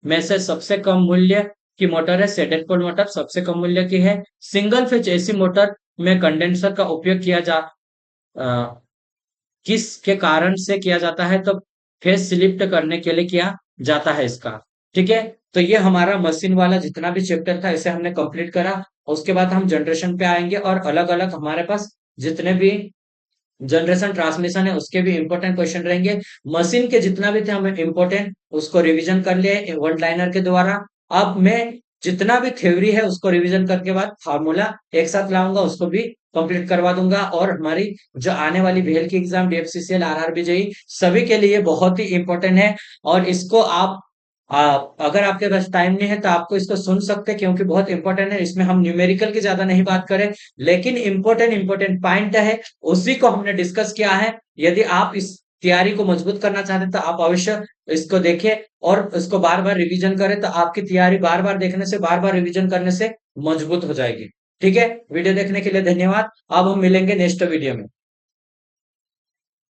में से सबसे कम मूल्य की मोटर है शेडेड पोल मोटर, सबसे कम मूल्य की है। सिंगल फेज एसी मोटर में कंडेंसर का उपयोग किया किस के कारण से किया जाता है तो फेज स्लिप्ट करने के लिए किया जाता है इसका, ठीक है। तो ये हमारा मशीन वाला जितना भी चैप्टर था इसे हमने कंप्लीट करा। उसके बाद हम जनरेशन पे आएंगे और अलग अलग हमारे पास जितने भी जनरेशन ट्रांसमिशन है उसके भी इंपॉर्टेंट क्वेश्चन रहेंगे। मशीन के जितना भी थे हमें इंपॉर्टेंट उसको रिवीजन कर लिए वन लाइनर के द्वारा। अब मैं जितना भी थ्योरी है उसको रिवीजन करके बाद फार्मूला एक साथ लाऊंगा, उसको भी कंप्लीट करवा दूंगा। और हमारी जो आने वाली भेल की एग्जाम डीएफसीसीएल आरआरबी जेईई सभी के लिए बहुत ही इंपॉर्टेंट है। और इसको आप अगर आपके पास टाइम नहीं है तो आपको इसको सुन सकते हैं क्योंकि बहुत इंपॉर्टेंट है। इसमें हम न्यूमेरिकल की ज्यादा नहीं बात करें लेकिन इंपॉर्टेंट पॉइंट है उसी को हमने डिस्कस किया है। यदि आप इस तैयारी को मजबूत करना चाहते हैं तो आप अवश्य इसको देखें और इसको बार बार रिवीजन करें तो आपकी तैयारी बार बार देखने से, बार बार रिवीजन करने से मजबूत हो जाएगी, ठीक है। वीडियो देखने के लिए धन्यवाद। अब हम मिलेंगे नेक्स्ट वीडियो में।